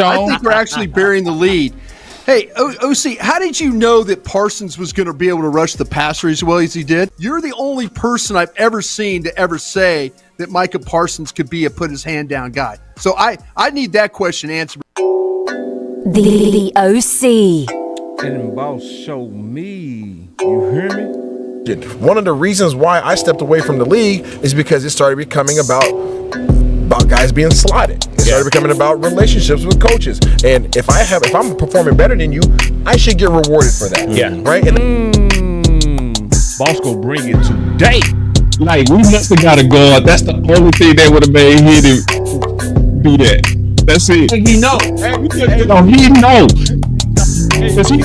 I think we're actually burying the lead. Hey, OC, how did you know that Parsons was going to be able to rush the passer as well as he did? You're the only person I've ever seen to ever say that Micah Parsons could be a put his hand down guy. So I need that question answered. The OC. And boss showed me. You hear me? One of the reasons why I stepped away from the league is because it started becoming about guys being slotted. It started becoming about relationships with coaches. And if I'm performing better than you, I should get rewarded for that. Yeah. Right? Boss go bring it today. Like, we must have got a guard. That's the only thing that would have made him do that. That's it. He know. He know. Because he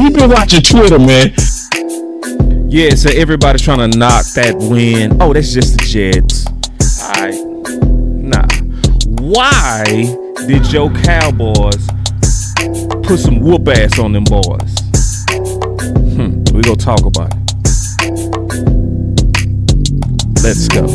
been watching Twitter, man. Yeah, so everybody's trying to knock that win. Oh, that's just the Jets. All right. Nah. Why did your Cowboys put some whoop ass on them boys? We gonna talk about it. Let's go.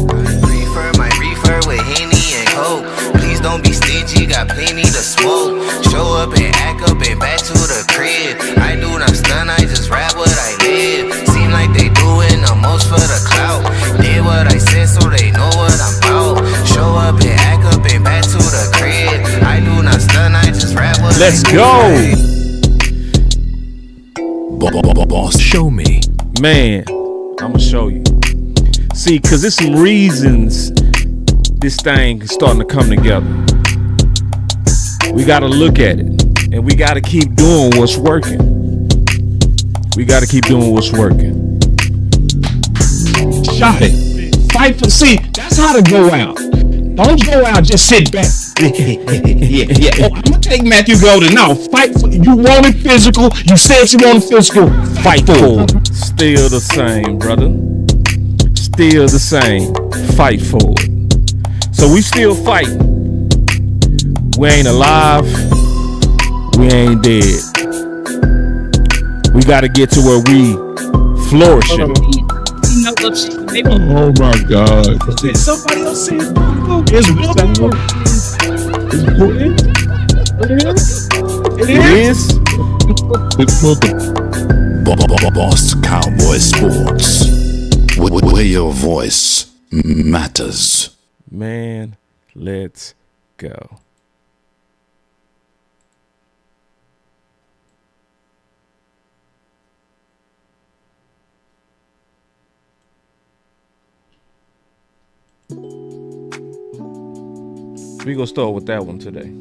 My reefer with Henny and Coke. Please don't be stingy, got plenty to smoke. Show up and act up and back to the crib. I do not stun, I just rap what I live. Seem like they doing the most for the clout. Did what I said so they know what I'm about. Show up and act up and back to the crib. I do not stun, I just rap what Let's I go. Boss, show me. Man, I'ma show you. See, cause there's some reasons this thing is starting to come together. We gotta look at it, and we gotta keep doing what's working. Shot it. Fight for. See, that's how to go out. Don't go out, just sit back. Yeah. Oh, I'm gonna take Matthew Golden. No, fight for. You wanted physical. You said you wanted physical. Fight for it. Still the same, brother. Still the same. Fight for it. So we still fighting. We ain't alive. We ain't dead. We gotta get to where we flourishing. Oh my God! Somebody else said It is. It's Boss Cowboy Sports, where your voice matters. Man, let's go. We gonna start with that one today.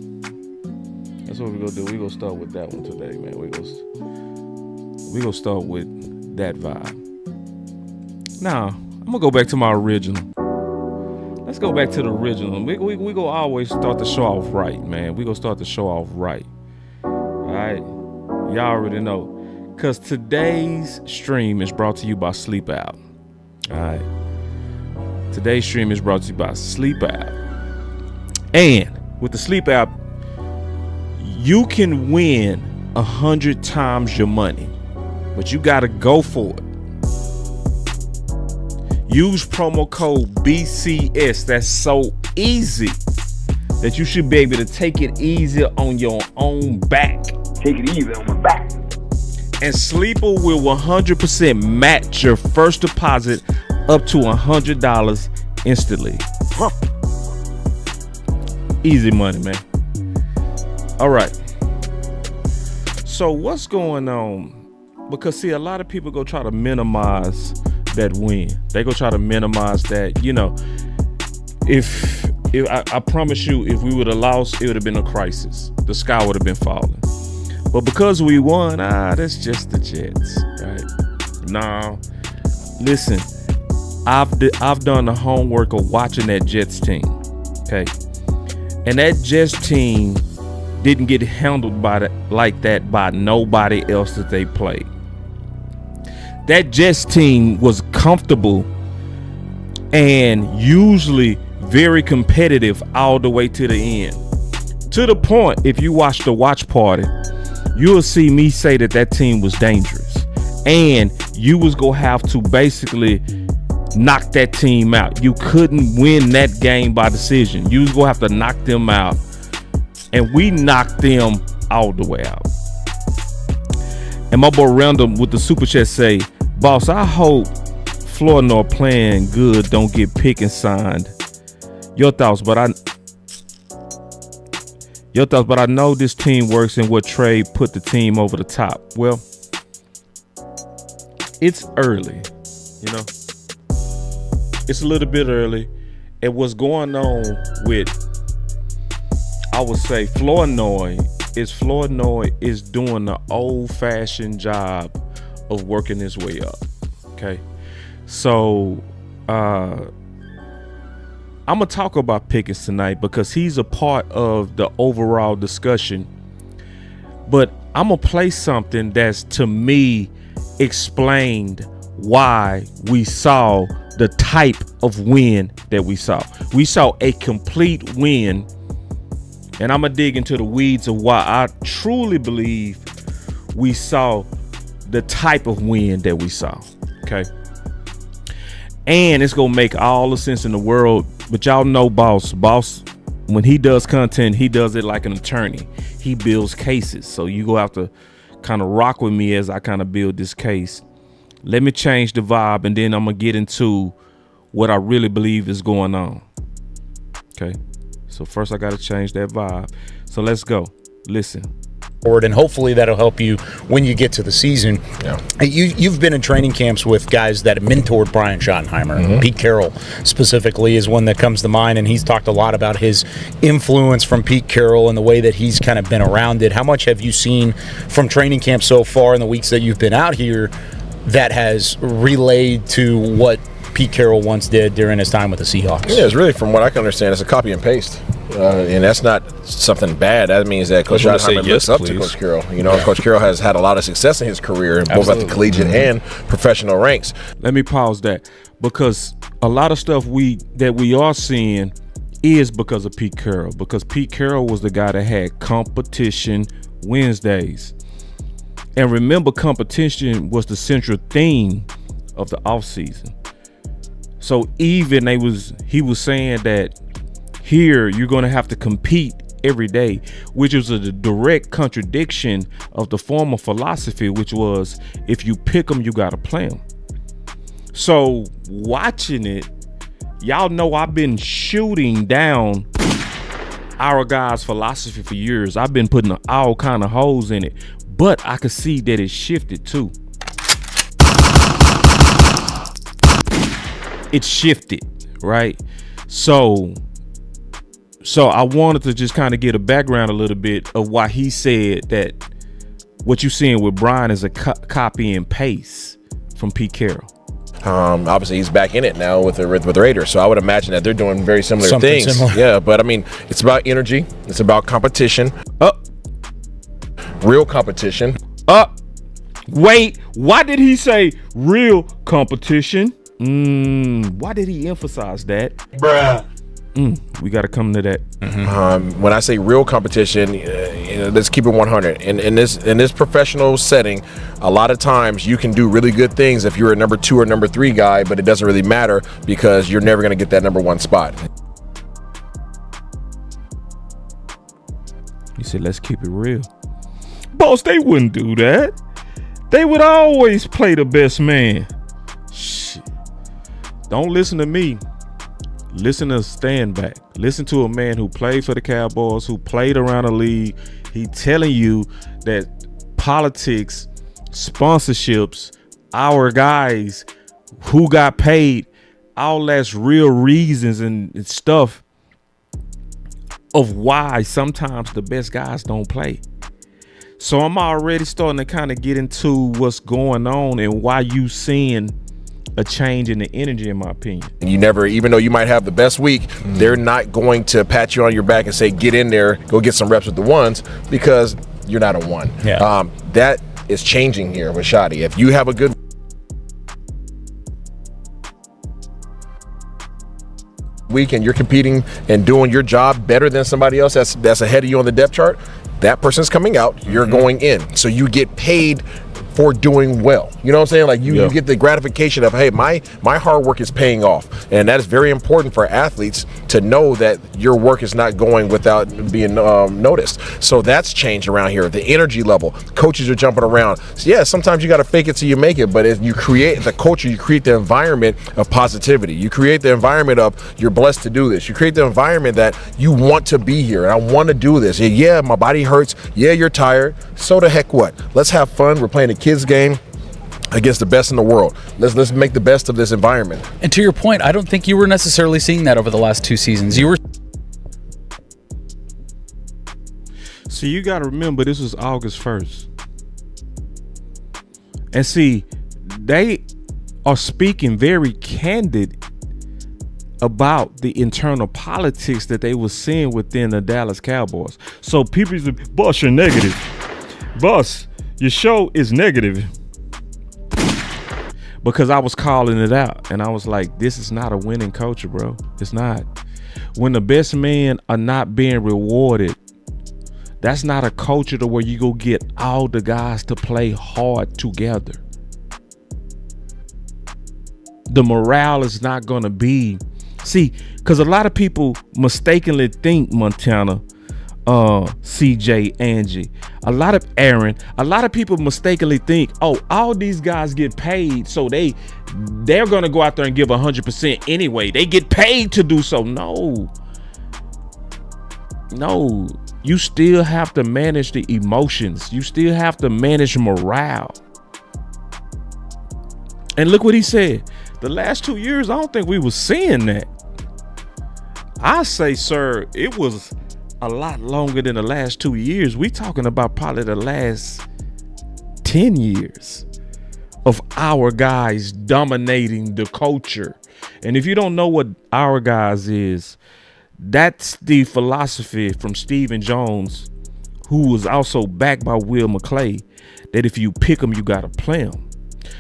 That's what we gonna do. We gonna start with that one today, man. We gonna start with that vibe. Now, I'm gonna go back to my original. Let's go back to the original. We gonna always start the show off right, man. We gonna start the show off right. All right, y'all already know. Cause today's stream is brought to you by Sleep Out. All right. Today's stream is brought to you by Sleep Out. And with the Sleep App, you can win 100 times your money, but you got to go for it. Use promo code BCS. That's so easy that you should be able to take it easy on your own back. Take it easy on my back. And Sleeper will 100% match your first deposit up to $100 instantly. Easy money, man. All right. So what's going on? Because see, a lot of people go try to minimize that win. They go try to minimize that. You know, if I promise you, if we would have lost, it would have been a crisis. The sky would have been falling. But because we won, that's just the Jets, right? Nah, listen, I've done the homework of watching that Jets team, okay? And that Jets team didn't get handled like that by nobody else that they played. That Jets team was comfortable and usually very competitive all the way to the end. To the point, if you watch the watch party, you'll see me say that team was dangerous. And you was going to have to basically knock that team out. You couldn't win that game by decision. You was going to have to knock them out and we knocked them all the way out. And my boy Random with the super chat say, boss, I hope Flournoy playing good don't get picked and signed. Your thoughts, but I know this team works and what trade put the team over the top. Well, it's early, you know. It's a little bit early. And what's going on with, I would say, Flournoy is doing the old-fashioned job of working his way up. Okay. So I'm gonna talk about Pickens tonight because he's a part of the overall discussion. But I'm gonna play something that's, to me, explained why we saw the type of win that we saw. We saw a complete win, and I'm gonna dig into the weeds of why I truly believe we saw the type of win that we saw. Okay. And it's gonna make all the sense in the world. But y'all know Boss, when he does content, he does it like an attorney. He builds cases. So you go have to kind of rock with me as I kind of build this case. Let me change the vibe, and then I'm gonna get into what I really believe is going on. Okay. So first I gotta change that vibe. So let's go. Listen. And hopefully that'll help you when you get to the season. Yeah. You've been in training camps with guys that mentored Brian Schottenheimer. Mm-hmm. Pete Carroll specifically is one that comes to mind, and he's talked a lot about his influence from Pete Carroll and the way that he's kind of been around it. How much have you seen from training camp so far in the weeks that you've been out here that has relayed to what Pete Carroll once did during his time with the Seahawks? Yeah, it's really, from what I can understand, it's a copy and paste. And that's not something bad. That means that Coach Schottenheimer looks up to Coach Carroll. You know, Coach Carroll has had a lot of success in his career, both at the collegiate and professional ranks. Let me pause that, because a lot of stuff that we are seeing is because of Pete Carroll. Because Pete Carroll was the guy that had competition Wednesdays. And remember, competition was the central theme of the offseason. So even he was saying that here you're going to have to compete every day, which was a direct contradiction of the former philosophy, which was if you pick them, you got to play them. So watching it, y'all know I've been shooting down our guys' philosophy for years. I've been putting all kind of holes in it, but I could see that it shifted too. It shifted, right? So I wanted to just kind of get a background a little bit of why he said that what you're seeing with Brian is a copy and paste from Pete Carroll. Obviously, he's back in it now with the Raiders, so I would imagine that they're doing very similar things. Yeah, but I mean, it's about energy. It's about competition. Real competition. Wait, why did he say real competition? Why did he emphasize that? Bruh. We got to come to that. Mm-hmm. When I say real competition, let's keep it 100. In this professional setting, a lot of times you can do really good things if you're a number 2 or number 3 guy, but it doesn't really matter because you're never going to get that number 1 spot. You said, let's keep it real. Boss, they wouldn't do that. They would always play the best man. Shit. Don't listen to me. Listen to Stand Back. Listen to a man who played for the Cowboys, who played around the league. He telling you that politics, sponsorships, our guys, who got paid, all that's real reasons and stuff of why sometimes the best guys don't play. So I'm already starting to kind of get into what's going on and why you seeing a change in the energy, in my opinion. And you never, even though you might have the best week, they're not going to pat you on your back and say, get in there, go get some reps with the ones, because you're not a 1. Yeah. That is changing here with Shotty. If you have a good week and you're competing and doing your job better than somebody else that's ahead of you on the depth chart, that person's coming out, you're going in. So you get paid for doing well. You know what I'm saying? Like you get the gratification of, hey, my hard work is paying off. And that is very important for athletes to know that your work is not going without being noticed. So that's changed around here. The energy level, coaches are jumping around. So yeah, sometimes you got to fake it till you make it, but if you create the culture, you create the environment of positivity. You create the environment of you're blessed to do this. You create the environment that you want to be here and I want to do this. Yeah, my body hurts. Yeah, you're tired. So the heck what? Let's have fun. We're playing a kids game against the best in the world. Let's make the best of this environment. And to your point, I don't think you were necessarily seeing that over the last 2 seasons. You were. See, you got to remember this was August 1st. And see, they are speaking very candid about the internal politics that they were seeing within the Dallas Cowboys. So people say, boss, you're negative. Boss, your show is negative. Because I was calling it out. And I was like, this is not a winning culture, bro. It's not. When the best men are not being rewarded, that's not a culture to where you go get all the guys to play hard together. The morale is not going to be. See, because a lot of people mistakenly think, Montana, CJ, Angie, a lot of people mistakenly think, oh, all these guys get paid, so they're going to go out there and give 100% anyway. They get paid to do so. No. You still have to manage the emotions. You still have to manage morale. And look what he said. The last 2 years, I don't think we were seeing that. I say, sir, it was a lot longer than the last 2 years. We talking about probably the last 10 years of our guys dominating the culture. And if you don't know what our guys is, that's the philosophy from Stephen Jones, who was also backed by Will McClay, that if you pick them, you got to play them.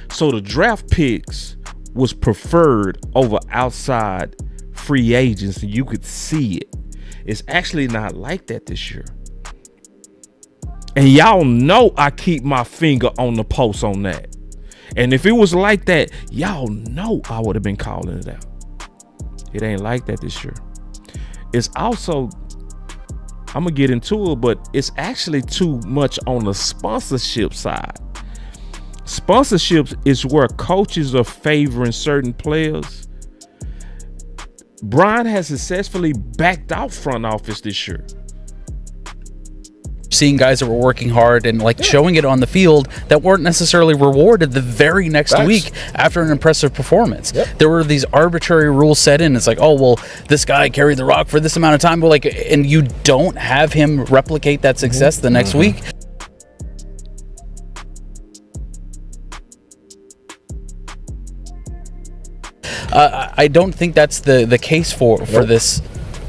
So the draft picks was preferred over outside free agents, and you could see it. It's actually not like that this year. And y'all know I keep my finger on the pulse on that. And if it was like that, y'all know I would have been calling it out. It ain't like that this year. It's also, I'm going to get into it, but it's actually too much on the sponsorship side. Sponsorships is where coaches are favoring certain players. Brian has successfully backed out front office this year. Seeing guys that were working hard and showing it on the field that weren't necessarily rewarded the very next week after an impressive performance. There were these arbitrary rules set in. It's like, oh, well, this guy carried the rock for this amount of time. But and you don't have him replicate that success the next week. I don't think that's the case for this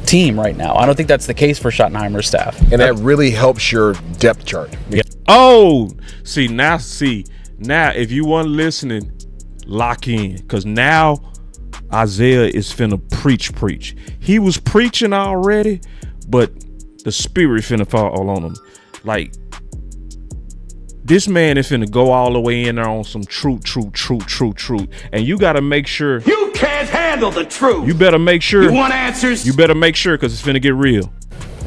team right now. I don't think that's the case for Schottenheimer's staff. And that really helps your depth chart. Oh, now if you weren't listening, lock in, because now Isaiah is finna preach. He was preaching already, but the spirit finna fall on him. Like, this man is finna go all the way in there on some truth. And you gotta make sure. You can't handle the truth. You better make sure. You want answers? You better make sure, because it's finna get real.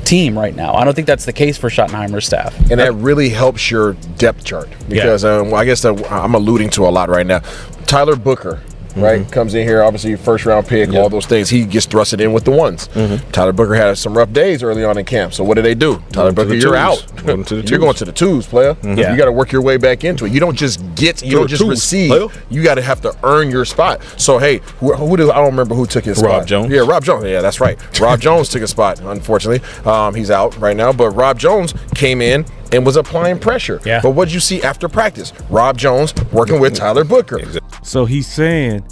Team right now. I don't think that's the case for Schottenheimer's staff. And that really helps your depth chart. Because I guess I'm alluding to a lot right now. Tyler Booker, right, comes in here, obviously first round pick, all those things. He gets thrusted in with the ones. Tyler Booker had some rough days early on in camp. So what do they do? Tyler Booker, you're out. You're going to the twos, player. You got to work your way back into it. You don't just receive. Player. You got to have to earn your spot. So hey, who did, I don't remember who took his spot. Rob Jones. Yeah, Rob Jones. Yeah, that's right. Rob Jones took a spot. Unfortunately, he's out right now. But Rob Jones came in and was applying pressure. Yeah. But what did you see after practice? Rob Jones working with Tyler Booker. So he's saying,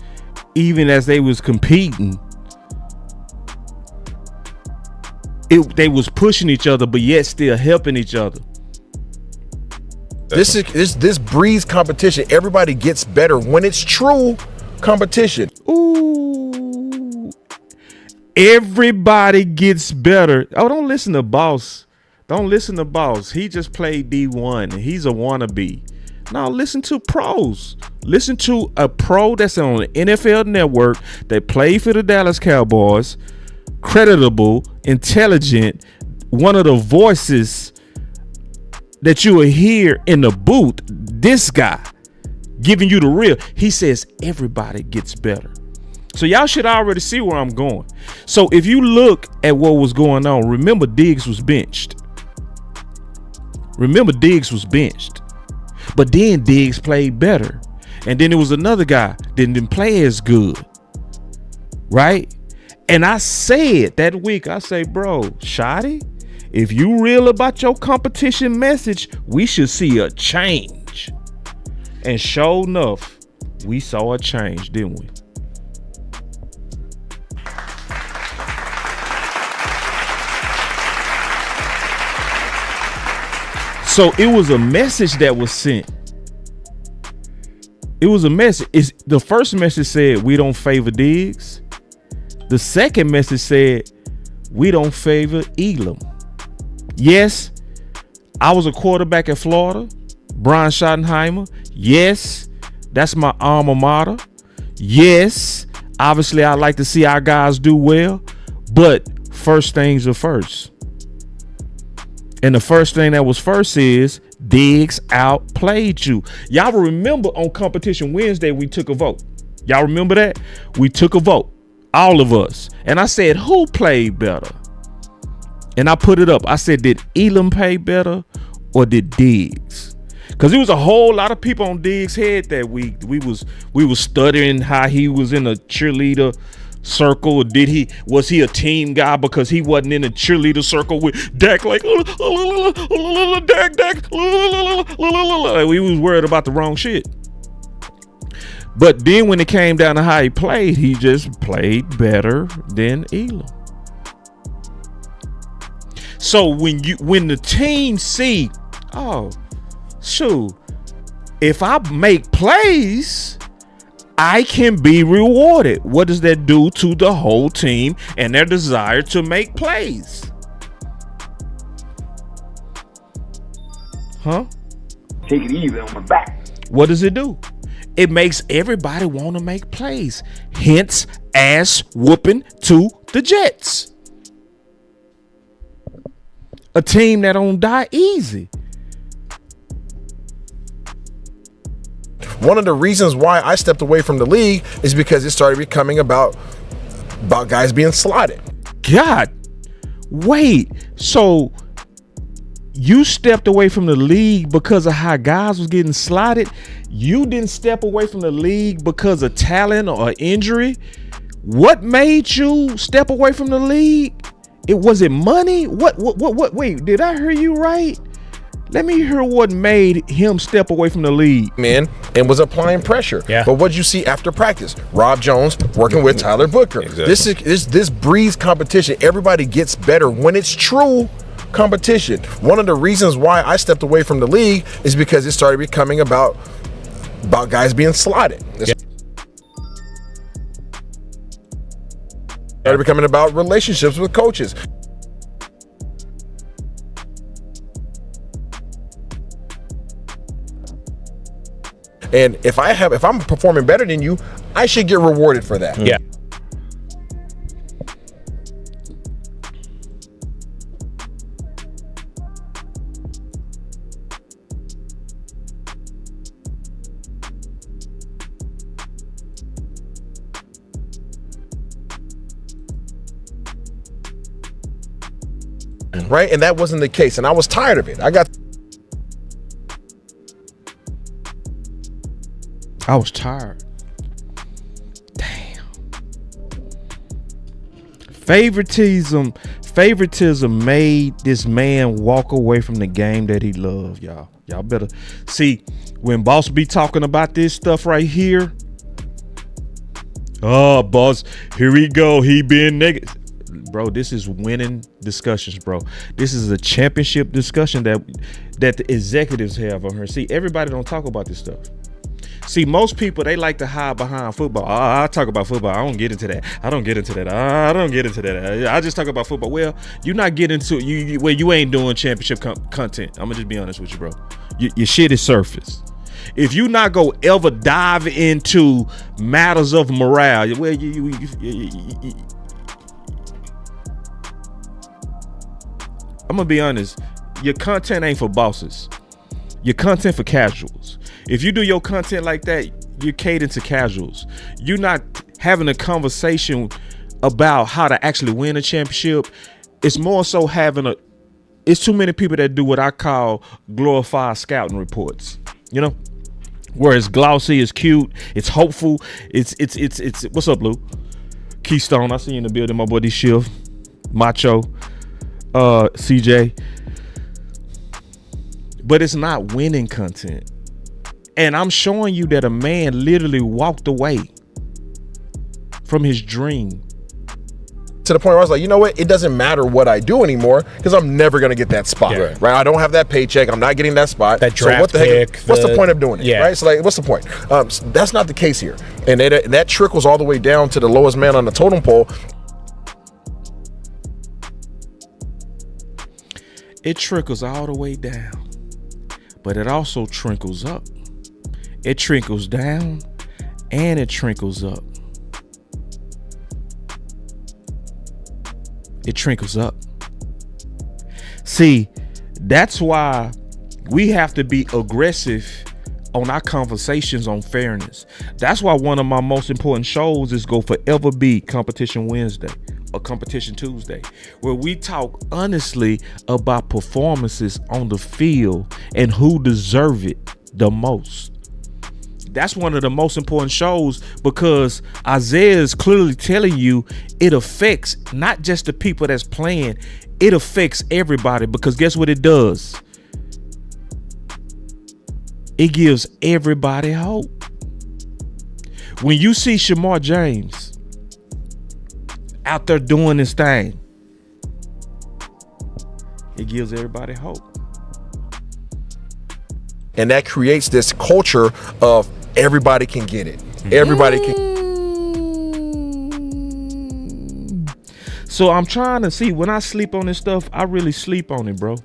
even as they was competing, they was pushing each other, but yet still helping each other. This breeds competition. Everybody gets better when it's true competition. Ooh, everybody gets better. Oh, don't listen to Boss. Don't listen to Boss. He just played D1. He's a wannabe. No, listen to pros. Listen to a pro that's on the NFL Network that played for the Dallas Cowboys, creditable, intelligent, one of the voices that you will hear in the booth. This guy giving you the real. He says everybody gets better. So y'all should already see where I'm going. So if you look at what was going on, remember Diggs was benched. But then Diggs played better. And then there was another guy that didn't play as good. Right? And I said that week, I say, bro, Shotty, if you real about your competition message, we should see a change. And sure enough, we saw a change, didn't we? So it was a message that was sent. It was a message. The first message said, we don't favor Diggs. The second message said, we don't favor Elam. Yes, I was a quarterback at Florida, Brian Schottenheimer. Yes, that's my alma mater. Yes, obviously I like to see our guys do well, but first things are first. And the first thing that was first is Diggs outplayed you. Y'all remember on Competition Wednesday, we took a vote. Y'all remember that? We took a vote, all of us. And I said, who played better? And I put it up. I said, did Elam play better or did Diggs? Because there was a whole lot of people on Diggs' head that week. We was studying how he was in a cheerleader circle. Was he a team guy because he wasn't in a cheerleader circle with Dak like Dak. We was worried about the wrong shit. But then when it came down to how he played, he just played better than Elam. So when the team see, oh, shoot, if I make plays, I can be rewarded. What does that do to the whole team and their desire to make plays? Huh? Take it easy on my back. What does it do? It makes everybody want to make plays. Hence, ass whooping to the Jets. A team that don't die easy. One of the reasons why I stepped away from the league is because it started becoming about guys being slotted. God, wait. So you stepped away from the league because of how guys was getting slotted? You didn't step away from the league because of talent or injury? What made you step away from the league? Was it money? What, wait, did I hear you right? Let me hear what made him step away from the league. Man, and was applying pressure. Yeah. But what'd you see after practice? Rob Jones working with Tyler Booker. Exactly. This breeds competition. Everybody gets better when it's true competition. One of the reasons why I stepped away from the league is because it started becoming about guys being slotted. Yeah. Started becoming about relationships with coaches. And if I'm performing better than you, I should get rewarded for that. Yeah. Right? And that wasn't the case. And I was tired of it. I was tired. Damn. Favoritism made this man walk away from the game that he loved, y'all. Y'all better see when Boss be talking about this stuff right here. Oh, Boss, here we go. He being negative. Bro, this is winning discussions, bro. This is a championship discussion that the executives have on her. See, everybody don't talk about this stuff. See, most people, they like to hide behind football. I talk about football. I don't get into that. I don't get into that. I just talk about football. Well, you're not getting into you ain't doing championship content. I'm gonna just be honest with you, bro. Your shit is surface. if you not go ever dive into matters of morale, well, I'm gonna be honest, your content ain't for bosses. Your content for casuals. If you do your content like that, you're catering to casuals. You're not having a conversation about how to actually win a championship. It's more so it's too many people that do what I call glorified scouting reports. You know, where it's glossy, it's cute, it's hopeful, it's what's up, Lou? Keystone, I see you in the building, my boy D Shift, Macho, CJ. But it's not winning content. And I'm showing you that a man literally walked away from his dream. To the point where I was like, you know what? It doesn't matter what I do anymore because I'm never going to get that spot. Right. I don't have that paycheck. I'm not getting that spot. That draft so what the heck? pick, what's the point of doing it? Yeah. Right? So like, what's the point? So that's not the case here. And that trickles all the way down to the lowest man on the totem pole. It trickles all the way down, but it also trickles up. It trickles down and it trickles up. It trickles up. See, that's why we have to be aggressive on our conversations on fairness. That's why one of my most important shows is go forever be Competition Wednesday or Competition Tuesday, where we talk honestly about performances on the field and who deserve it the most. That's one of the most important shows because Isaiah is clearly telling you it affects not just the people that's playing, it affects everybody, because guess what it does? It gives everybody hope. When you see Shamar James out there doing his thing, it gives everybody hope. And that creates this culture of everybody can get it. Everybody can. So I'm trying to see, when I sleep on this stuff, I really sleep on it, bro.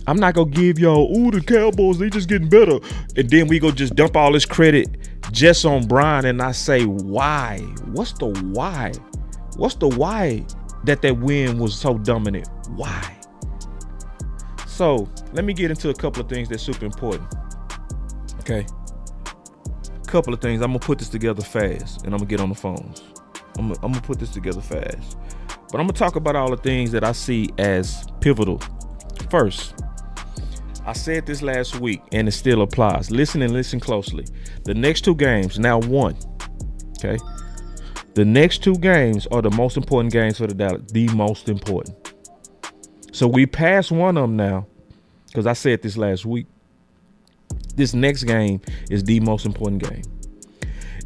I'm not gonna give y'all, ooh, the Cowboys, they just getting better. And then we go just dump all this credit just on Brian, and I say, why? What's the why? What's the why that win was so dominant? Why? So let me get into a couple of things that's super important. Okay. Couple of things. I'm gonna put this together fast, and I'm gonna get on the phones. I'm gonna put this together fast, but I'm gonna talk about all the things that I see as pivotal. First, I said this last week, and it still applies. Listen and listen closely. The next two games, now one. Okay. The next two games are the most important games for the Dallas. The most important. So we passed one of them now, because I said this last week. This next game is the most important game.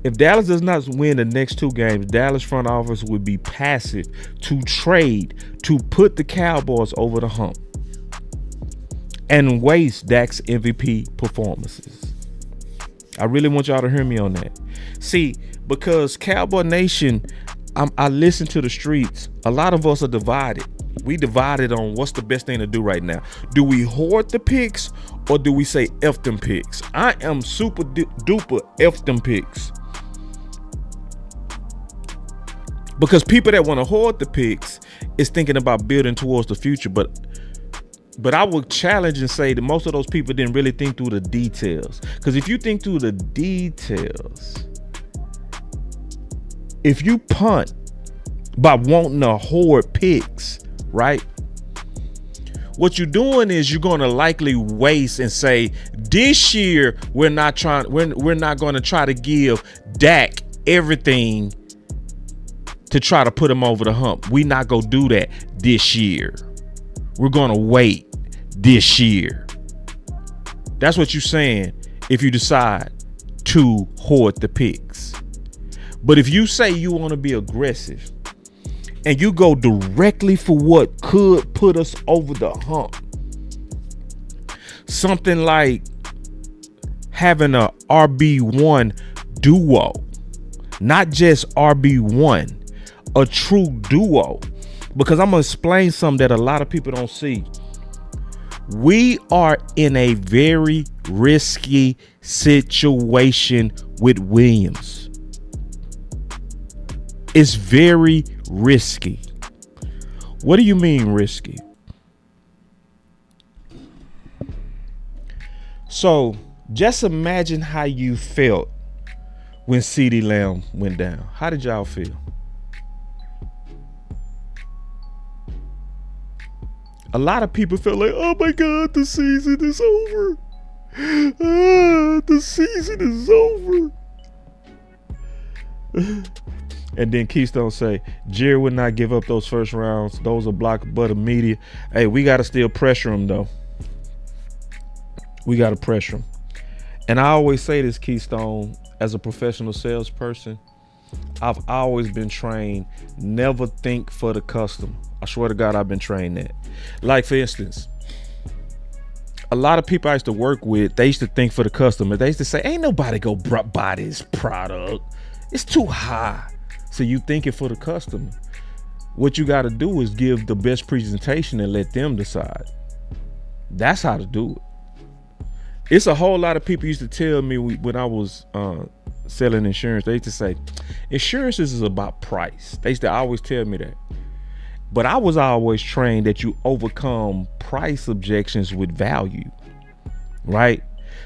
If Dallas does not win the next two games, Dallas front office would be passive to trade to put the Cowboys over the hump and waste Dak's MVP performances. I really want y'all to hear me on that. See, because Cowboy Nation, I listen to the streets. A lot of us are divided. We divided on what's the best thing to do right now. Do we hoard the picks or do we say F them picks? I am super duper F them picks. Because people that want to hoard the picks is thinking about building towards the future. But I would challenge and say that most of those people didn't really think through the details. Because if you think through the details, if you punt by wanting to hoard picks, right? What you're doing is you're going to likely waste and say, this year we're not going to try to give Dak everything to try to put him over the hump. We're not going to do that this year. We're going to wait this year. That's what you're saying if you decide to hoard the picks. But if you say you want to be aggressive and you go directly for what could put us over the hump, something like having a RB1 duo, not just RB1, a true duo, because I'm going to explain something that a lot of people don't see. We are in a very, risky situation with Williams. It's very risky. What do you mean risky? So just imagine how you felt when CeeDee Lamb went down. How did y'all feel? A lot of people felt like, oh my God, the season is over. The season is over. And then Keystone say, Jerry would not give up those first rounds. Those are blockbuster media. Hey, we got to still pressure him, though. We got to pressure him. And I always say this, Keystone, as a professional salesperson, I've always been trained, never think for the customer. I swear to God, I've been trained that. Like, for instance, a lot of people I used to work with, they used to think for the customer. They used to say, ain't nobody go buy this product. It's too high. So you thinking for the customer. What you got to do is give the best presentation and let them decide. That's how to do it. It's a whole lot of people used to tell me when I was selling insurance, they used to say, insurance is about price. They used to always tell me that. But I was always trained that you overcome price objections with value, right?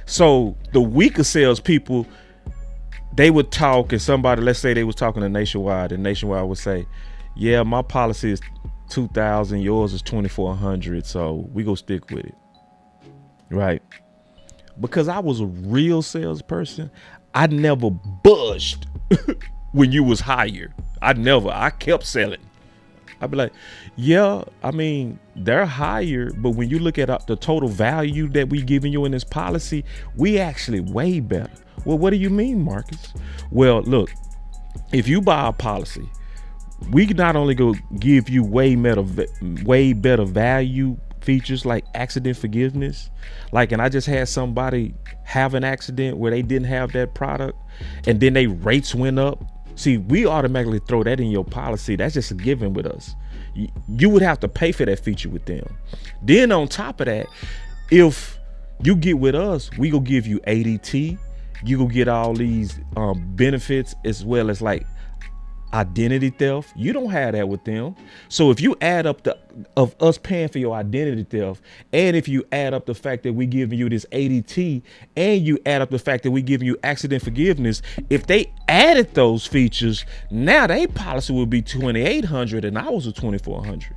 So the weaker salespeople, they would talk, and somebody, let's say they was talking to Nationwide, and Nationwide would say, yeah, my policy is $2,000, yours is $2,400, so we go stick with it, right? Because I was a real salesperson, I never budged when you was higher. I kept selling. I'd be like, yeah, I mean, they're higher, but when you look at the total value that we giving you in this policy, we actually way better. Well, what do you mean, Marcus? Well, look, if you buy a policy, we not only go give you way better value features like accident forgiveness. Like, and I just had somebody have an accident where they didn't have that product and then they rates went up. See, we automatically throw that in your policy. That's just a given with us. You would have to pay for that feature with them. Then on top of that, if you get with us, we go give you ADT. You go get all these benefits as well as like identity theft. You don't have that with them. So if you add up of us paying for your identity theft, and if you add up the fact that we giving you this ADT, and you add up the fact that we giving you accident forgiveness, if they added those features, now their policy would be $2,800 and ours is $2,400.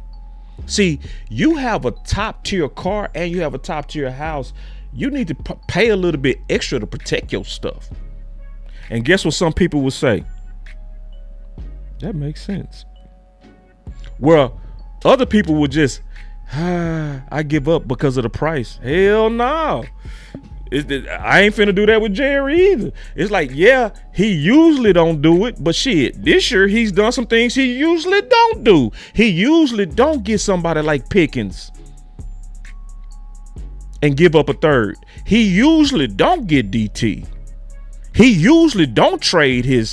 See, you have a top tier car and you have a top tier house. You need to pay a little bit extra to protect your stuff. And guess what some people would say? That makes sense. Well, other people would just, I give up because of the price. Hell no. I ain't finna do that with Jerry either. It's like, yeah, he usually don't do it, but shit, this year he's done some things he usually don't do. He usually don't get somebody like Pickens and give up a third. He usually don't get DT. He usually don't trade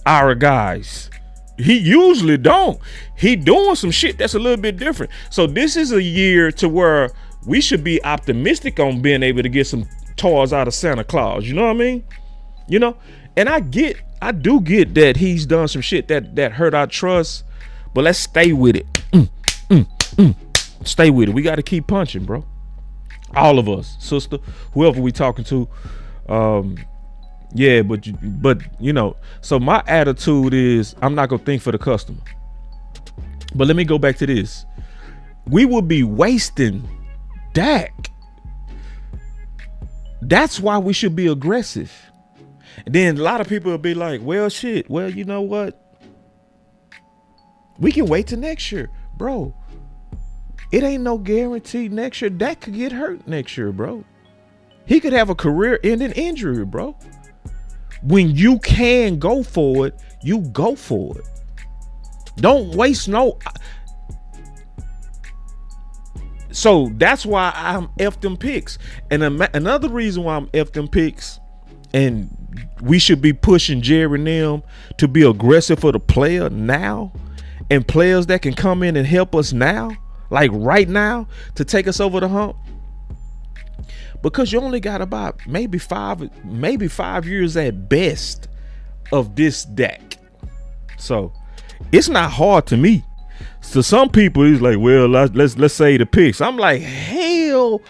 our guys. He usually don't. He doing some shit that's a little bit different. So this is a year to where we should be optimistic on being able to get some toys out of Santa Claus. You know what I mean? You know? And I do get that he's done some shit that hurt our trust, but let's stay with it. Stay with it. We got to keep punching, bro. All of us, sister, whoever we talking to. Yeah, but you know, so my attitude is I'm not gonna think for the customer. But let me go back to this. We will be wasting Dak. That's why we should be aggressive. And then a lot of people will be like, well, shit, well, you know what? We can wait till next year, bro. It ain't no guarantee next year. Dak could get hurt next year, bro. He could have a career-ending injury, bro. When you can go for it, you go for it. Don't waste no. So that's why I'm F them picks. And another reason why I'm F them picks, and we should be pushing Jerry and them to be aggressive for the player now, and players that can come in and help us now, like right now, to take us over the hump. because you only got about maybe five years at best of this deck. So it's not hard to me. So some people is like, well, let's say the picks. I'm like, hell,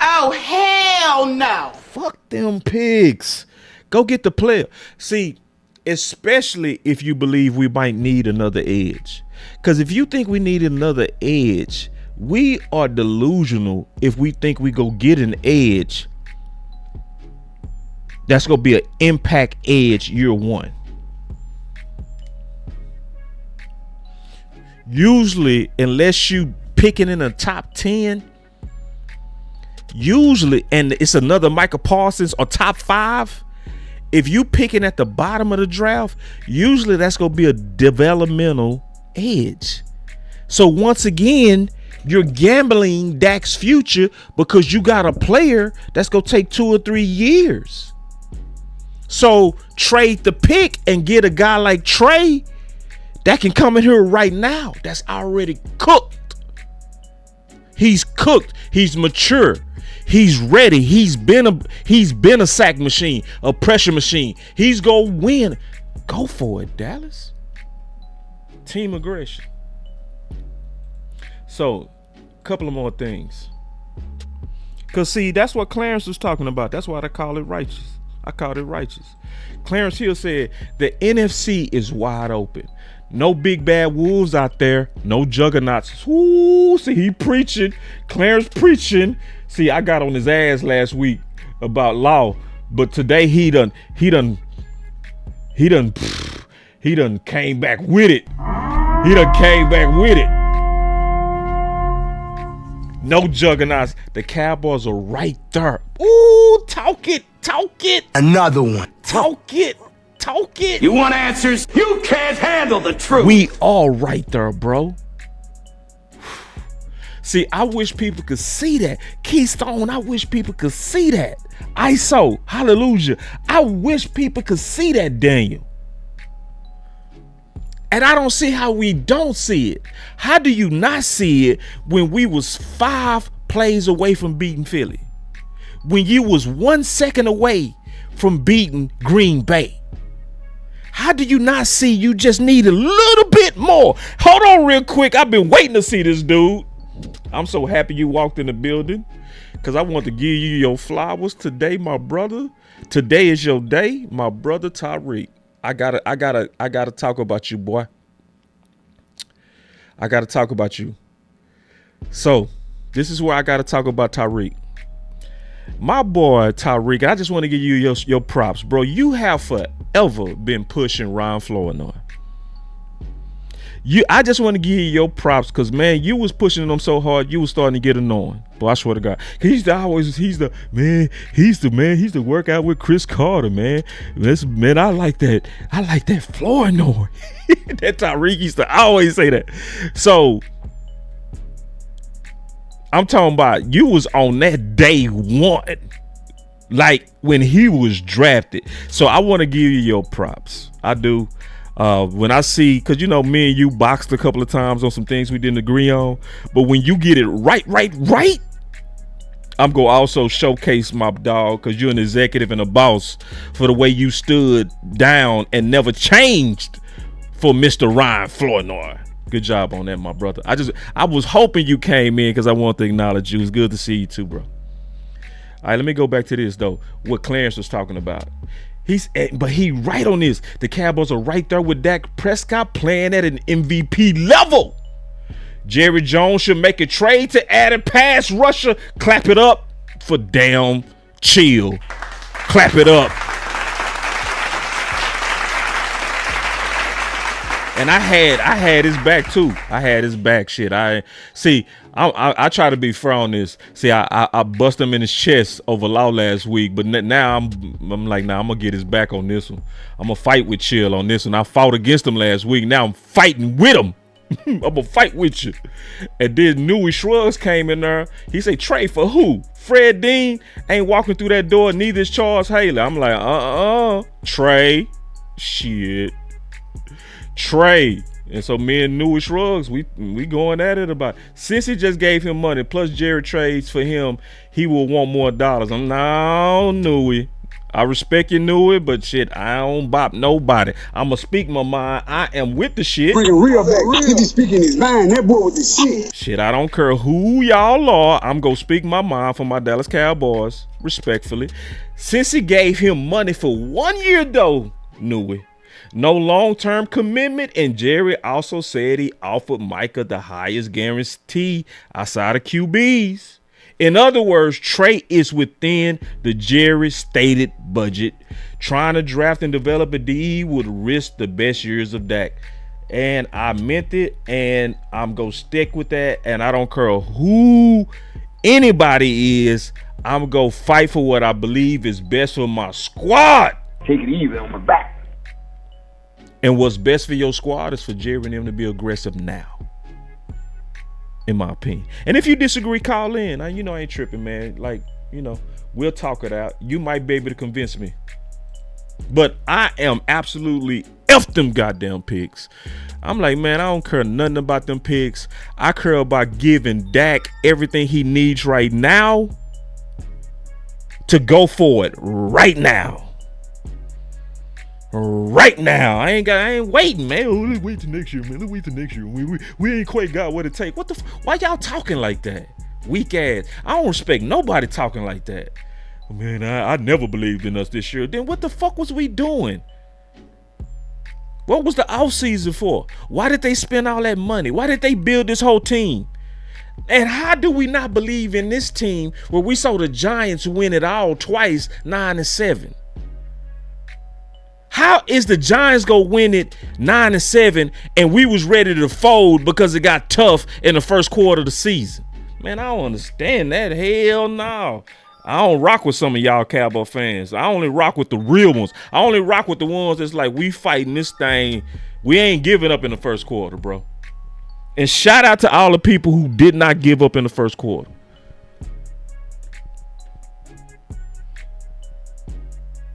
oh hell no, fuck them picks. Go get the player. See, especially if you believe we might need another edge. Because if you think we need another edge, we are delusional if we think we go get an edge that's gonna be an impact edge year one. Usually, unless you picking in the top 10, usually, and it's another Micah Parsons or top 5, if you picking at the bottom of the draft, usually that's gonna be a developmental edge. So once again, you're gambling Dak's future because you got a player that's gonna take 2 or 3 years. So trade the pick and get a guy like Trey that can come in here right now. That's already cooked. He's cooked. He's mature. He's ready. He's been a sack machine, a pressure machine. He's gonna win. Go for it, Dallas. Team aggression. So, a couple of more things. Cause see, that's what Clarence was talking about. That's why I call it righteous. I called it righteous. Clarence Hill said the NFC is wide open. No big bad wolves out there. No juggernauts. Ooh, see, he preaching. Clarence preaching. See, I got on his ass last week about law, but today he done came back with it. He done came back with it. No juggernauts. The Cowboys are right there. Ooh, talk it. Another one. Talk it. You want answers? You can't handle the truth. We all right there, bro. See, I wish people could see that. Keystone, I wish people could see that. ISO, hallelujah. I wish people could see that, Daniel. And I don't see how we don't see it. How do you not see it when we was 5 plays away from beating Philly? When you was 1 second away from beating Green Bay? How do you not see you just need a little bit more? Hold on real quick. I've been waiting to see this dude. I'm so happy you walked in the building because I want to give you your flowers today, my brother. Today is your day, my brother Tyreek. I gotta talk about you, boy. I gotta talk about you. So this is where I gotta talk about Tyreek. My boy Tyreek, I just want to give you your props, bro. You have forever been pushing Ryan Flournoy. I just want to give you your props because, man, you was pushing them so hard, you was starting to get annoying. But I swear to God, he's the workout with Chris Carter, man. Man, I like that Flournoy. That Tyreek used to always say that. So I'm talking about you was on that day one, like when he was drafted. So I want to give you your props. I do. When I see, because, you know, me and you boxed a couple of times on some things we didn't agree on. But when you get it right, I'm going to also showcase my dog, because you're an executive and a boss, for the way you stood down and never changed for Mr. Ryan Flournoy. Good job on that, my brother. I was hoping you came in because I want to acknowledge you. It's good to see you too, bro. All right, let me go back to this, though, what Clarence was talking about. But he right on this. The Cowboys are right there with Dak Prescott playing at an MVP level. Jerry Jones should make a trade to add a pass rusher. Clap it up for damn chill. Clap it up. And I had his back too. I had his back. Shit. I try to be fair on this. See, I bust him in his chest over Law last week, but now I'm like, nah, I'm gonna get his back on this one. I'm gonna fight with Chill on this one. I fought against him last week. Now I'm fighting with him. I'm gonna fight with you. And then Newey Shrugs came in there. He said, trade for who? Fred Dean ain't walking through that door. Neither is Charles Haley. I'm like, Trey. Shit. Trey. And so me and Newy Shrugs, we going at it about, since he just gave him money, plus Jerry trades for him, he will want more dollars. I'm no Newy. I respect you, Newy, but shit, I don't bop nobody. I'ma speak my mind. I am with the shit. Bring real back. He be speaking his mind. That boy with the shit. Shit, I don't care who y'all are. I'm gonna speak my mind for my Dallas Cowboys, respectfully. Since he gave him money for 1 year though, Newy. No long-term commitment, and Jerry also said he offered Micah the highest guarantee outside of QBs. In other words, Trey is within the Jerry stated budget. Trying to draft and develop a DE would risk the best years of Dak. And I meant it, and I'm going to stick with that, and I don't care who anybody is. I'm going to fight for what I believe is best for my squad. Take it easy on my back. And what's best for your squad is for Jerry and them to be aggressive now, in my opinion. And if you disagree, call in. I ain't tripping, man. Like, we'll talk it out. You might be able to convince me. But I am absolutely F them goddamn picks. I'm like, man, I don't care nothing about them picks. I care about giving Dak everything he needs right now to go for it right now. Right now, I ain't waiting, man. Oh, let's wait till next year, man. Let's wait till next year. We ain't quite got what it takes. What the? Why y'all talking like that? Weak ass. I don't respect nobody talking like that. Man, I never believed in us this year. Then what the fuck was we doing? What was the offseason for? Why did they spend all that money? Why did they build this whole team? And how do we not believe in this team where we saw the Giants win it all twice, 9-7? How is the Giants gonna win it 9-7 and we was ready to fold because it got tough in the first quarter of the season? Man, I don't understand that. Hell no. I don't rock with some of y'all Cowboy fans. I only rock with the real ones. I only rock with the ones that's like, we fighting this thing. We ain't giving up in the first quarter, bro. And shout out to all the people who did not give up in the first quarter.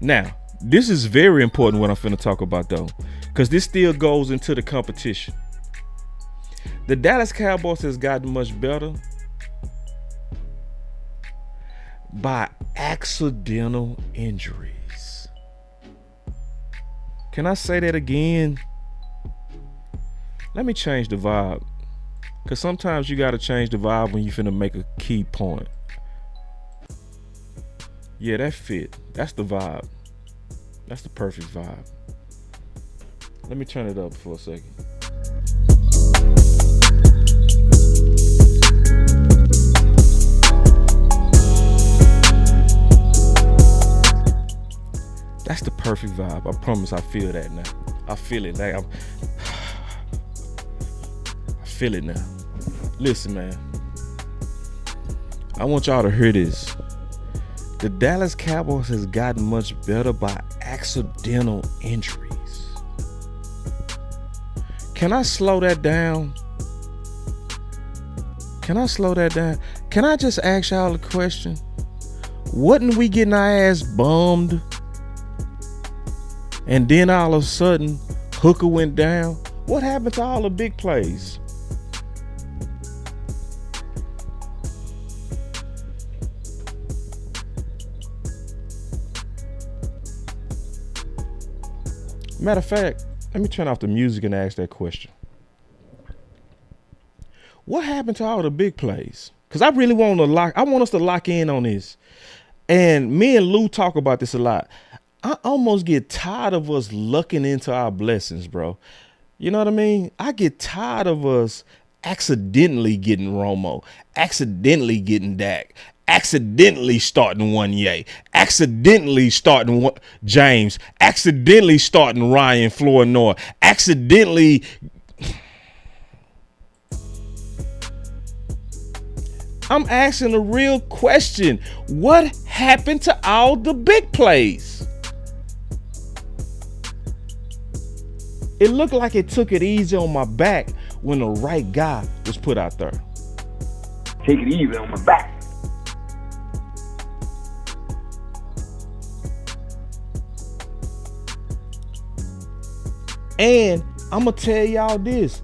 Now, this is very important what I'm finna talk about though, because this still goes into the competition. The Dallas Cowboys has gotten much better by accidental injuries. Can I say that again? Let me change the vibe, because sometimes you got to change the vibe when you finna make a key point. Yeah, that fit. That's the vibe. That's the perfect vibe. Let me turn it up for a second. That's the perfect vibe. I promise I feel that now. I feel it. Like I feel it now. Listen, man. I want y'all to hear this. The Dallas Cowboys has gotten much better by accidental injuries. Can I slow that down? Can I slow that down? Can I just ask y'all a question? Wasn't we getting our ass bummed? And then all of a sudden, Hooker went down. What happened to all the big plays? Matter of fact, let me turn off the music and ask that question. What happened to all the big plays? Because I really want us to lock in on this. And me and Lou talk about this a lot. I almost get tired of us lucking into our blessings, bro. You know what I mean? I get tired of us accidentally getting Romo, accidentally getting Dak, accidentally starting Wanye, accidentally starting James, accidentally starting Ryan Flournoy, accidentally. I'm asking a real question. What happened to all the big plays? It looked like it took it easy on my back when the right guy was put out there. Take it easy on my back. And I'm going to tell y'all this.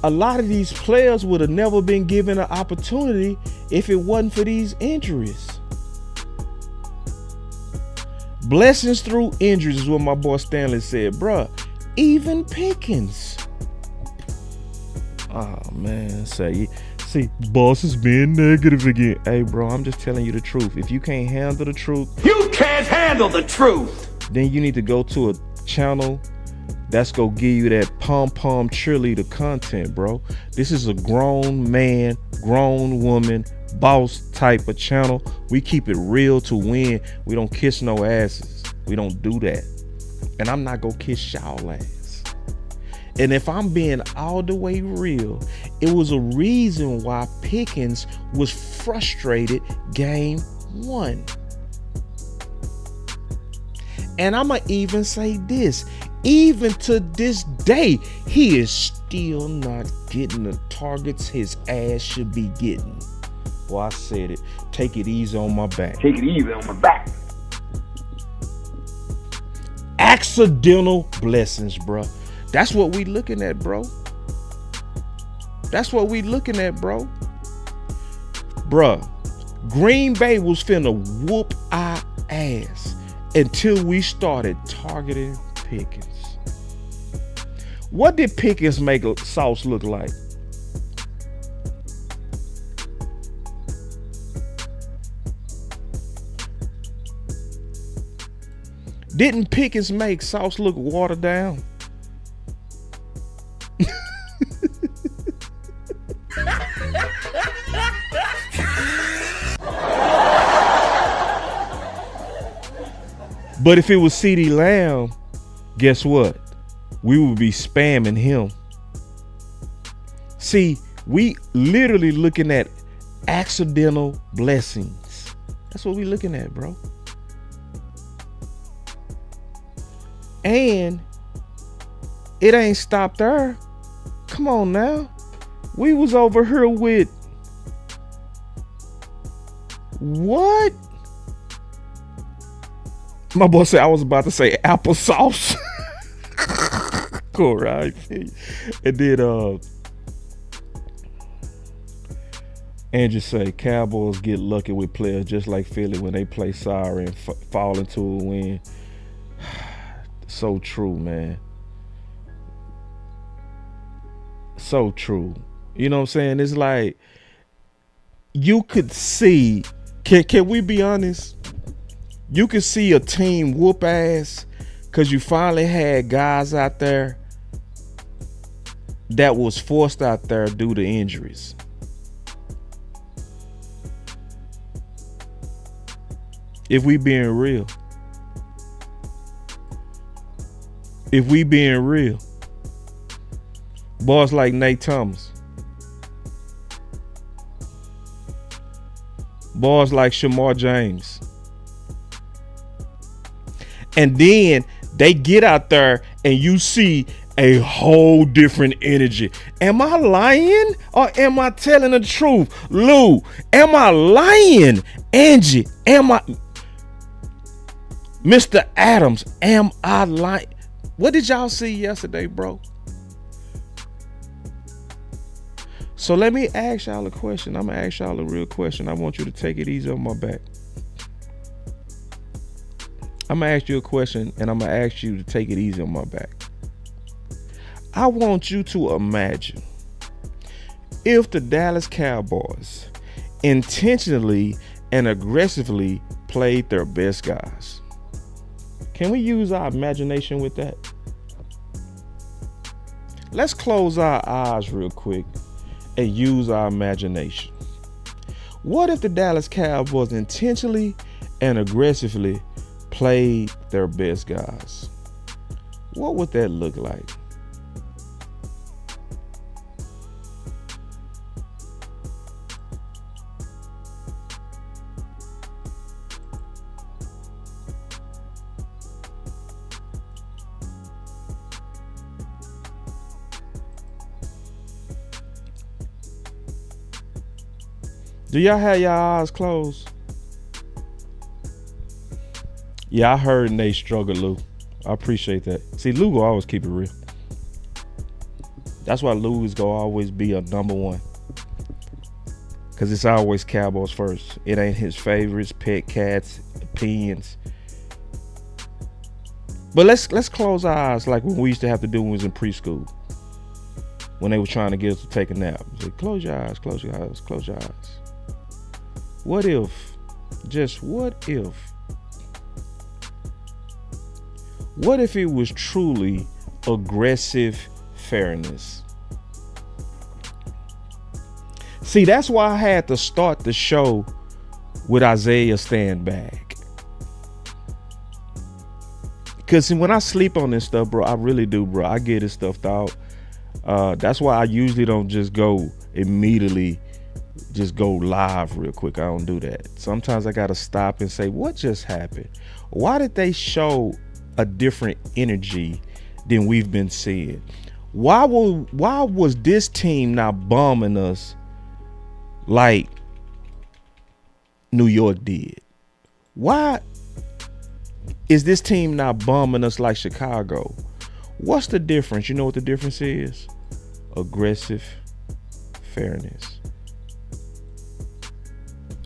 A lot of these players would have never been given an opportunity if it wasn't for these injuries. Blessings through injuries is what my boy Stanley said. Bruh, even Pickens. Oh, man. See, boss is being negative again. Hey, bro, I'm just telling you the truth. If you can't handle the truth, You can't handle the truth. then you need to go to a channel that's gonna give you that pom-pom cheerleader content, bro. This is a grown man, grown woman, boss type of channel. We keep it real to win. We don't kiss no asses. We don't do that. And I'm not gonna kiss y'all ass. And if I'm being all the way real, it was a reason why Pickens was frustrated game 1. And I'ma even say this. Even to this day, he is still not getting the targets his ass should be getting. Well, I said it. Take it easy on my back. Take it easy on my back. Accidental blessings, bro. That's what we looking at, bro. That's what we looking at, bro. Bruh, Green Bay was finna whoop our ass until we started targeting Pickens. What did Pickens make Sauce look like? Didn't Pickens make Sauce look watered down? But if it was CeeDee Lamb, guess what? We would be spamming him. See, we literally looking at accidental blessings. That's what we looking at, bro. And it ain't stopped there. Come on now. We was over here with what? My boy said I was about to say applesauce. Cool, right? And then Andrew say Cowboys get lucky with players just like Philly when they play sorry and fall into a win. So true, man. So true. You know what I'm saying? It's like you could see. Can we be honest? You could see a team whoop ass because you finally had guys out there that was forced out there due to injuries. If we being real. If we being real. Boys like Nate Thomas. Boys like Shamar James. And then they get out there and you see a whole different energy. Am I lying or am I telling the truth? Lou, am I lying? Angie, am I? Mr. Adams, am I lying? What did y'all see yesterday, bro? So let me ask y'all a question. I'm going to ask y'all a real question. I want you to take it easy on my back. I'm going to ask you a question and I'm going to ask you to take it easy on my back. I want you to imagine if the Dallas Cowboys intentionally and aggressively played their best guys. Can we use our imagination with that? Let's close our eyes real quick and use our imagination. What if the Dallas Cowboys intentionally and aggressively played their best guys? What would that look like? Do y'all have your eyes closed? Yeah, I heard Nate struggle, Lou. I appreciate that. See, Lou will always keep it real. That's why Louis gonna always be a number one. Cause it's always Cowboys first. It ain't his favorites, pet cats, opinions. But let's close our eyes like when we used to have to do when we was in preschool. When they were trying to get us to take a nap. Say, close your eyes, close your eyes, close your eyes. What if, just what if it was truly aggressive fairness? See, that's why I had to start the show with Isaiah stand back. Because when I sleep on this stuff, bro, I really do, bro. I get this stuff out. That's why I usually don't just go immediately, just go live real quick. I don't do that. Sometimes I got to stop and say, what just happened? Why did they show a different energy than we've been seeing? Why was this team not bombing us like New York did? Why is this team not bombing us like Chicago? What's the difference? You know what the difference is? Aggressive fairness.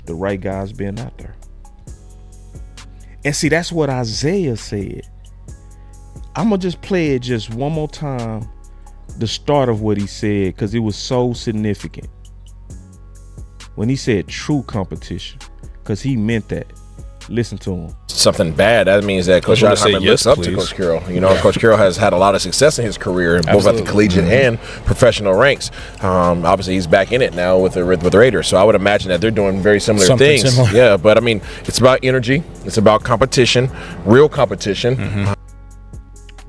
The right guys being out there. And see, that's what Isaiah said. I'm going to just play it just one more time, the start of what he said, because it was so significant. When he said true competition, because he meant that. Listen to him. Something bad, that means that Coach Schottenheimer looks up to Coach Carroll. You know, Coach Carroll has had a lot of success in his career, both at the collegiate and professional ranks. Obviously, he's back in it now with the Raiders, so I would imagine that they're doing very similar things. Yeah, but I mean, it's about energy. It's about competition, real competition.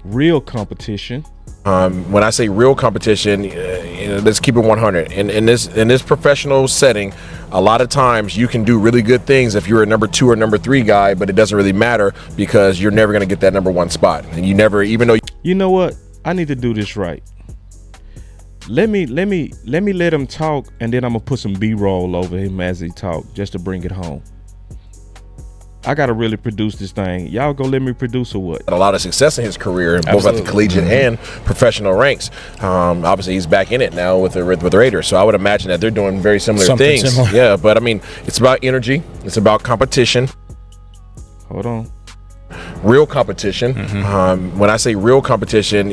Real competition. When I say real competition, let's keep it 100. In this professional setting, a lot of times you can do really good things if you're a number 2 or number 3 guy, but it doesn't really matter because you're never going to get that number 1 spot, and you never, even though. You know what? I need to do this right. Let me let him talk, and then I'm gonna put some B-roll over him as he talk, just to bring it home. I gotta really produce this thing. Y'all gonna let me produce or what? A lot of success in his career, both at the collegiate and professional ranks. Obviously, he's back in it now with the Raiders, so I would imagine that they're doing very similar things. Yeah, but I mean, it's about energy. It's about competition. Hold on. Real competition. When I say real competition,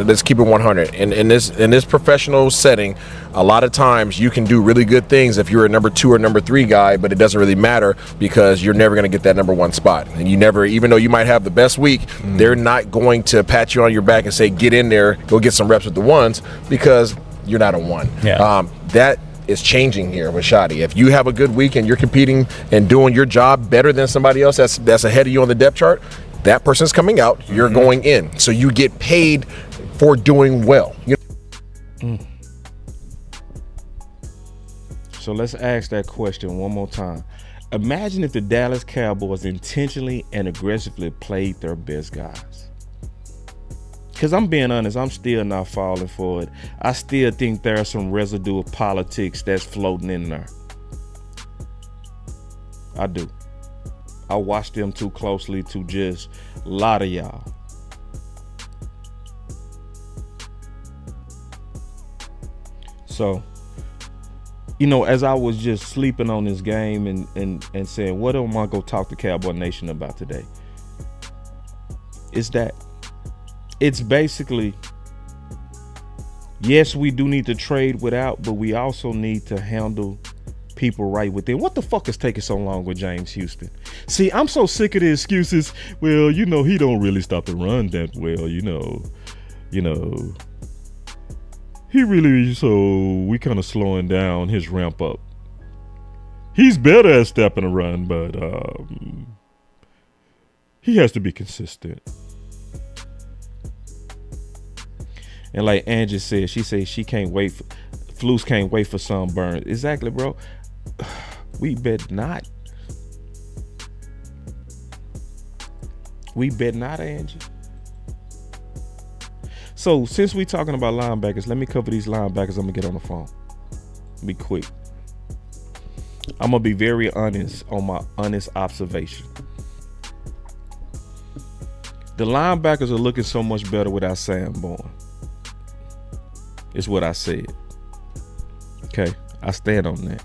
let's keep it 100. In this professional setting, a lot of times you can do really good things if you're a number 2 or number 3 guy, but it doesn't really matter because you're never going to get that number 1 spot. And you never, even though you might have the best week, they're not going to pat you on your back and say, get in there, go get some reps with the ones, because you're not a 1. Yeah. That is changing here with Shotty. If you have a good week and you're competing and doing your job better than somebody else that's ahead of you on the depth chart, that person's coming out, you're going in. So you get paid for doing well. So let's ask that question one more time. Imagine if the Dallas Cowboys intentionally and aggressively played their best guys. Because I'm being honest, I'm still not falling for it. I still think there's some residue of politics that's floating in there. I do. I watch them too closely to just lie to y'all. So, you know, as I was just sleeping on this game and saying, what am I going to talk to Cowboy Nation about today? It's that. It's basically, yes, we do need to trade without, but we also need to handle people right within. What the fuck is taking so long with James Houston? See, I'm so sick of the excuses. Well, you know, he don't really stop the run that well, you know. He really, so we kind of slowing down his ramp up. He's better at stepping a run, but he has to be consistent. And like Angie said, she says she can't wait for, Flus can't wait for sunburn. Exactly, bro. We bet not. We bet not, Angie. So since we talking about linebackers, let me cover these linebackers. I'm gonna get on the phone. Be quick. I'm gonna be very honest on my honest observation. The linebackers are looking so much better without Sam Bourne. is what I said. Okay, I stand on that.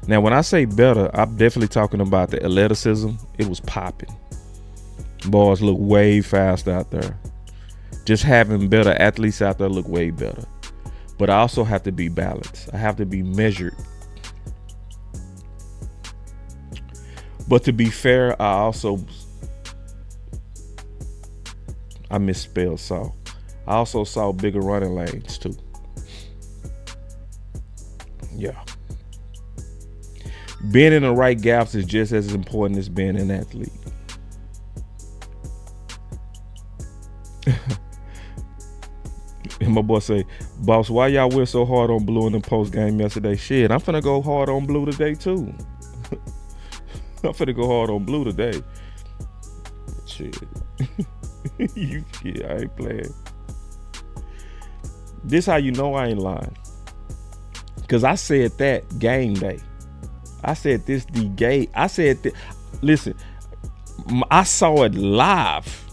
Now, when I say better, I'm definitely talking about the athleticism. It was popping. Boys look way fast out there. Just having better athletes out there look way better. But I also have to be balanced. I have to be measured. But to be fair, I misspelled saw. I also saw bigger running lanes too. Yeah. Being in the right gaps is just as important as being an athlete. And my boy say, boss, why y'all went so hard on blue in the post game yesterday? Shit, I'm finna go hard on blue today too. I'm finna go hard on blue today. Shit. I ain't playing. This how you know I ain't lying. Cause I said that game day. I said this the game. I said that. Listen, I saw it live.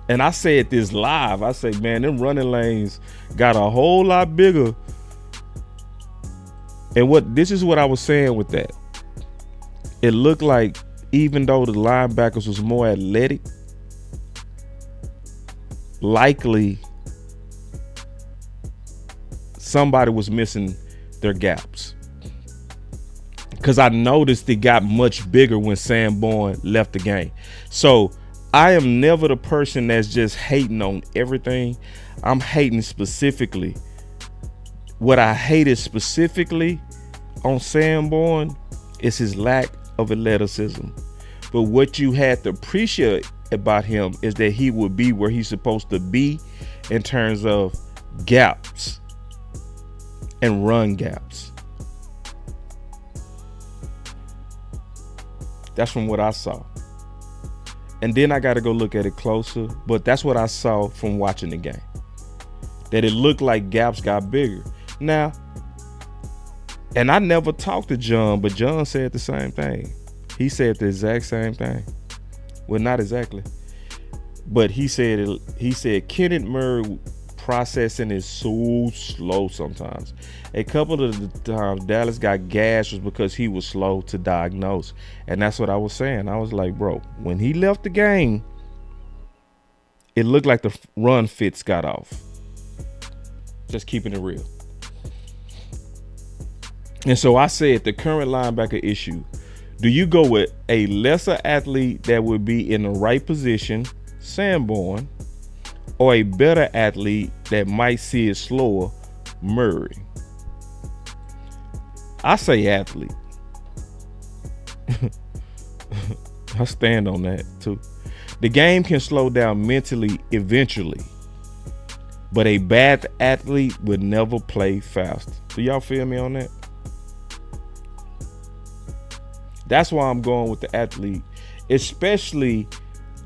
And I said this live. I say, man, them running lanes got a whole lot bigger. And this is what I was saying with that. It looked like even though the linebackers was more athletic, likely somebody was missing their gaps. Because I noticed it got much bigger when Sanborn left the game. So I am never the person that's just hating on everything. I'm hating specifically. What I hated specifically on Sanborn is his lack of athleticism. But what you had to appreciate about him is that he would be where he's supposed to be in terms of gaps and run gaps. That's from what I saw. And then I got to go look at it closer. But that's what I saw from watching the game. That it looked like gaps got bigger. Now, and I never talked to John, but John said the same thing. He said the exact same thing. Well, not exactly. But he said Kenneth Murray processing is so slow sometimes. A couple of the times Dallas got gashed was because he was slow to diagnose. And that's what I was saying. I was like, bro, when he left the game, it looked like the run fits got off. Just keeping it real. And so I said the current linebacker issue, do you go with a lesser athlete that would be in the right position, Sanborn, or a better athlete that might see it slower, Murray? I say athlete. I stand on that too. The game can slow down mentally eventually, but a bad athlete would never play fast. Do y'all feel me on that? That's why I'm going with the athlete. Especially,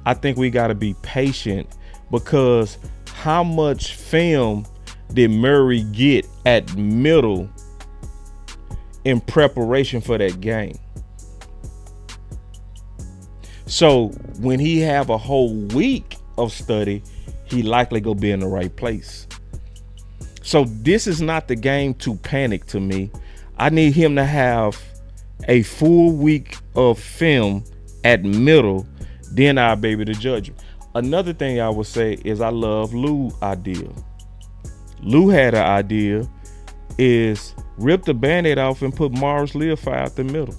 I think we got to be patient, because how much film did Murray get at middle in preparation for that game? So when he have a whole week of study, he likely go be in the right place. So this is not the game to panic to me. I need him to have a full week of film at middle, then I'll be able to judge him. Another thing I would say is I love Lou's idea. Lou had an idea is rip the Band-Aid off and put Morris Learfire out the middle.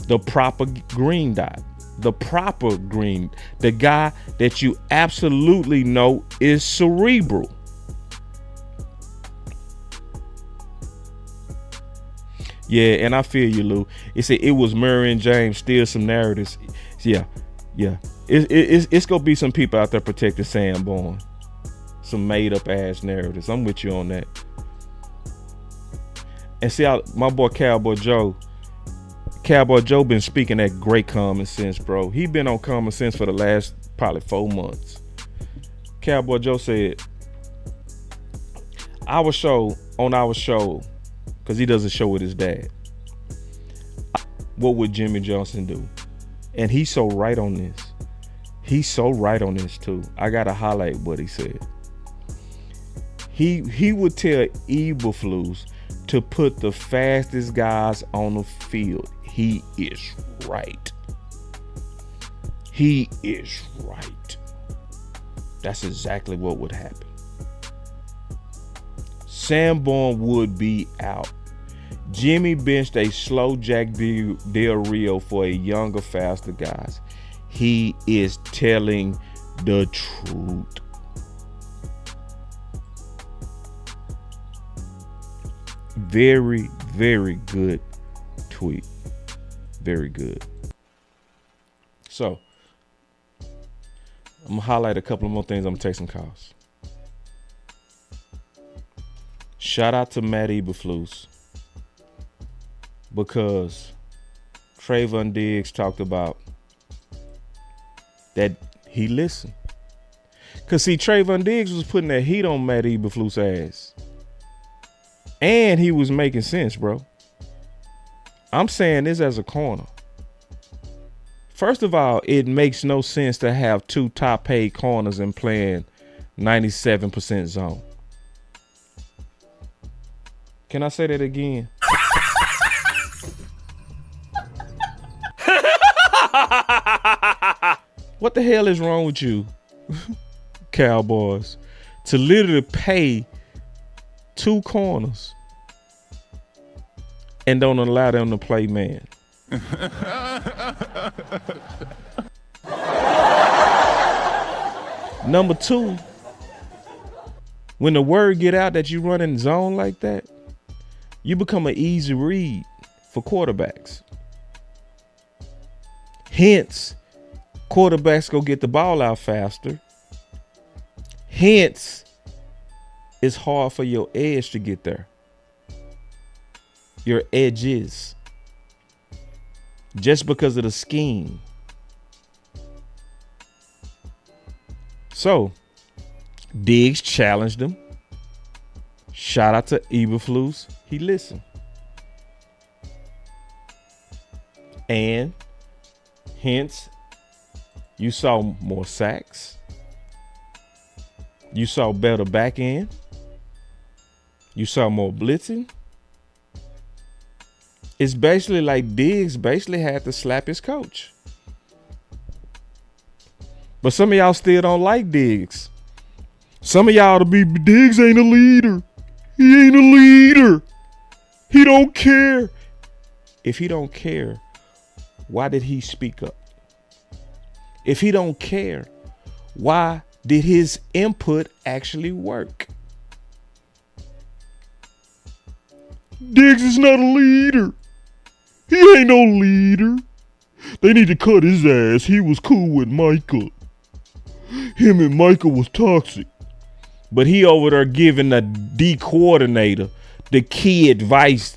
The proper green dot. The proper green. The guy that you absolutely know is cerebral. Yeah, and I feel you, Lou. It said it was Murray and James, still some narratives. Yeah. It's gonna be some people out there protecting Sanborn. Some made up ass narratives. I'm with you on that. And see how my boy Cowboy Joe been speaking that great common sense, bro. He been on common sense for the last probably 4 months. Cowboy Joe said, our show, because he does a show with his dad, what would Jimmy Johnson do? And he's so right on this. He's so right on this too. I gotta highlight what he said. He would tell Eberflus to put the fastest guys on the field. He is right. He is right. That's exactly what would happen. Sanborn would be out. Jimmy benched a slow Jack Del Rio for a younger, faster guys. He is telling the truth. Very, very good tweet. Very good. So, I'm going to highlight a couple of more things. I'm going to take some calls. Shout out to Matt Eberflus, because Trayvon Diggs talked about that he listened. Because, see, Trayvon Diggs was putting that heat on Matt Eberflus' ass. And he was making sense, bro. I'm saying this as a corner. First of all, it makes no sense to have two top paid corners and playing 97% zone. Can I say that again? What the hell is wrong with you, Cowboys, to literally pay two corners and don't allow them to play man? Number two, when the word get out that you run in zone like that, you become an easy read for quarterbacks. Hence, quarterbacks go get the ball out faster. Hence, it's hard for your edge to get there. Your edges. Just because of the scheme. So, Diggs challenged him. Shout out to Eberflus. He listened. And hence, you saw more sacks. You saw better back end. You saw more blitzing. It's basically like Diggs basically had to slap his coach. But some of y'all still don't like Diggs. Some of y'all to be, Diggs ain't a leader. He ain't a leader. He don't care. If he don't care, why did he speak up? If he don't care, why did his input actually work? Diggs is not a leader. He ain't no leader. They need to cut his ass. He was cool with Micah. Him and Micah was toxic. But he over there giving the D coordinator the key advice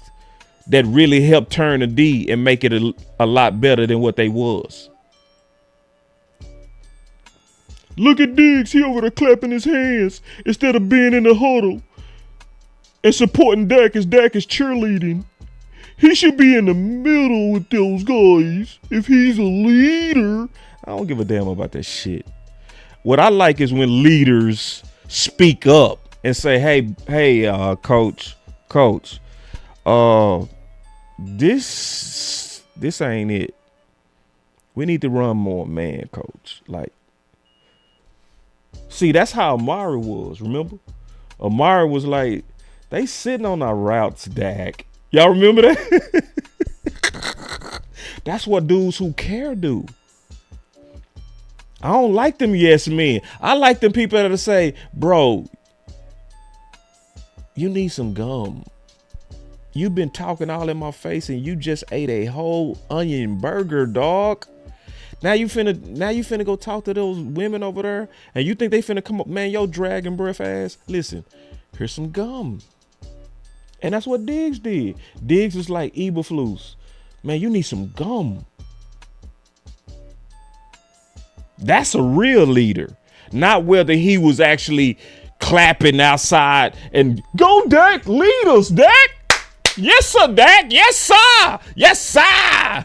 that really helped turn the D and make it a lot better than what they was. Look at Diggs. He over there clapping his hands instead of being in the huddle and supporting Dak as Dak is cheerleading. He should be in the middle with those guys if he's a leader. I don't give a damn about that shit. What I like is when leaders speak up and say, hey, coach, this ain't it. We need to run more, man, coach. Like, see, that's how Amari was, remember? Amari was like, they sitting on our routes, Dak. Y'all remember that? That's what dudes who care do. I don't like them yes men. I like them people that say, bro, you need some gum. You've been talking all in my face and you just ate a whole onion burger, dog. Now you finna go talk to those women over there and you think they finna come up, man, yo dragon breath ass. Listen, here's some gum. And that's what Diggs did. Diggs was like, Eberflus, man, you need some gum. That's a real leader. Not whether he was actually clapping outside and go Dak, lead us, Dak. Yes, sir, Dak. Yes, sir. Yes, sir.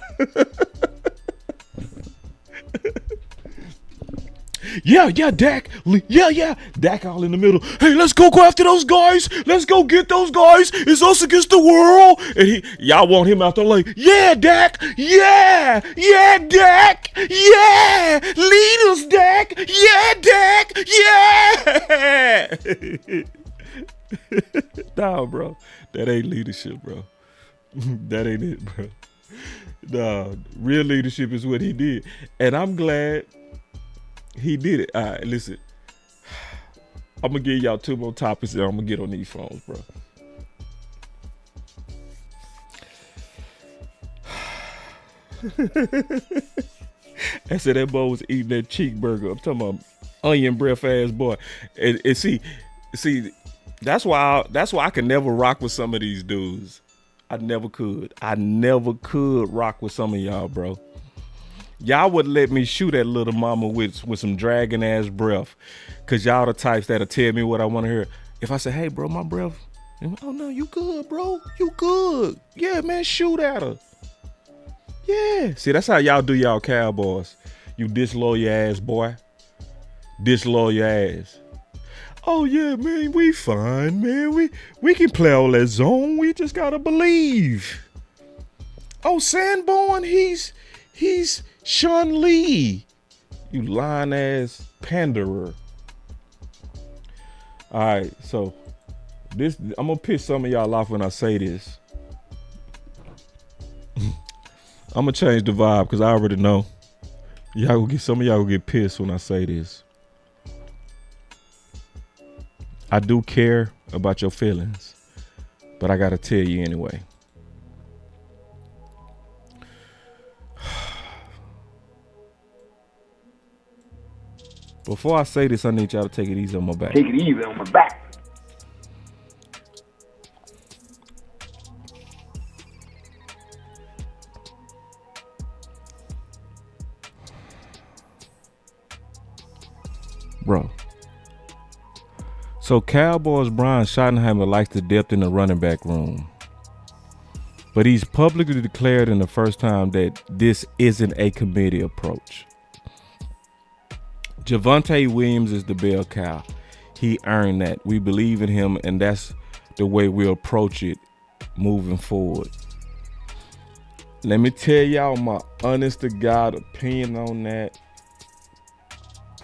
Yeah, Dak. Yeah. Dak all in the middle. Hey, let's go after those guys. Let's go get those guys. It's us against the world. And y'all want him out there like, yeah, Dak. Yeah, Dak. Yeah, lead us, Dak. Yeah, Dak. Yeah. Nah, bro. That ain't leadership, bro. That ain't it, bro. Nah, real leadership is what he did. And I'm glad he did it. All right, listen. I'm going to give y'all 2 more topics and I'm going to get on these phones, bro. I said that boy was eating that cheeseburger. I'm talking about onion breath ass boy. And see, that's why I can never rock with some of these dudes. I never could rock with some of y'all, bro. Y'all would let me shoot at little mama with some dragon ass breath, cause y'all the types that'll tell me what I want to hear. If I say, hey, bro, my breath, oh no, you good, bro, you good. Yeah, man, shoot at her. Yeah, see, that's how y'all do y'all Cowboys. You disloyal your ass, boy. Disloyal your ass. Oh yeah, man, we fine, man. We can play all that zone. We just gotta believe. Oh, Sanborn, he's Sean Lee. You lying ass panderer. All right, so I'm gonna piss some of y'all off when I say this. I'm gonna change the vibe because I already know some of y'all will get pissed when I say this. I do care about your feelings, but I gotta tell you anyway. Before I say this, I need y'all to take it easy on my back. Take it easy on my back. Bro. So Cowboys Brian Schottenheimer likes the depth in the running back room. But he's publicly declared in the first time that this isn't a committee approach. Javonte Williams is the bell cow. He earned that. We believe in him, and that's the way we approach it moving forward. Let me tell y'all my honest to God opinion on that.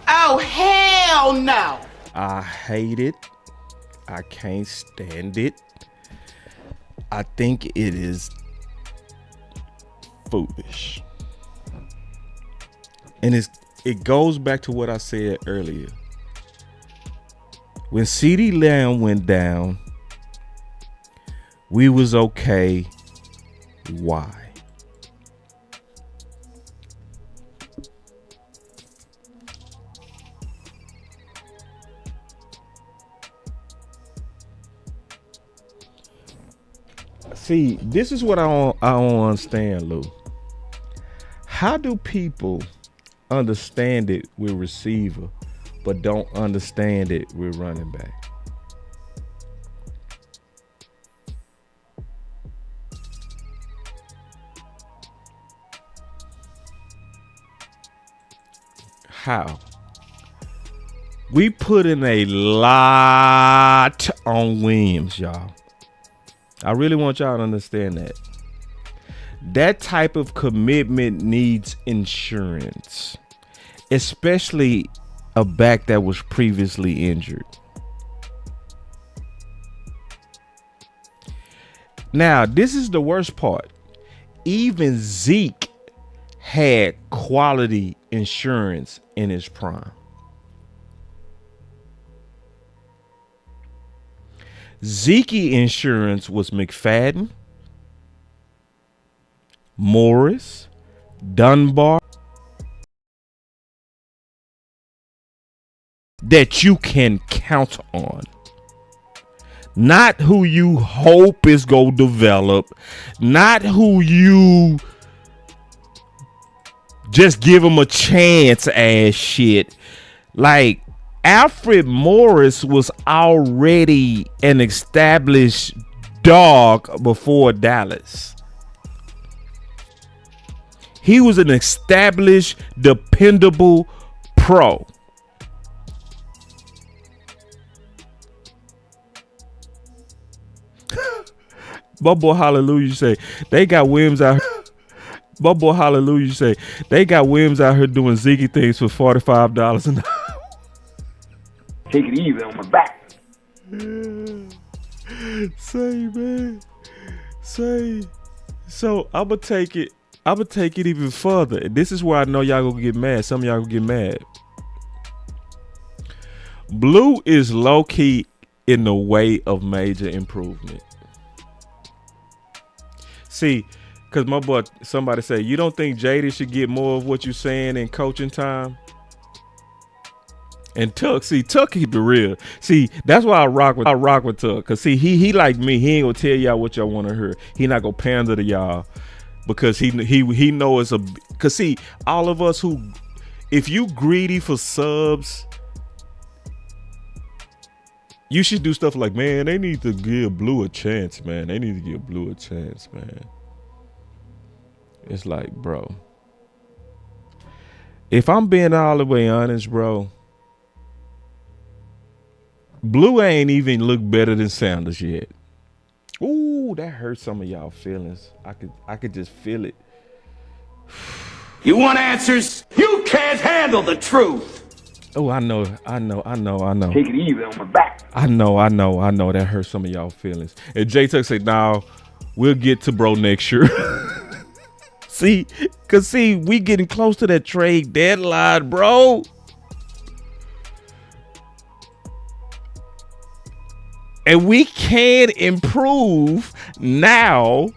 Oh, hell no! I hate it. I can't stand it. I think it is foolish. And it goes back to what I said earlier. When CeeDee Lamb went down, we was okay. Why? See, this is what I don't understand, Lou. How do people understand it with receiver, but don't understand it with running back? How? We put in a lot on Williams, y'all. I really want y'all to understand that. That type of commitment needs insurance, especially a back that was previously injured. Now, this is the worst part. Even Zeke had quality insurance in his prime. Zeke insurance was McFadden, Morris, Dunbar, that you can count on. Not who you hope is going to develop, not who you just give them a chance ass shit. Like, Alfred Morris was already an established dog before Dallas. He was an established, dependable pro. My boy Hallelujah say they got Williams out. My boy Hallelujah say they got Williams out here doing Ziggy things for $45 an hour. Take it easy on my back. Say, man. Say. So I'ma take it even further. This is where I know y'all gonna get mad. Some of y'all gonna get mad. Blue is low key in the way of major improvement. See, cause my boy, somebody say, you don't think Jada should get more of what you're saying in coaching time? And Tuck keep it real. See, that's why I rock with Tuck. Cause see, he like me. He ain't gonna tell y'all what y'all want to hear. He not gonna pander to y'all because he know it's a. Cause see, all of us who, if you greedy for subs, you should do stuff like, man, they need to give Blue a chance, man. They need to give Blue a chance, man. It's like, bro, if I'm being all the way honest, bro, Blue ain't even look better than Sanders yet. Ooh, that hurt some of y'all feelings. I could just feel it. You want answers? You can't handle the truth. Oh, I know. Take it easy on my back. I know. That hurt some of y'all feelings. And J Tuck said, "Nah, we'll get to bro next year." See, we getting close to that trade deadline, bro. And we can improve now,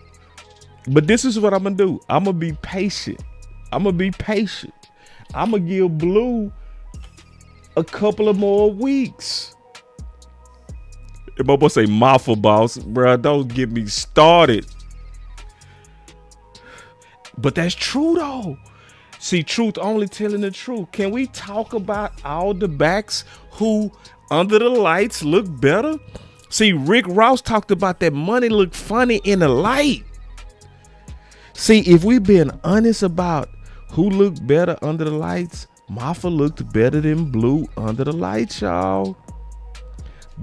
but this is what I'm gonna do. I'm gonna be patient. I'm gonna give Blue a couple of more weeks. And my boy say Mafia boss, bro. Don't get me started. But that's true though. See, truth only telling the truth. Can we talk about all the backs who under the lights look better? See, Rick Ross talked about that money look funny in the light. See, if we been honest about who looked better under the lights, Mafia looked better than Blue under the lights, y'all.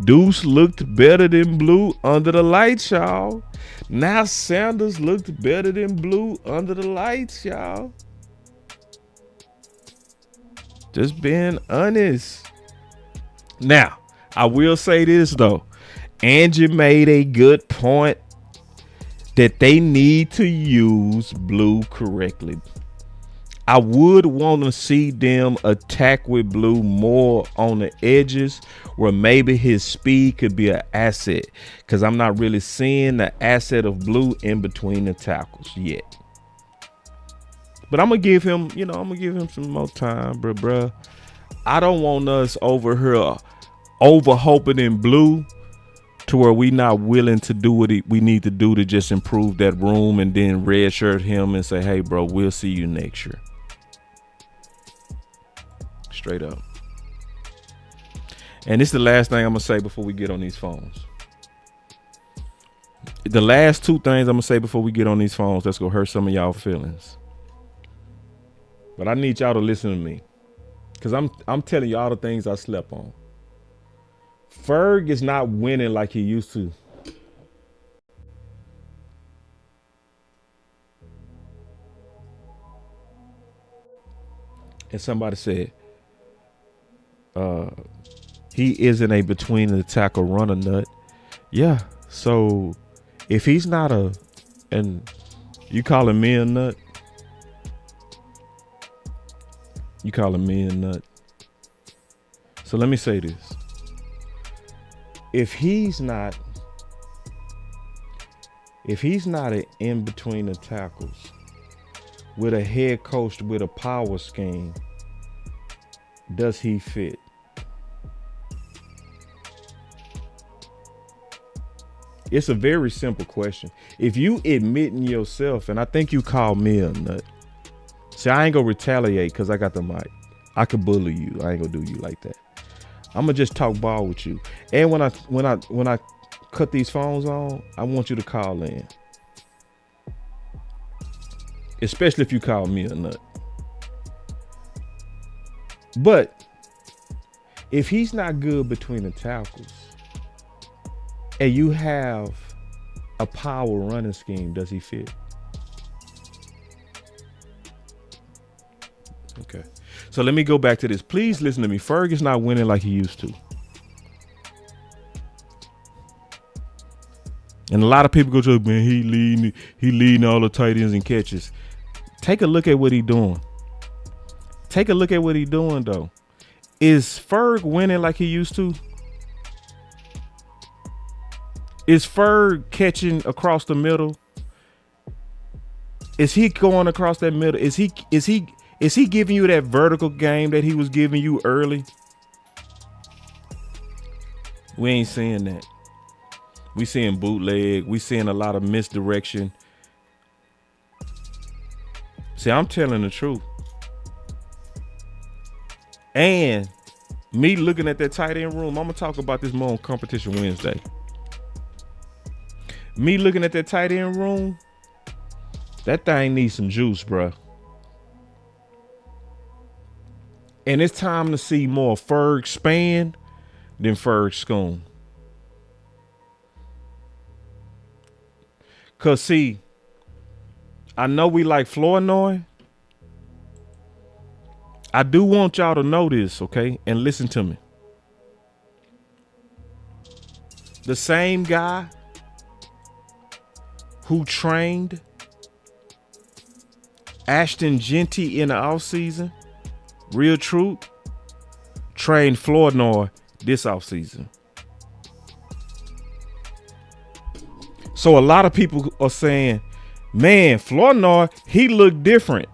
Deuce looked better than Blue under the lights, y'all. Now Sanders looked better than Blue under the lights, y'all. Just being honest. Now, I will say this though. Angie made a good point that they need to use Blue correctly. I would want to see them attack with Blue more on the edges where maybe his speed could be an asset, because I'm not really seeing the asset of Blue in between the tackles yet. But I'm going to give him, some more time, bruh. I don't want us over here over hoping in Blue to where we not willing to do what we need to do to just improve that room and then redshirt him and say, hey, bro, we'll see you next year. Straight up. And this is the last thing I'm going to say before we get on these phones. The last two things I'm going to say before we get on these phones, that's going to hurt some of y'all feelings. But I need y'all to listen to me, because I'm telling you all the things I slept on. Ferg is not winning like he used to. And somebody said, he isn't a between the tackle runner nut. Yeah. So if he's not and you calling me a nut, you calling me a nut. So let me say this. If he's not an in between the tackles with a head coach with a power scheme, does he fit? It's a very simple question. If you admitting yourself, and I think you call me a nut. See, I ain't gonna retaliate because I got the mic. I could bully you. I ain't gonna do you like that. I'm gonna just talk ball with you. And when I cut these phones on, I want you to call in. Especially if you call me a nut. But if he's not good between the tackles, and you have a power running scheme does he fit? Okay. So let me go back to this. Please listen to me. Ferg is not winning like he used to. And a lot of people go to, man, he leading all the tight ends and catches. Take a look at what he's doing. Take a look at what he's doing, though. Is Ferg winning like he used to? Is Ferg catching across the middle? Is he going across that middle? Is he giving you that vertical game that he was giving you early? We ain't seeing that. We seeing bootleg. We seeing a lot of misdirection. See, I'm telling the truth. And me looking at that tight end room, I'm going to talk about this more on Competition Wednesday. Me looking at that tight end room, that thing needs some juice, bruh. And it's time to see more Ferg Span than Ferg Schoon. Because, see, I know we like Flournoy. I do want y'all to know this, okay? And listen to me. The same guy who trained Ashton Genty in the offseason, Real Truth, trained Flournoy this offseason. So a lot of people are saying, man, Flournoy, he looked different.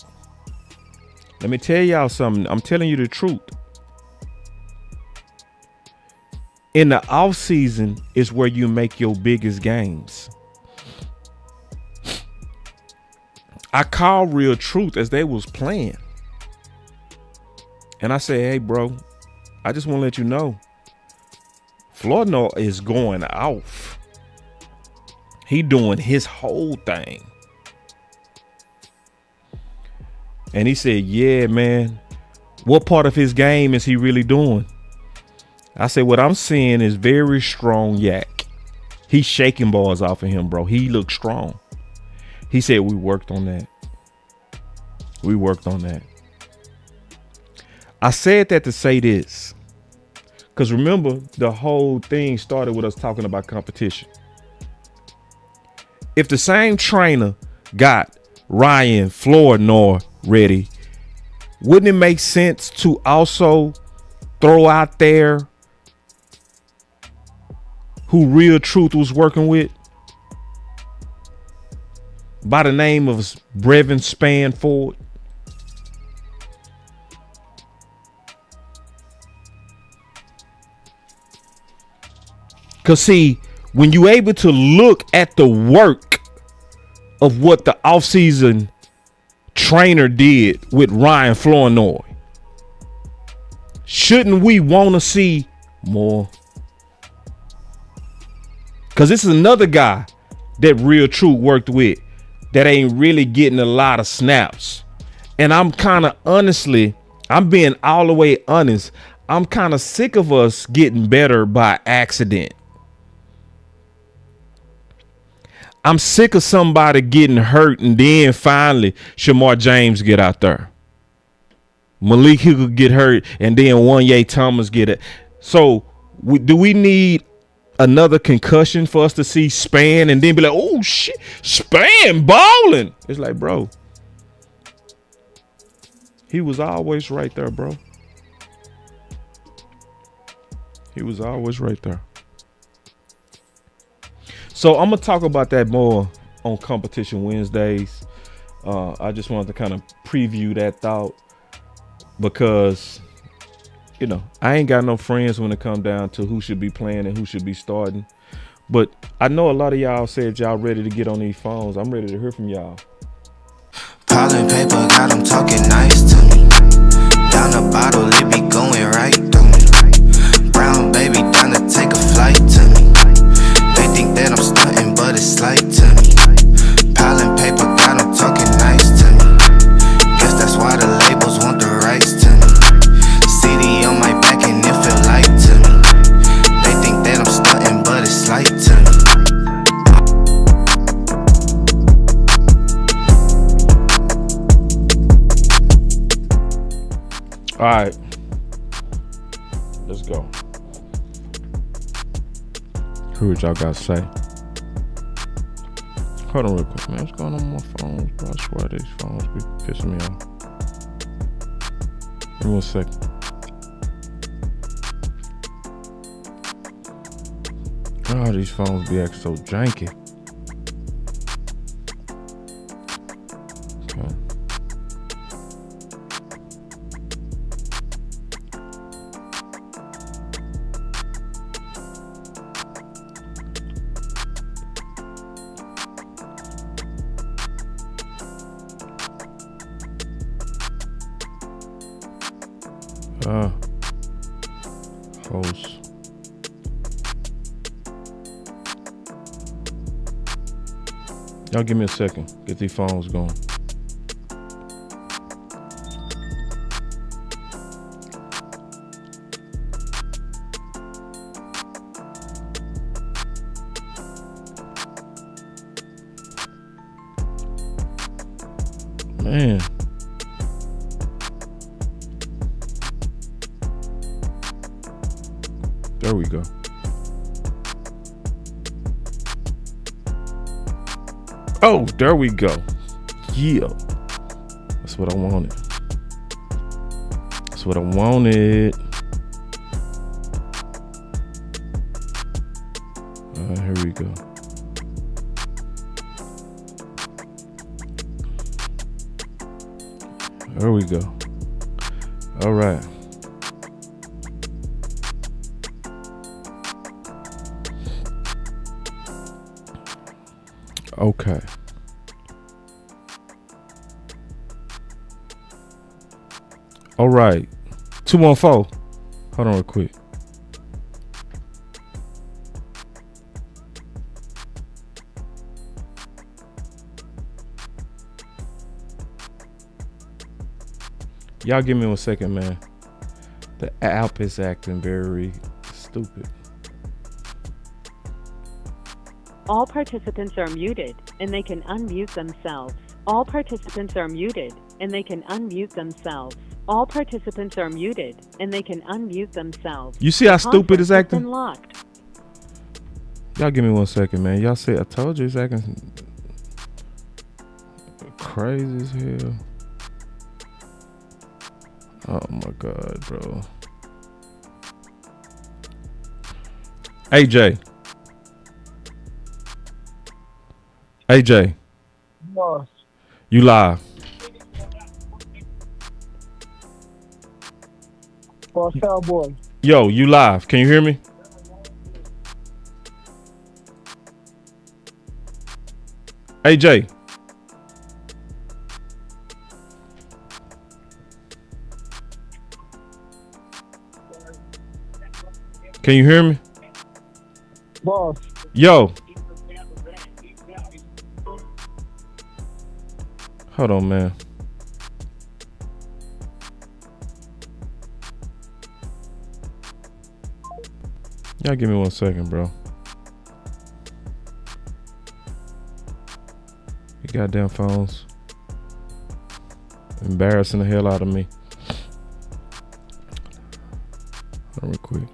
Let me tell y'all something. I'm telling you the truth. In the offseason is where you make your biggest gains. I called Real Truth as they was playing. And I said, hey, bro, I just want to let you know, Flournoy is going off. He doing his whole thing. And he said, yeah, man, what part of his game is he really doing? I said, what I'm seeing is very strong yak. He's shaking balls off of him, bro. He looks strong. He said, we worked on that. We worked on that. I said that to say this, because remember, the whole thing started with us talking about competition. If the same trainer got Ryan Flournoy ready, wouldn't it make sense to also throw out there who Real Truth was working with by the name of Brevin Spanford? Because see, when you able to look at the work of what the offseason trainer did with Ryan Flournoy, shouldn't we want to see more? Because this is another guy that Real Truth worked with that ain't really getting a lot of snaps. And I'm kind of honestly, I'm being all the way honest, I'm kind of sick of us getting better by accident. I'm sick of somebody getting hurt and then finally Shamar James get out there. Malik Hooker get hurt and then Wanye Thomas get it. So do we need another concussion for us to see Span and then be like, oh shit, Span balling? It's like, bro, he was always right there, bro. He was always right there. So I'm going to talk about that more on Competition Wednesdays. I just wanted to kind of preview that thought because, you know, I ain't got no friends when it come down to who should be playing and who should be starting. But I know a lot of y'all said y'all ready to get on these phones. I'm ready to hear from y'all. Piling paper, got them talking nice to me. Down the bottle, it be going right through me. Brown baby, down to take a flight to me. They think that I'm stunting, but it's slight to me. Piling paper, got them talking nice to me. Guess that's why the labels want the rights to me. CD on my back and it feel light to me. They think that I'm stunting, but it's slight to me. right. Let's go. Who would y'all got to say? Hold on real quick, man. What's going on with my phones, bro? I swear these phones be pissing me off. Give me 1 second. Oh, these phones be acting so janky. Okay. Host. Y'all give me a second. Get these phones going. Man. There we go. Oh, there we go. Yeah. That's what I wanted. That's what I wanted. Here we go. There we go. All right. Okay. All right. 214. Hold on real quick. Y'all give me 1 second, man. The app is acting very stupid. All participants are muted, and they can unmute themselves. All participants are muted, and they can unmute themselves. All participants are muted, and they can unmute themselves. You see how stupid it's acting? Locked. Y'all give me 1 second, man. Y'all see, I told you it's acting crazy as hell. Oh my God, bro. AJ. AJ. Boss. You live. Boss Cowboy. Yo, you live. Can you hear me? AJ. Can you hear me? Boss. Yo. Hold on, man. Y'all give me 1 second, bro. You goddamn phones. Embarrassing the hell out of me. Hold on real quick.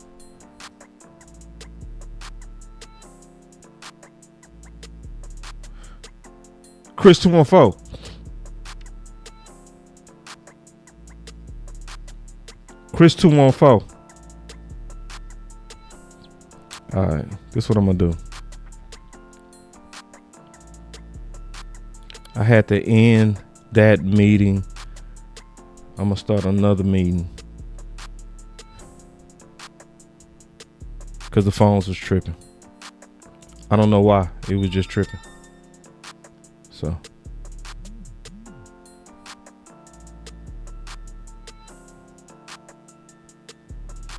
Chris 214. Chris 214. All right, this is what I'm gonna do. I had to end that meeting. I'm gonna start another meeting because the phones was tripping. I don't know why. It was just tripping. So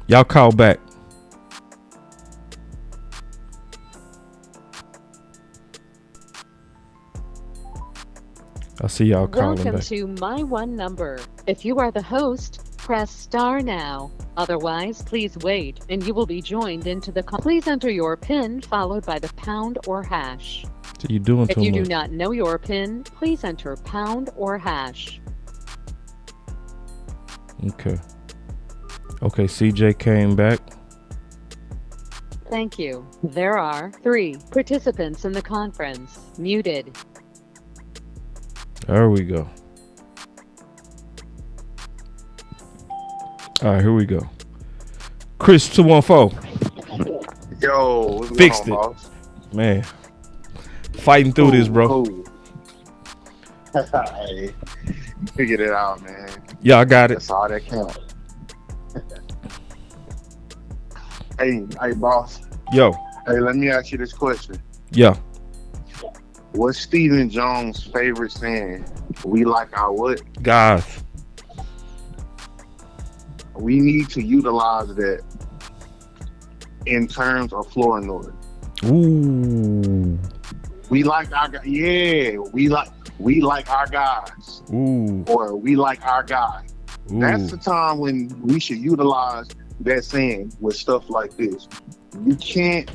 y'all call back. I see y'all calling Welcome back. to My One Number. If you are the host, press star now. Otherwise, please wait, and you will be joined into the call. Please enter your PIN followed by the pound or hash. So you doing If too you much. do not know your PIN, please enter pound or hash. Okay. Okay, CJ came back. Thank you. There are 3 participants in the conference. Muted. There we go. All right, here we go. Chris 214. Yo, what's Fixed going on, it. boss? Man. Fighting through this, bro. Cool. Hey, figured it out, man. Yeah, I got it. That's all that counts. Hey, boss. Yo. Hey, let me ask you this question. Yeah. What's Stephen Jones' favorite saying? We like our what? Guys. We need to utilize that in terms of Flournoy. Ooh. We like our guys. Yeah, we like our guys. Ooh. Or we like our guy. Ooh. That's the time when we should utilize that saying with stuff like this. You can't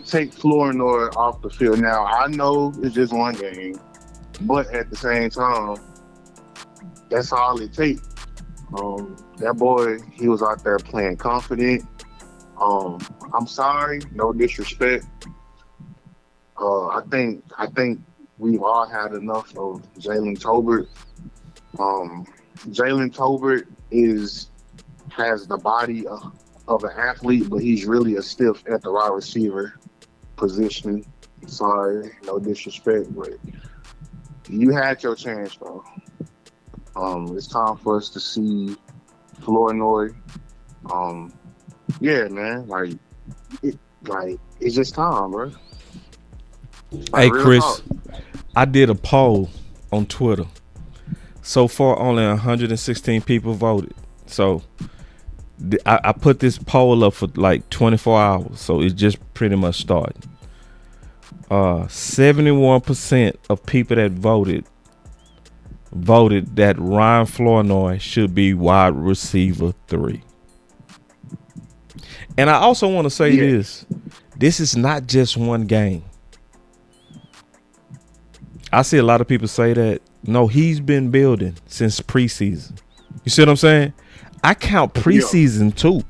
take Flournoy off the field. Now, I know it's just one game, but at the same time, that's all it takes. That boy, he was out there playing confident. I'm sorry, no disrespect. I think we've all had enough of Jalen Tolbert. Jalen Tolbert has the body of an athlete, but he's really a stiff at the wide receiver position. Sorry, no disrespect, but you had your chance, though. It's time for us to see Flournoy. Yeah, man, it's just time, bro. Hey, Chris, I did a poll on Twitter. So far, only 116 people voted. So I put this poll up for like 24 hours. So it just pretty much started. 71% of people that voted that Ryan Flournoy should be wide receiver 3. And I also want to say this is not just one game. I see a lot of people say that. No, he's been building since preseason. You see what I'm saying? I count preseason too.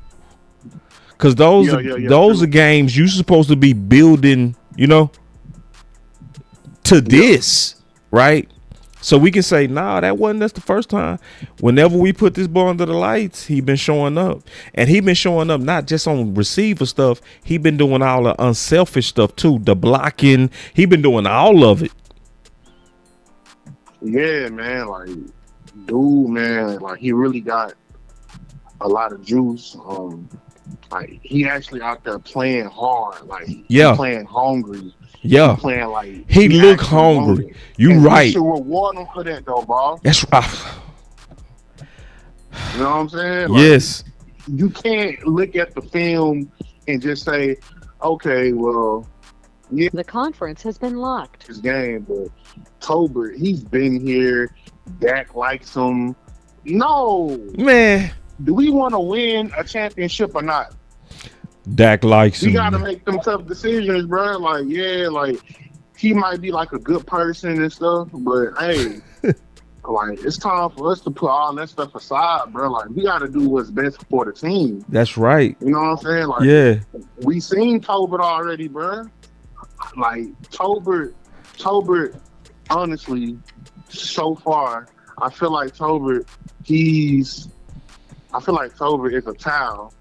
Because those are games you're supposed to be building, to this, right? So we can say, that's the first time. Whenever we put this ball under the lights, he been showing up. And he been showing up not just on receiver stuff. He been doing all the unselfish stuff too. The blocking. He been doing all of it. Yeah, man. Dude, man. He really got a lot of juice. He actually out there playing hard. He playing hungry. Yeah, playing he look hungry. You right. You should reward him for that, though, boss. That's right. You know what I'm saying? Yes. You can't look at the film and just say, okay, well, yeah. The conference has been locked. This game, but Tolbert, he's been here. Dak likes him. No, man. Do we want to win a championship or not? Dak likes him. We got to make them tough decisions, bro. He might be a good person and stuff, but hey, it's time for us to put all that stuff aside, bro. We got to do what's best for the team. That's right. You know what I'm saying? Yeah. We seen Tolbert already, bro. Tolbert, honestly, so far, I feel like Tolbert is a towel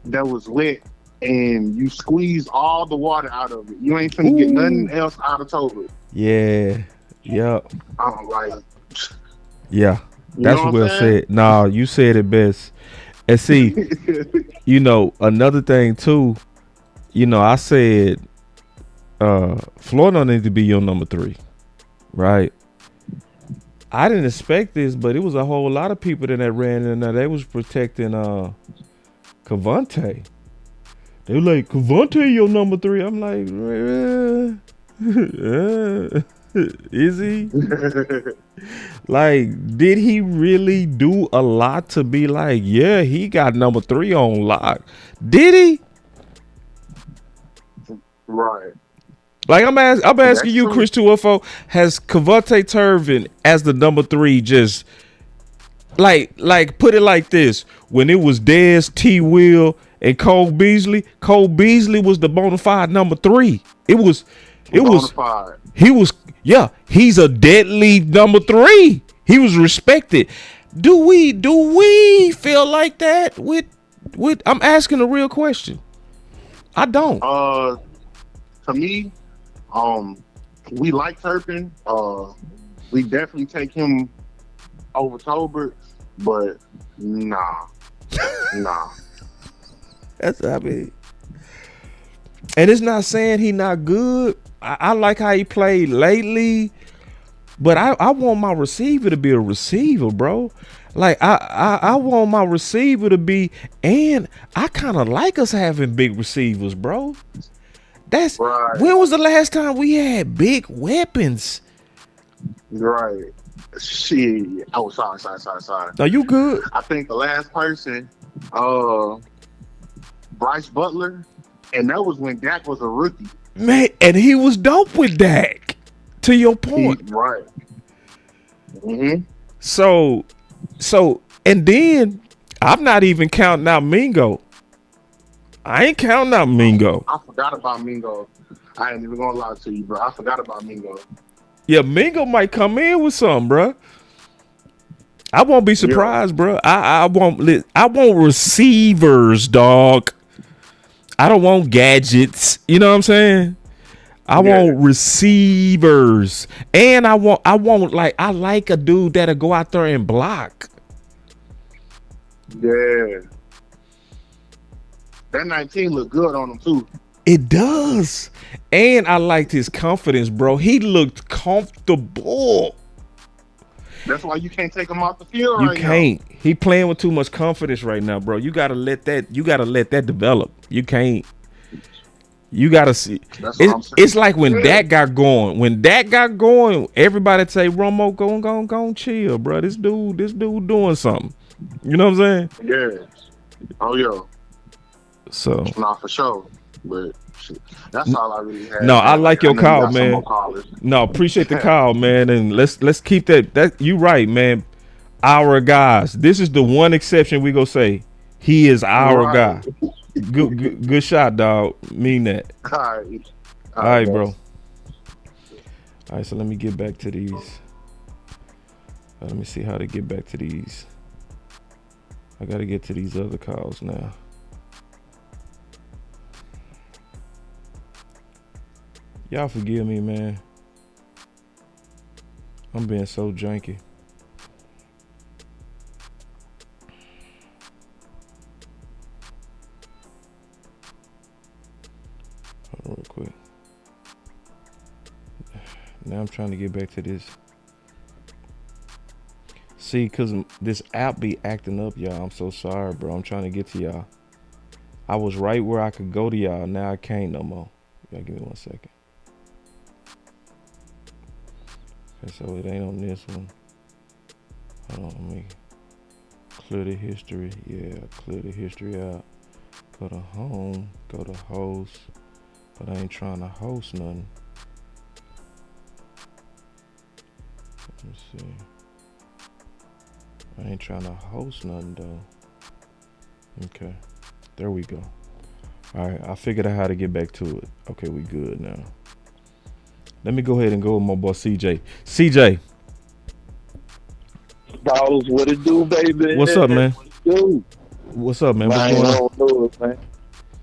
that was wet and you squeeze all the water out of it. You ain't finna get nothing else out of Tolbert. Yeah. Yep. Yeah. That's well said. Nah, you said it best. And see, another thing too, I said Florida needs to be your number 3. Right? I didn't expect this, but it was a whole lot of people that ran in there. They was protecting Cavante. They were like, Cavante your number 3. I'm like, is he? Did he really do a lot to be like, yeah, he got number 3 on lock? Did he? Right. I'm asking you, Chris 204, has Cavante Turvin as the number 3 just like put it like this: when it was Dez, T. Will, and Cole Beasley was the bona fide number 3. It was. He's a deadly number 3. He was respected. Do we feel like that with I'm asking a real question. I don't. To me, we like Turpin. We definitely take him over Tolbert, but nah. That's what I mean. And it's not saying he not good. I like how he played lately, but I want my receiver to be a receiver, bro. Like I want my receiver to be, and I kind of like us having big receivers, bro. That's right. When was the last time we had big weapons? Right. Shit. Oh, sorry. No, you good? I think the last person, Bryce Butler, and that was when Dak was a rookie. Man, and he was dope with Dak. To your point, right? Mm-hmm. So, and then I'm not even counting out Mingo. I ain't counting out Mingo. I forgot about Mingo. I ain't even gonna lie to you, bro. I forgot about Mingo. Yeah, Mingo might come in with something, bro. I won't be surprised, bro. I want receivers, dog. I don't want gadgets. You know what I'm saying? I want receivers, and I like a dude that'll go out there and block. Yeah, that 19 look good on him too. It does, and I liked his confidence, bro. He looked comfortable. That's why you can't take him off the field. You can't. He playing with too much confidence right now, bro. You gotta let that develop. You can't. You gotta see. It's like when Dak got going. When Dak got going, everybody say, "Romo, go, chill, bro. This dude doing something." You know what I'm saying? Yeah. Oh yeah. So. Not for sure, but shit, that's all I really had. No, I like your call, man. No, appreciate the call, man, and let's keep that. That you right, man. Our guys. This is the one exception we gonna say. He is our guy. Good shot, dog. Mean that. All right, bro. All right, so let me get back to these. Let me see how to get back to these. I got to get to these other calls now. Y'all forgive me, man. I'm being so janky. Real quick. Now I'm trying to get back to this. See, because this app be acting up, y'all. I'm so sorry, bro. I'm trying to get to y'all. I was right where I could go to y'all. Now I can't no more. Y'all give me 1 second. Okay, so it ain't on this one. Hold on, let me clear the history. Yeah, clear the history out. Go to home. Go to host. But I ain't trying to host nothing. Let me see. I ain't trying to host nothing though. Okay. There we go. Alright, I figured out how to get back to it. Okay, we good now. Let me go ahead and go with my boy CJ. CJ. Balls, what it do, baby? What's up, man? What it do? What's up, man? What's going on? Man.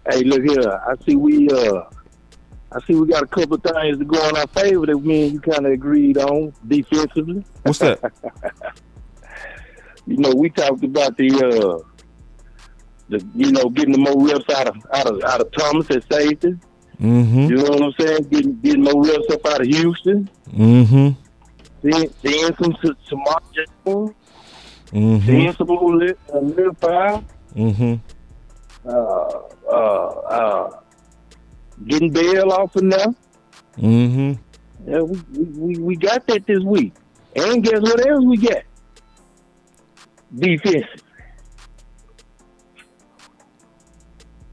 Hey, look here. I see we got a couple things to go in our favor that me and you kind of agreed on defensively. What's that? You know, we talked about the getting the more reps out of Thomas at safety. Mm-hmm. You know what I'm saying? Getting more reps up out of Houston. Mm-hmm. Seeing some Mark Jones. Mm-hmm. Seeing some more little fire. Mm-hmm. Getting Bell off of now. Mm-hmm. Yeah, we got that this week. And guess what else we got? Defense.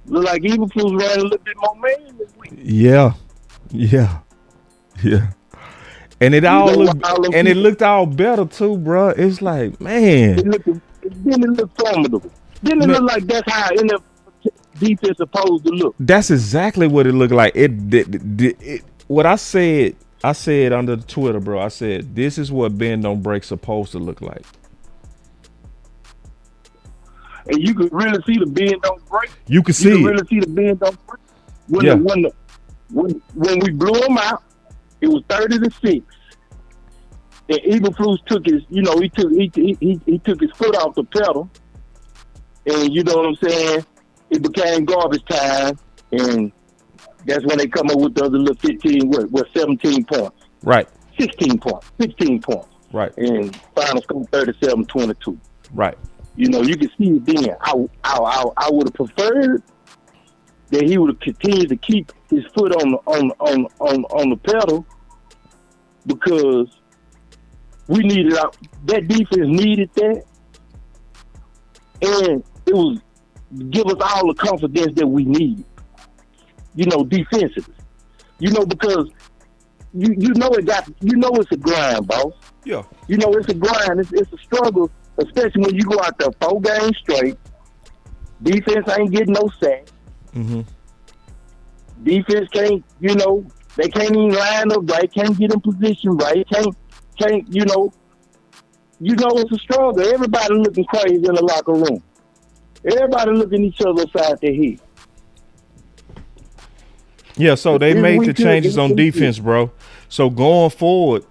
Look like Eberflus ran a little bit more man this week. Yeah. And it looked all better too, bro. It's like, man. It didn't look formidable. Didn't look like that's how NFL defense supposed to look. That's exactly what it looked like. What I said under the Twitter, bro. I said, this is what bend don't break supposed to look like. And you could really see the bend don't break. You could really see the bend don't break. When we blew them out, it was 30-6. And Eberflus took his, he took his foot off the pedal, and you know what I'm saying. It became garbage time, and that's when they come up with the other little 17 points. Right. 16 points. Right. And final score 37-22. Right. You know, you can see it then. I would have preferred that he would have continued to keep his foot on the pedal, because we needed that defense needed that, and it was give us all the confidence that we need. You know, defensively. You know, because it's a grind, boss. Yeah. You know, it's a grind. It's a struggle, especially when you go out there 4 games straight. Defense ain't getting no sacks. Mm-hmm. Defense can't, they can't even line up right, can't get in position right, can't, it's a struggle. Everybody looking crazy in the locker room. Everybody looking each other side their head. Yeah, so they made the changes on defense, bro. So going forward,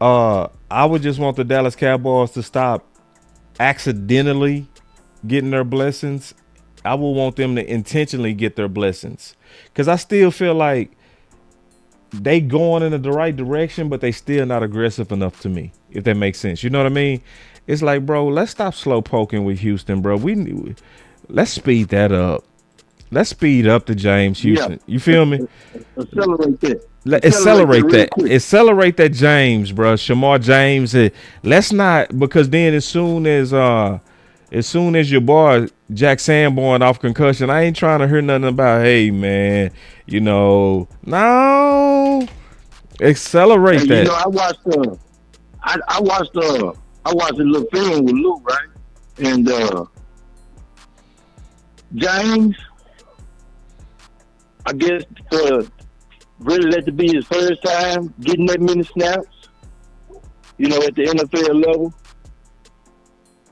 I would just want the Dallas Cowboys to stop accidentally getting their blessings. I would want them to intentionally get their blessings, because I still feel like they going in the right direction, but they still not aggressive enough to me, if that makes sense. You know what I mean? It's like, bro, let's stop slow poking with Houston, bro. Let's speed that up. Let's speed up the James Houston. Yeah. You feel me? Accelerate that. Accelerate that. Accelerate that James, bro. Shamar James. Let's not, because then as soon as your boy Jack Sanborn off concussion, I ain't trying to hear nothing about, hey man, no. Accelerate that. You know, I watched a little film with Luke, right? And James, I guess really let it be his first time getting that many snaps, at the NFL level.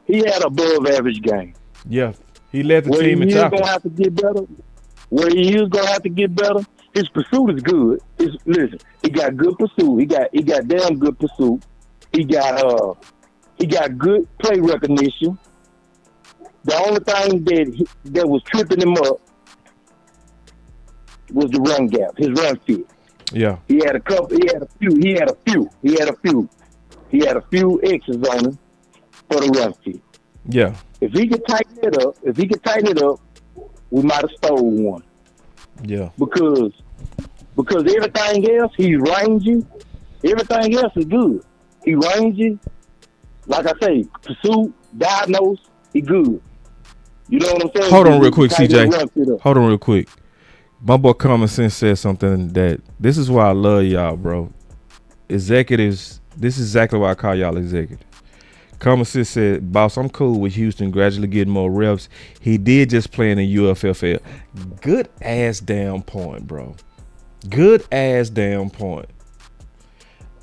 He had above average game. Yeah, he led the team in tackles. Going to have to get better. Where he is going to have to get better. His pursuit is good. Listen, he got good pursuit. He got damn good pursuit. He got good play recognition. The only thing that was tripping him up was the run gap, his run fit. Yeah. He had a few X's on him for the run fit. Yeah. If he could tighten it up, we might have stole one. Yeah. Because everything else, he's rangy. Everything else is good. He rangy. Like I say, pursuit, diagnose, he good. You know what I'm saying? Hold on real quick, CJ. Hold on real quick. My boy Common Sense said something that this is why I love y'all, bro. Executives, this is exactly why I call y'all executives. Common Sense said, boss, I'm cool with Houston gradually getting more reps. He did just play in the UFFL. Good ass damn point, bro. Good ass damn point.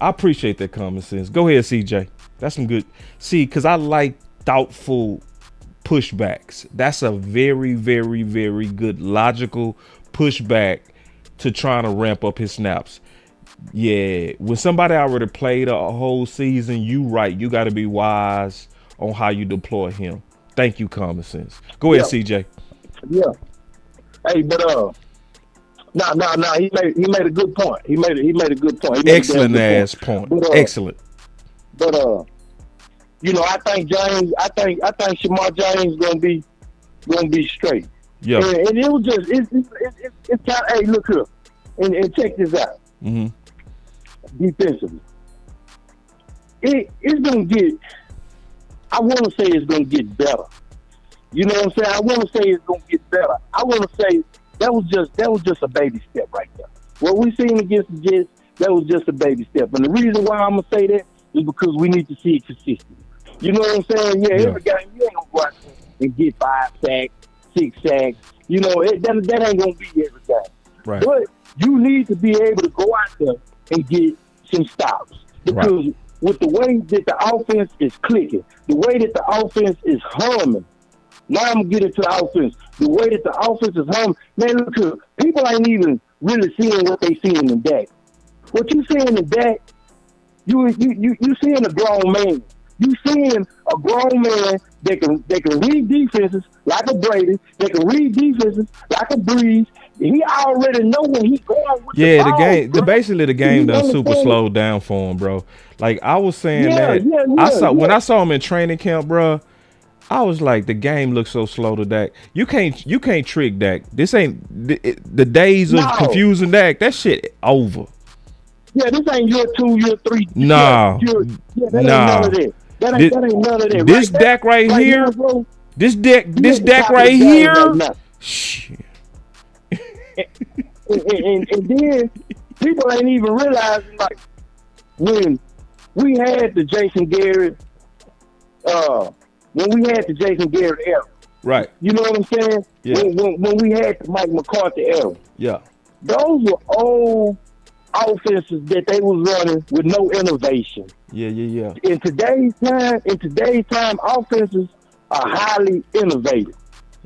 I appreciate that Common Sense. Go ahead, CJ. That's some good. See, because I like thoughtful pushbacks. That's a very, very, very good logical pushback to trying to ramp up his snaps. Yeah, when somebody already played a whole season, you right. You got to be wise on how you deploy him. Thank you, Common Sense. Go ahead, CJ. Yeah. Hey, but no. He made a good point. He made a good point. Excellent ass point. But, excellent. But I think James. I think Shamar James gonna be straight. Yeah. And it was just it's kind of, hey, look here, and check this out. Mm-hmm. Defensively, it's gonna get. I want to say it's gonna get better. You know what I'm saying? I want to say it's gonna get better. I want to say that was just a baby step right there. What we seen against the Jets, That was just a baby step. And the reason why I'm gonna say that is because we need to see it consistent. You know what I'm saying? Yeah. Every game you ain't gonna go out there and get 5 sacks, 6 sacks. You know, that ain't gonna be every game. Right. But you need to be able to go out there and get some stops. Because with the way that the offense is clicking, the way that the offense is humming, now I'm going to get into the offense. The way that the offense is humming, man, look, people ain't even really seeing what they seeing in Dak. What you seeing in Dak, you seeing a grown man. You seeing a grown man that can read defenses like a Brady, that can read defenses like a Breeze. He already know when he's going with the ball. Basically the game done super slowed down for him, bro. Like I was saying when I saw him in training camp, bro, I was like, the game looks so slow to Dak. You can't trick Dak. This ain't the days of confusing Dak. That shit over. Yeah, this ain't year 2, year 3. Nah. Ain't none of that. That ain't none of that. This Dak right here. This Dak right here. Shit. and then people ain't even realizing, like, when we had the Jason Garrett era, right? You know what I'm saying? Yeah. When we had the Mike McCarthy era, yeah, those were old offenses that they was running with no innovation. Yeah. In today's time, offenses are highly innovative.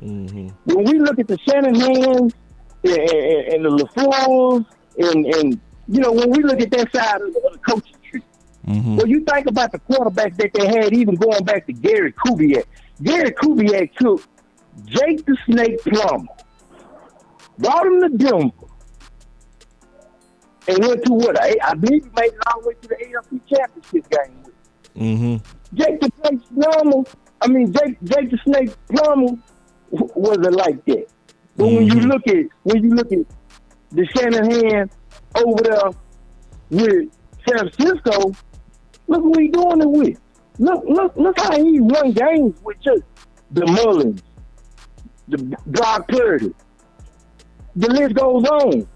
Mm-hmm. When we look at the Shanahan's and the LaFleur's and you know, when we look at that side of the coaching tree, when you think about the quarterbacks that they had, even going back to Gary Kubiak. Gary Kubiak took Jake the Snake Plummer, brought him to Denver, and went to what? I believe he made it all the way to the AFC Championship game with. Jake the Snake Plummer wasn't like that. But when you look at the Shanahan over there with San Francisco, look who he doing it with. Look how he won games with just the Mullins, the Brock Purdy. The list goes on.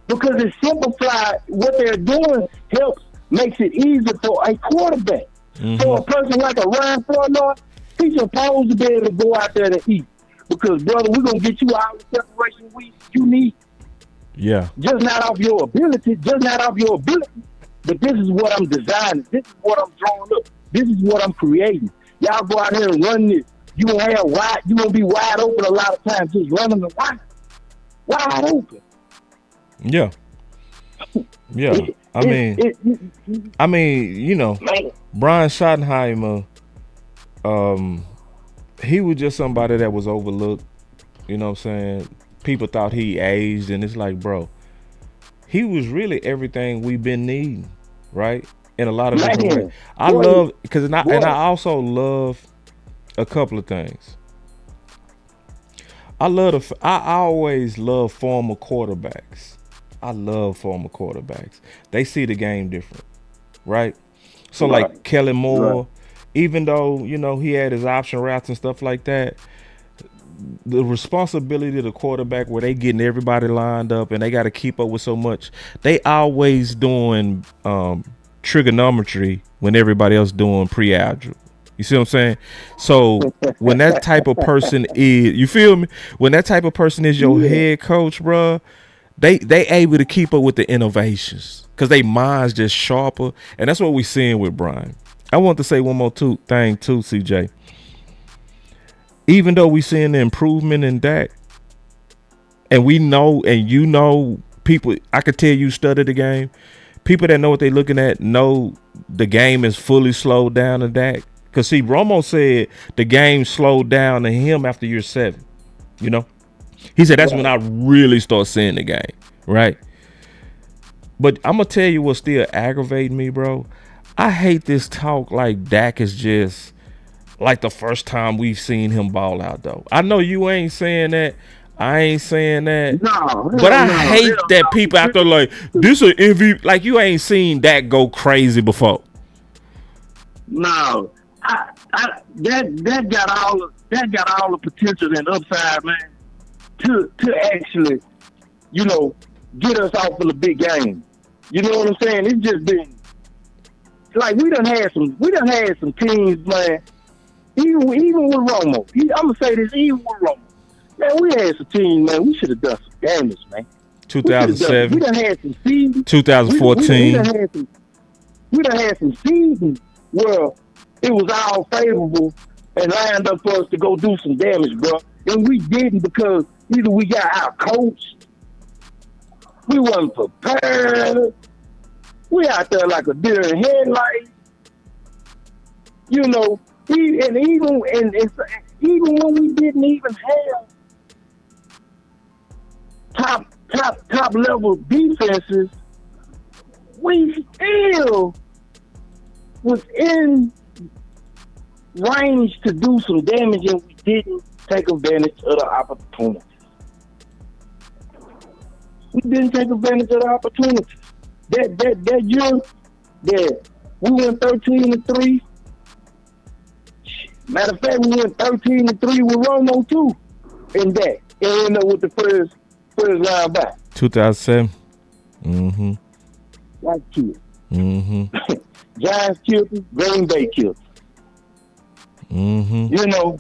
Because it simplified what they're doing, makes it easier for a quarterback. For a person like a Ryan Flournoy, he's supposed to be able to go out there and eat. Because, brother, we're going to get you all the separation you need. Yeah. Just not off your ability, but this is what I'm designing. This is what I'm drawing up. This is what I'm creating. Y'all go out here and run this. You won't be wide open a lot of times, just running the wide open. Yeah. I mean, you know, Brian Schottenheimer, he was just somebody that was overlooked. You know what I'm saying? People thought he aged, and it's like, bro, he was really everything we've been needing, right? In a lot of different ways. I also love a couple of things. I always love former quarterbacks. I love former quarterbacks. They see the game different, right? So like Kellen Moore, even though, you know, he had his option routes and stuff like that, the responsibility of the quarterback where they getting everybody lined up and they got to keep up with so much, they always doing trigonometry when everybody else doing pre-algebra. You see what I'm saying? So when that type of person is, you feel me? When that type of person is your head coach, bro, they able to keep up with the innovations because they minds just sharper, and that's what we seeing with Brian. I want to say one more thing too, CJ. Even though we seeing the improvement in Dak, and we know, and you know, people, I could tell you study the game. People that know what they're looking at know the game is fully slowed down to Dak. Because see, Romo said the game slowed down to him after year 7. You know? He said that's when I really start seeing the game, right? But I'm going to tell you what's still aggravating me, bro. I hate this talk like Dak is just like the first time we've seen him ball out, though. I know you ain't saying that. I ain't saying that. No, but I hate that people out there like, this is MVP. Like, you ain't seen Dak go crazy before. No. That got all the potential and upside, man, to actually, you know, get us off of the big game. You know what I'm saying? It's just been like we done had some teams, man. Even with Romo, I'm gonna say this. Even with Romo, man, we had some teams, man. We should have done some damage, man. 2007. We done had some seasons. 2014. We done had some seasons where it was all favorable and lined up for us to go do some damage, bro. And we didn't because either we got out coached, we wasn't prepared. We out there like a deer in headlights. You know, even when we didn't even have top level defenses, we still was in range to do some damage, and we didn't take advantage of the opportunities. We didn't take advantage of the opportunities. That year that we went 13-3. Matter of fact, we went 13-3 with Romo too. In that, and ended up with the first round back. 2007. Mm-hmm. Like killed. Mm-hmm. Giants killed us, Green Bay killed us. Mm-hmm. You know,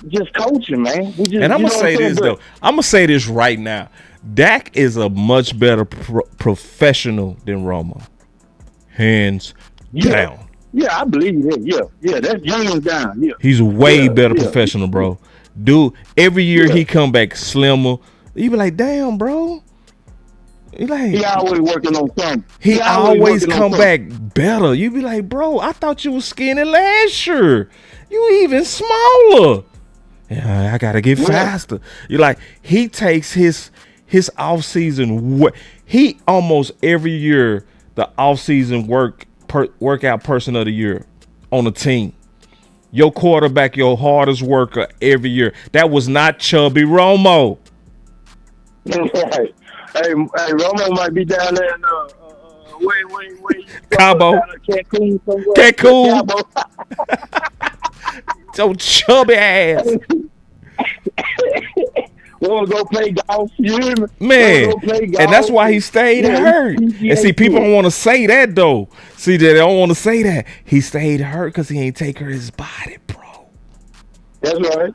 just coaching, man. And I'm gonna say this though. I'm gonna say this right now. Dak is a much better professional than Romo, hands down. Yeah, I believe that. Yeah, that's hands down. Yeah, he's a way better professional, bro. Dude, every year he come back slimmer. You be like, damn, bro. He always working on something. He always come back better. You be like, bro, I thought you was skinny last year. You even smaller. Yeah, I gotta get faster. You like, he takes his off season. He almost every year the off season workout person of the year on the team. Your quarterback, your hardest worker every year. That was not Chubby Romo. Hey, Romo might be down there in wait. Cabo. Cancun somewhere. Cancun. So chubby ass. Want to go play golf? You hear me? Man, and that's why he stayed hurt. And see, people don't want to say that though. See, they don't want to say that he stayed hurt because he ain't take care of his body, bro. That's right.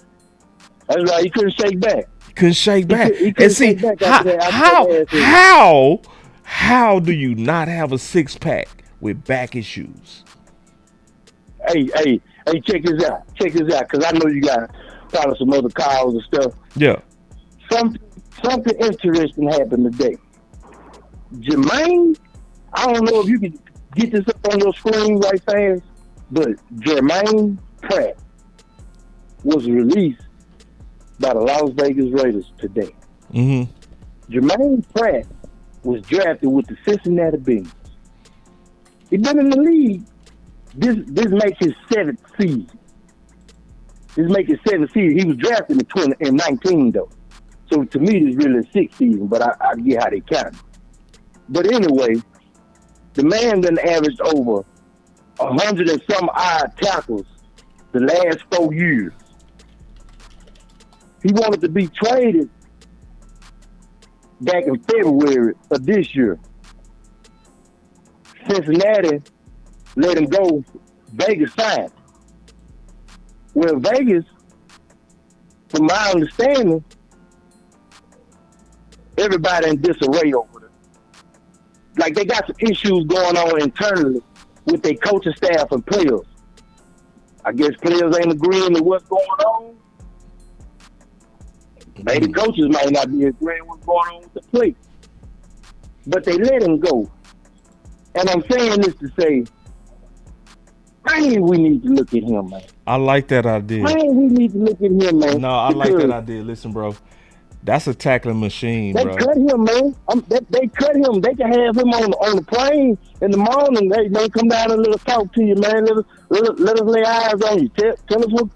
He couldn't shake back. Couldn't shake back. And see, how do you not have a six pack with back issues? Hey, check this out. Because I know you got probably some other calls and stuff. Yeah. Something interesting happened today. Jermaine, I don't know if you can get this up on your screen right fast, but Jermaine Pratt was released by the Las Vegas Raiders today. Mm-hmm. Jermaine Pratt was drafted with the Cincinnati Bengals. He's been in the league. This makes his seventh season. He was drafted in 19 though. So to me, it's really a sixth season, but I get how they count it. But anyway, the man done averaged over 100 and some odd tackles the last 4 years. He wanted to be traded back in February of this year. Cincinnati let him go. Vegas signed. Well, Vegas, from my understanding, everybody in disarray over it. Like, they got some issues going on internally with their coaching staff and players. I guess players ain't agreeing to what's going on. Maybe coaches might not be agreeing with what's going on with the play. But they let him go. And I'm saying this to say, man, we need to look at him, man. I like that idea. Man, we need to look at him, man. No, I like that idea. Listen, bro. That's a tackling machine, they bro. Cut him, man. They cut him. They can have him on the plane in the morning. They come down and let us talk to you, man. Let us lay eyes on you. Tell us what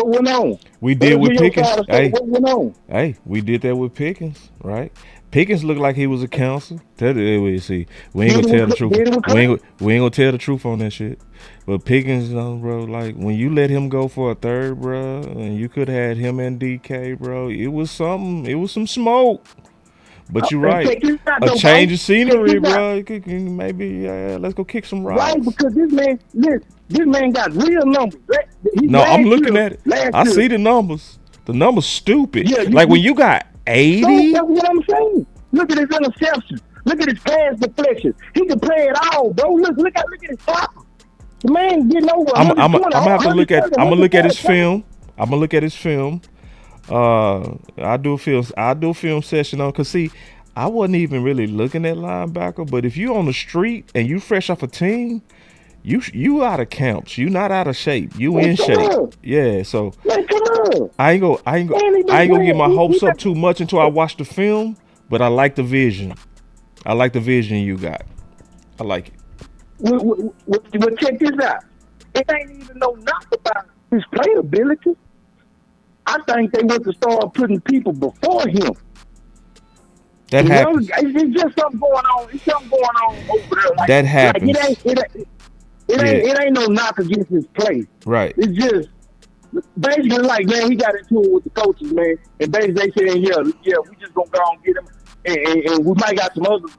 went on. We did with Pickens. Hey, what went on? Hey, we did that with Pickens, right? Pickens looked like he was a counselor. See, we ain't gonna tell the truth. We ain't gonna tell the truth on that shit. But Pickens, bro, like when you let him go for a third, bro, and you could have had him and DK, bro, it was something. It was some smoke. But you're right. A change of scenery, bro. Maybe let's go kick some rocks. Right, because this man got real numbers. No, I'm looking at it. I see the numbers. The numbers stupid. Yeah, like when you got 80. So that's what I'm saying. Look at his interceptions. Look at his pass deflections. He can play it all, bro. Look at his tackle. The man getting over. I'm gonna have to look at. I'm gonna look at his film. I'm gonna look at his film. I do a film session on. Cause see, I wasn't even really looking at linebacker. But if you on the street and you fresh off a team, you out of camps. You not out of shape. You in shape. Yeah. So I ain't gonna get my hopes up too much until I watch the film. But I like the vision. I like the vision you got. I like it. Well, check this out. It ain't even no knock about his playability. I think they want to start putting people before him. That happens. It's just something going on. It's something going on over there. Like, that happens. It ain't no knock against his play. Right. It's just basically like, man, he got into it with the coaches, man. And basically they saying, yeah, we just gonna go and get him. And we might got some others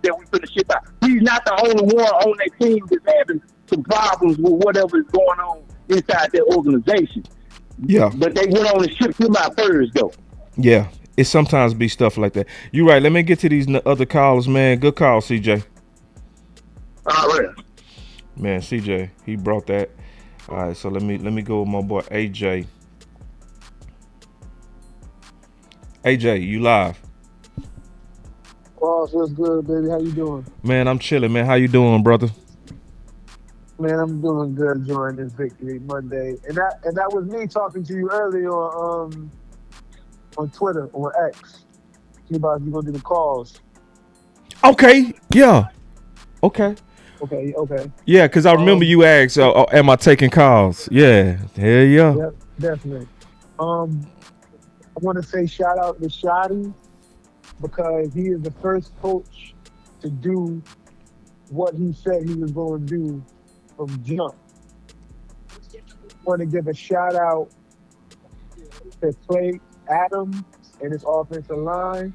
that we finna ship out. He's not the only one on that team that's having some problems with whatever is going on inside their organization. Yeah. But they went on and shipped him out first, though. Yeah. It sometimes be stuff like that. You're right. Let me get to these other callers, man. Good call, CJ. All right. Man, CJ, he brought that. All right, so let me go with my boy AJ. AJ, you live. Boss, what's good, baby? How you doing? Man, I'm chilling, man. How you doing, brother? Man, I'm doing good enjoying this victory Monday. And that was me talking to you earlier on Twitter or X. See about you gonna do the calls. Okay, yeah. Okay. Yeah, because I remember you asked, am I taking calls? Yeah. Hell yeah. Yep, definitely. I want to say shout out to Shotty because he is the first coach to do what he said he was going to do from jump. I want to give a shout out to Clay Adams and his offensive line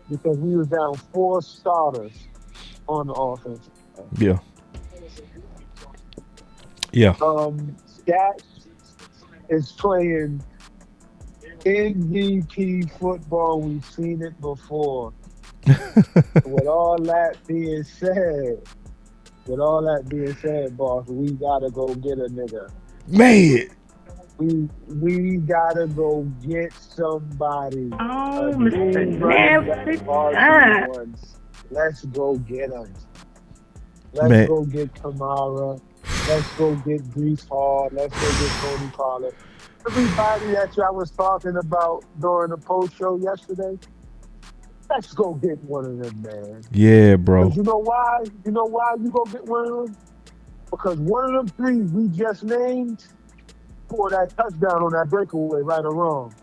because we was down 4 starters on the offense. Yeah. Yeah. Stats is playing MVP football. We've seen it before. With all that being said, boss, we gotta go get a nigga. Man. We gotta go get somebody. Oh, Mr. Nasty. Let's go get him. Let's go get Kamara. Let's go get Brees Hall. Let's go get Tony Pollard. Everybody that I was talking about during the post show yesterday, let's go get one of them, man. Yeah, bro. You know why? You know why you go get one of them? Because one of them 3 we just named scored that touchdown on that breakaway, right or wrong.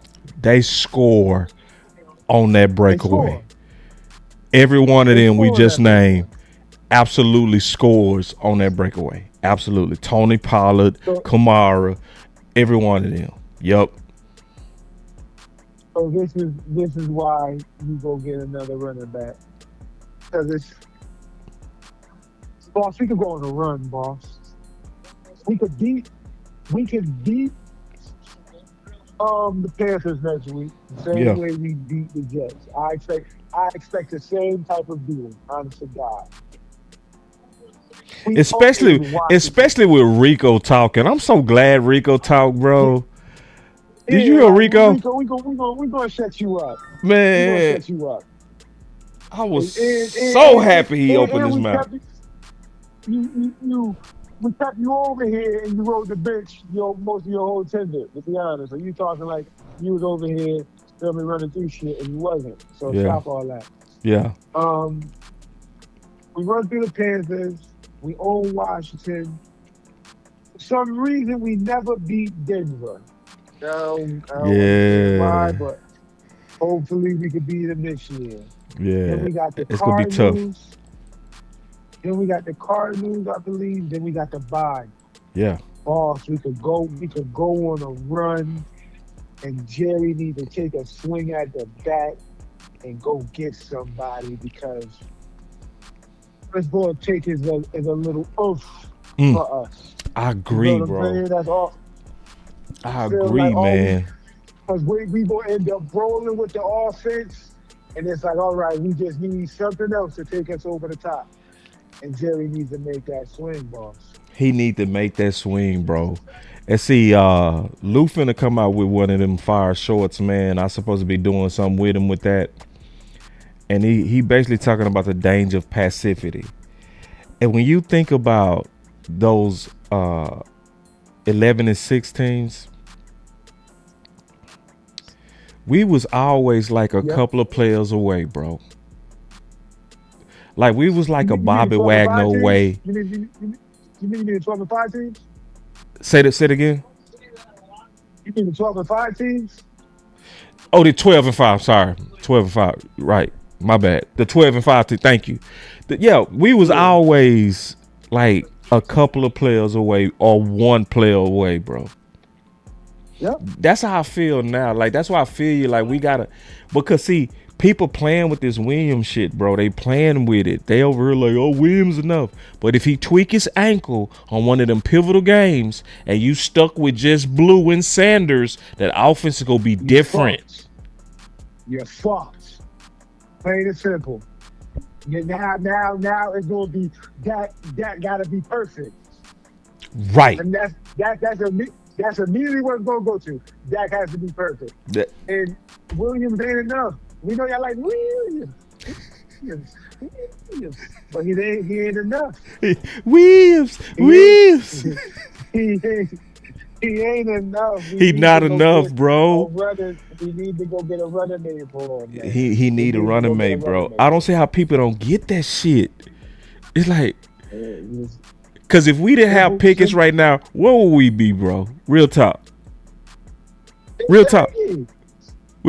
They score on that breakaway. Every one of them we just named absolutely scores on that breakaway. Absolutely. Tony Pollard, Kamara, every one of them. Yup. So this is why you go get another running back. Because boss, we could go on a run, boss. We could beat the Panthers next week. The same way we beat the Jets. I expect the same type of beating, honest to God. Especially with Rico talking. I'm so glad Rico talked, bro. Did you hear Rico? We gonna set you up. Man. We gonna set you up. I was so happy he opened his mouth. We kept you over here and you rode the bench most of your whole tender, to be honest. So you talking like you was over here still me running through shit and you wasn't. So stop all that. Yeah. We run through the Panthers. We own Washington. For some reason, we never beat Denver. I don't know why, but hopefully we could beat them this year. Yeah, then we got the it's going to be tough. Then we got the Cardinals, I believe. Then we got the bye. Yeah. Boss, we could go on a run, and Jerry need to take a swing at the bat and go get somebody because it's going to take is a little oomph for us. I agree, you know what bro. I'm saying? That's all. I agree, man. Because we going to end up rolling with the offense, and it's like, all right, we just need something else to take us over the top. And Jerry needs to make that swing, boss. He need to make that swing, bro. And see, Lou finna come out with one of them fire shorts, man. I supposed to be doing something with him with that. And he basically talking about the danger of passivity. And when you think about those 11-6 teams, we was always like a couple of players away, bro. Like we was like a Bobby Wagner away. You mean the 12 and 5 teams? Say it again. You mean the 12 and 5 teams? Oh, the 12 and 5. Sorry, 12 and 5. Right, my bad. The 12 and 5. Thank you. We was always like a couple of players away or one player away, bro. Yep. That's how I feel now. Like that's why I feel you. Like we gotta, because see, people playing with this Williams shit, bro. They playing with it. They over here like, oh, Williams enough. But if he tweak his ankle on one of them pivotal games and you stuck with just Blue and Sanders, that offense is gonna be different. You're fucked. Plain and simple. Now it's gonna be that gotta be perfect. Right. And that's immediately what it's gonna go to. Dak has to be perfect. And Williams ain't enough. We know y'all like Williams. But he ain't enough. Williams. He ain't enough. He not enough, bro. We need to go get a running mate for him. Man. He need a running mate, bro. I don't see how people don't get that shit. It's like, because if we didn't have Pickens right now, where would we be, bro? Real talk. We'd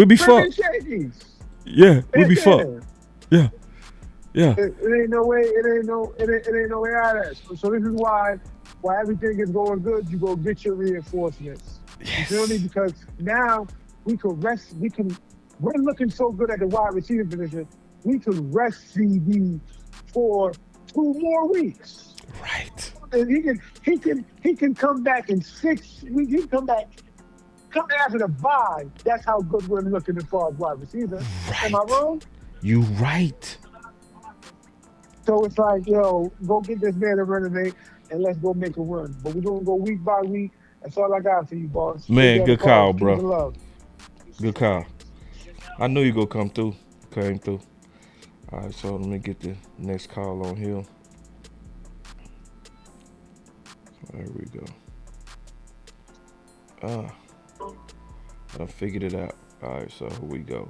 be fucked. Yeah, we'd be fucked. Yeah. It ain't no way. It ain't no way out of that. So this is why everything is going good. You go get your reinforcements. Yes. You feel me? Because now we can rest. We're looking so good at the wide receiver position. We can rest CD for 2 more weeks. Right. And he can come back in 6. He can come back after the bye. That's how good we're looking as far as wide receiver. Right. Am I wrong? You right. So it's like, yo, go get this man a running mate and let's go make a run. But we're gonna go week by week. That's all I got for you, boss. Man, good call, bro. Good call. I knew you gonna come through. Came through. All right, so let me get the next call on here. There we go. I figured it out. All right, so here we go.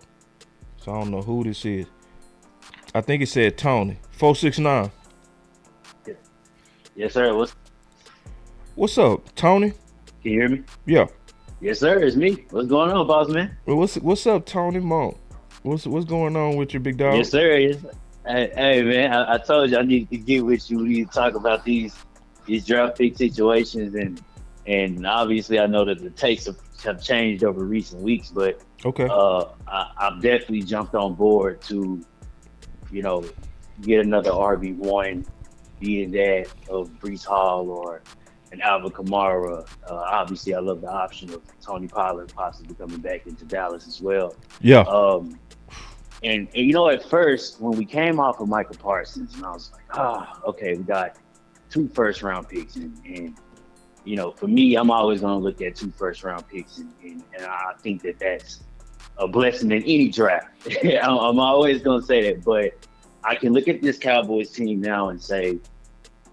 So I don't know who this is. I think it said Tony. 469. Yes, sir. What's up, Tony? Can you hear me? Yeah. Yes, sir. It's me. What's going on, boss man? Well, what's up, Tony Monk? What's going on with your big dog? Yes, sir. Yes. Hey, man. I told you I need to get with you. We need to talk about these draft pick situations, and obviously I know that the takes have changed over recent weeks, but okay. I've definitely jumped on board to, get another RB1, being that of Breece Hall or an Alvin Kamara. Obviously, I love the option of Tony Pollard possibly coming back into Dallas as well. Yeah. And at first when we came off of Michael Parsons, and I was like, okay, we got 2 first-round picks, and for me, I'm always going to look at 2 first-round picks, and I think that that's a blessing in any draft. I'm always going to say that, but I can look at this Cowboys team now and say,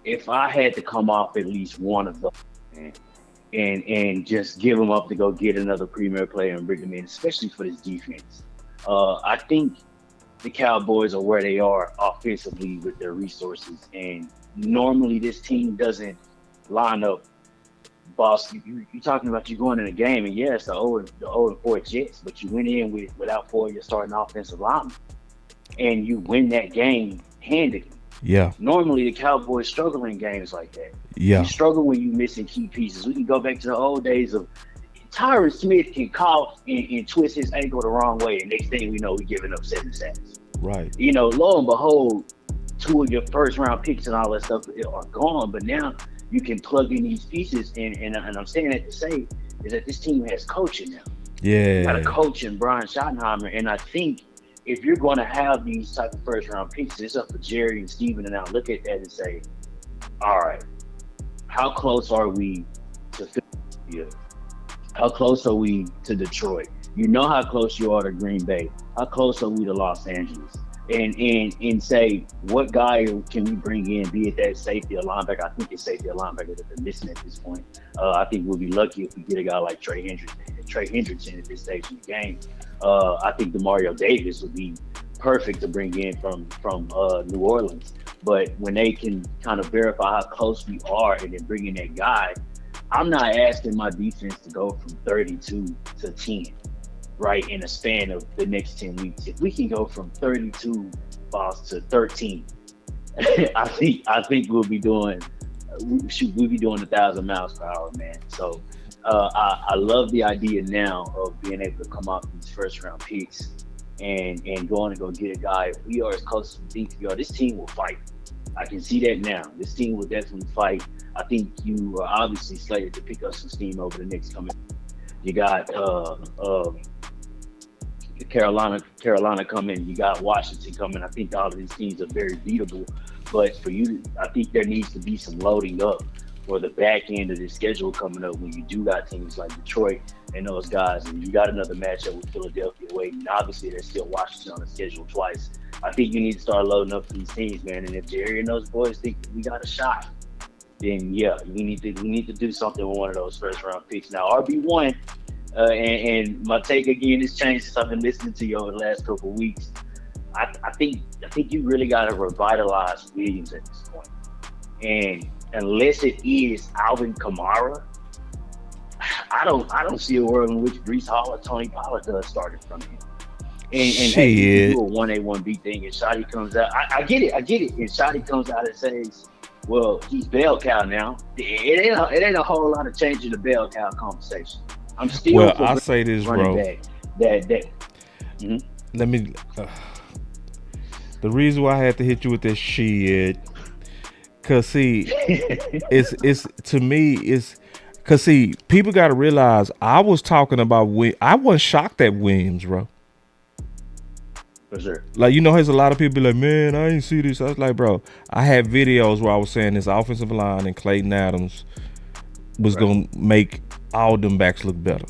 if I had to come off at least one of them and just give them up to go get another premier player and bring them in, especially for this defense, I think the Cowboys are where they are offensively with their resources, and normally this team doesn't line up. Boss, you talking about you going in a game, and yes, the 0-4 Jets, but you went in without 4 of your starting offensive linemen, and you win that game handily. Yeah. Normally the Cowboys struggle in games like that. Yeah. You struggle when you're missing key pieces. We can go back to the old days of Tyron Smith can cough and twist his ankle the wrong way, and next thing we know, we're giving up 7 sacks. Right. You know, lo and behold, 2 of your first round picks and all that stuff are gone. But now you can plug in these pieces, and I'm saying that to say is that this team has coaching now. Yeah. You got a coach in Brian Schottenheimer, and I think if you're going to have these type of first round picks, it's up to Jerry and Steven to now look at that and say, all right, how close are we to Philadelphia? How close are we to Detroit? You know how close you are to Green Bay. How close are we to Los Angeles? And say, what guy can we bring in, be it that safety or linebacker? I think it's safety or linebacker that they're missing at this point. I think we'll be lucky if we get a guy like Trey Hendrickson at this stage in the game. I think DeMario Davis would be perfect to bring in from New Orleans. But when they can kind of verify how close we are and then bring in that guy, I'm not asking my defense to go from 32 to 10, right, in a span of the next 10 weeks. If we can go from 32, Boss, to 13, I think we'll be doing 1,000 miles per hour, man. So I love the idea now of being able to come out with these first round picks and going to go get a guy. If we are as close as we think we are, this team will fight. I can see that now. This team will definitely fight. I think you are obviously slated to pick up some steam over the next coming. You got Carolina coming. You got Washington coming. I think all of these teams are very beatable. But for you, I think there needs to be some loading up for the back end of the schedule coming up when you do got teams like Detroit and those guys, and you got another matchup with Philadelphia waiting. Obviously, there's still Washington on the schedule twice. I think you need to start loading up for these teams, man. And if Jerry and those boys think we got a shot, then yeah, we need to do something with one of those first round picks. Now RB1, and my take again has changed since I've been listening to you over the last couple of weeks. I think you really got to revitalize Williams at this point, and unless it is Alvin Kamara, I don't see a world in which Breece Hall or Tony Pollard does start in front of him. And hey, you do a 1A 1B thing, and Shotty comes out. I get it. And Shotty comes out and says, "Well, he's bell cow now." It ain't a whole lot of change in the bell cow conversation. I'm still. Well, I say this, bro. Let me. The reason why I had to hit you with this shit, cause see, it's to me, it's cause see, people got to realize I was talking about I wasn't shocked at Williams, bro. For sure. Like, you know, there's a lot of people like, man, I didn't see this. I was like, bro, I had videos where I was saying this offensive line and Clayton Adams was gonna make all them backs look better,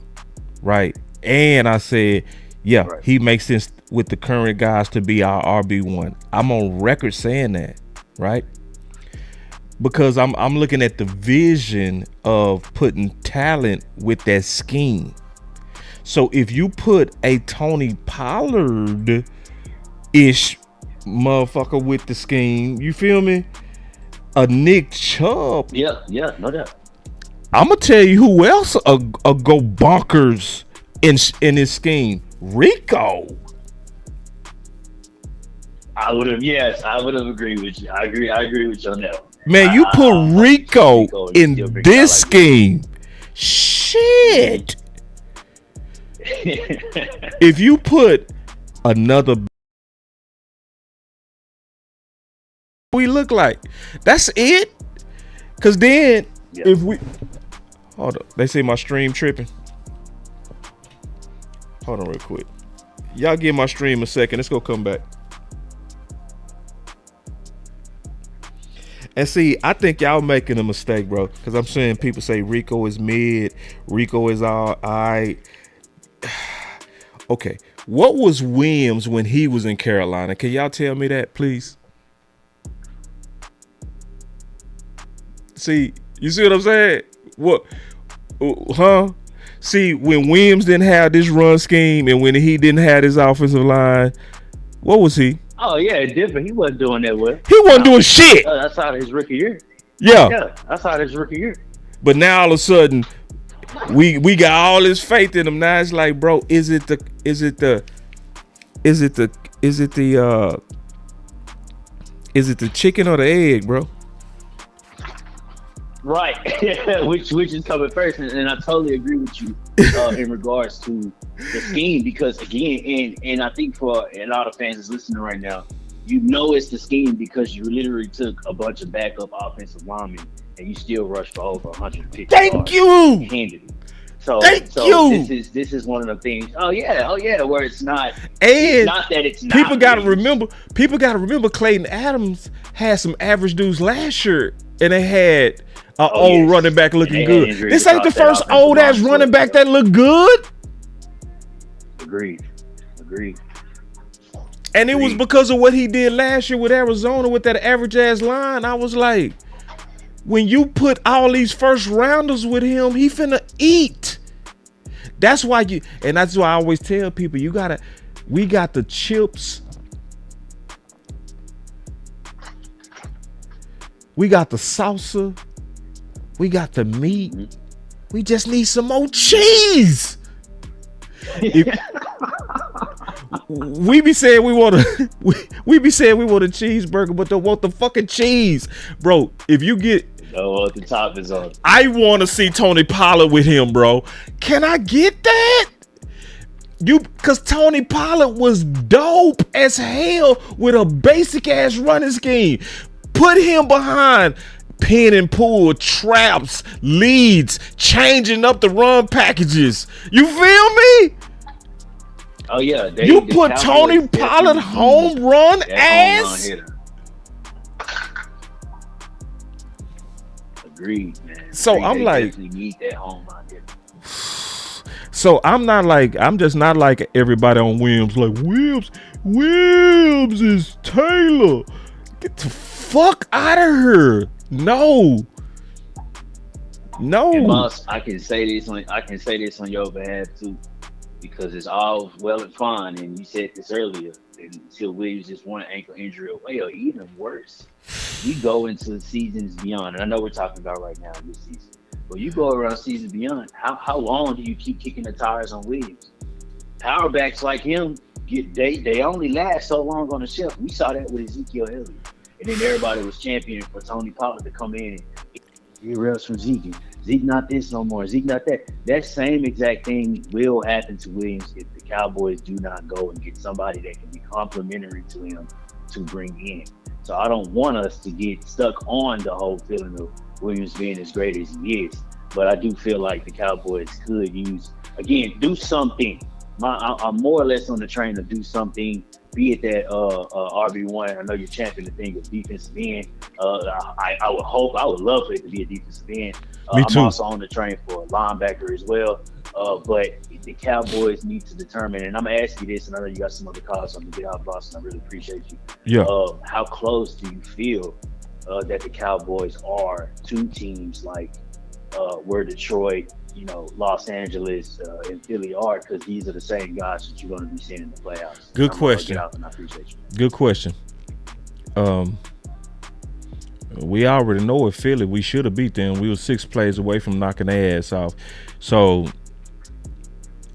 right? And I said, yeah, he makes sense with the current guys to be our RB1. I'm on record saying that, right? Because I'm looking at the vision of putting talent with that scheme. So if you put a Tony Pollard ish motherfucker with the scheme, you feel me? A Nick Chubb. Yeah, no doubt. I'm gonna tell you who else go bonkers in this scheme. Rico. I would have agreed with you. I agree with you on that one. Man, you put Rico in this scheme. Shit. If you put another, we look like that's it. Cause then if we hold up, they say my stream tripping. Hold on real quick. Y'all give my stream a second. Let's go come back. And see, I think y'all making a mistake, bro. Because I'm seeing people say Rico is mid, Rico is all right. Okay, what was Williams when he was in Carolina? Can y'all tell me that, please? See, you see what I'm saying? What? Huh? See, when Williams didn't have this run scheme and when he didn't have his offensive line, what was he? Oh yeah, different. He wasn't doing that well. He wasn't doing shit. That's out of his rookie year. Yeah, that's out of his rookie year. But now all of a sudden, we got all this faith in him. Now it's like, bro, is it the chicken or the egg, bro? Right, which is coming first, and I totally agree with you in regards to the scheme, because again, and I think for a lot of fans that's listening right now, you know it's the scheme because you literally took a bunch of backup offensive linemen and you still rushed for over 150 Thank yards you. handily. So Thank you. This is one of the things. Oh yeah, where it's not. And it's not that it's not. People got to remember Clayton Adams had some average dudes last year, and they had an old running back looking good. This ain't the first old ass running back that look good. Agreed. And it was because of what he did last year with Arizona with that average ass line. I was like, when you put all these first rounders with him, he finna eat. That's why I always tell people, we got the chips. We got the salsa. We got the meat. We just need some more cheese. We be saying we want a cheeseburger, but don't want the fucking cheese, bro. If you get what the top is on, I want to see Tony Pollard with him, bro. Can I get that? Because Tony Pollard was dope as hell with a basic ass running scheme. Put him behind pin and pull, traps, leads, changing up the run packages. You feel me? Oh yeah, you put Tony Pollard home run ass. Agreed, man. So I'm like, need that home run hitter. So I'm just not like everybody on Williams. Like Williams is Taylor. Get the fuck out of here. No. And Boss, I can say this on your behalf too, because it's all well and fine, and you said this earlier, until Williams just one ankle injury away, or even worse, you go into the seasons beyond, and I know we're talking about right now this season, but you go around seasons beyond, how long do you keep kicking the tires on Williams? Power backs like him, they only last so long on the shelf. We saw that with Ezekiel Elliott, and then everybody was championing for Tony Pollard to come in and get reps from Zeke. Zeke not this no more. Zeke not that. That same exact thing will happen to Williams if the Cowboys do not go and get somebody that can be complementary to him to bring in. So I don't want us to get stuck on the whole feeling of Williams being as great as he is. But I do feel like the Cowboys could do something. I'm more or less on the train to do something, be it that RB1. I know you're championing the thing of defensive end. I would love for it to be a defensive end. Me too. I'm also on the train for a linebacker as well. But the Cowboys need to determine, and I'm going to ask you this, and I know you got some other calls on the get out, Boston. I really appreciate you. Yeah. How close do you feel that the Cowboys are to teams like where Detroit, Los Angeles, and Philly are? Because these are the same guys that you're going to be seeing in the playoffs. Good question. Get out, and I appreciate you. Good question. We already know at Philly we should have beat them. We were 6 plays away from knocking their ass off. So,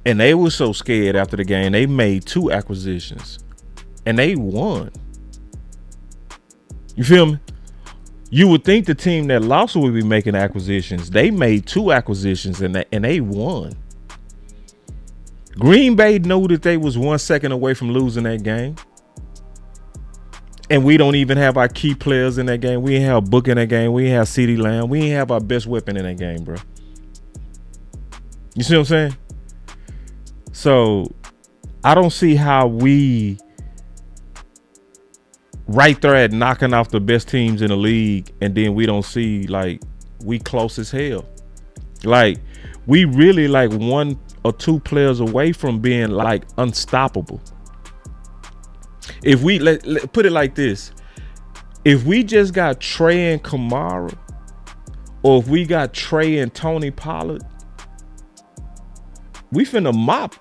and they were so scared after the game, they made 2 acquisitions and they won. You feel me? You would think the team that lost would be making acquisitions. They made 2 acquisitions and they won. Green Bay knew that they was 1 second away from losing that game. And we don't even have our key players in that game. We ain't have Book in that game. We ain't have CeeDee Lamb. We ain't have our best weapon in that game, bro. You see what I'm saying? So I don't see how we right there at knocking off the best teams in the league, and then we don't see like we close as hell. Like we really like 1 or 2 players away from being like unstoppable. If we let put it like this, if we just got Trey and Kamara, or if we got Trey and Tony Pollard, we finna mop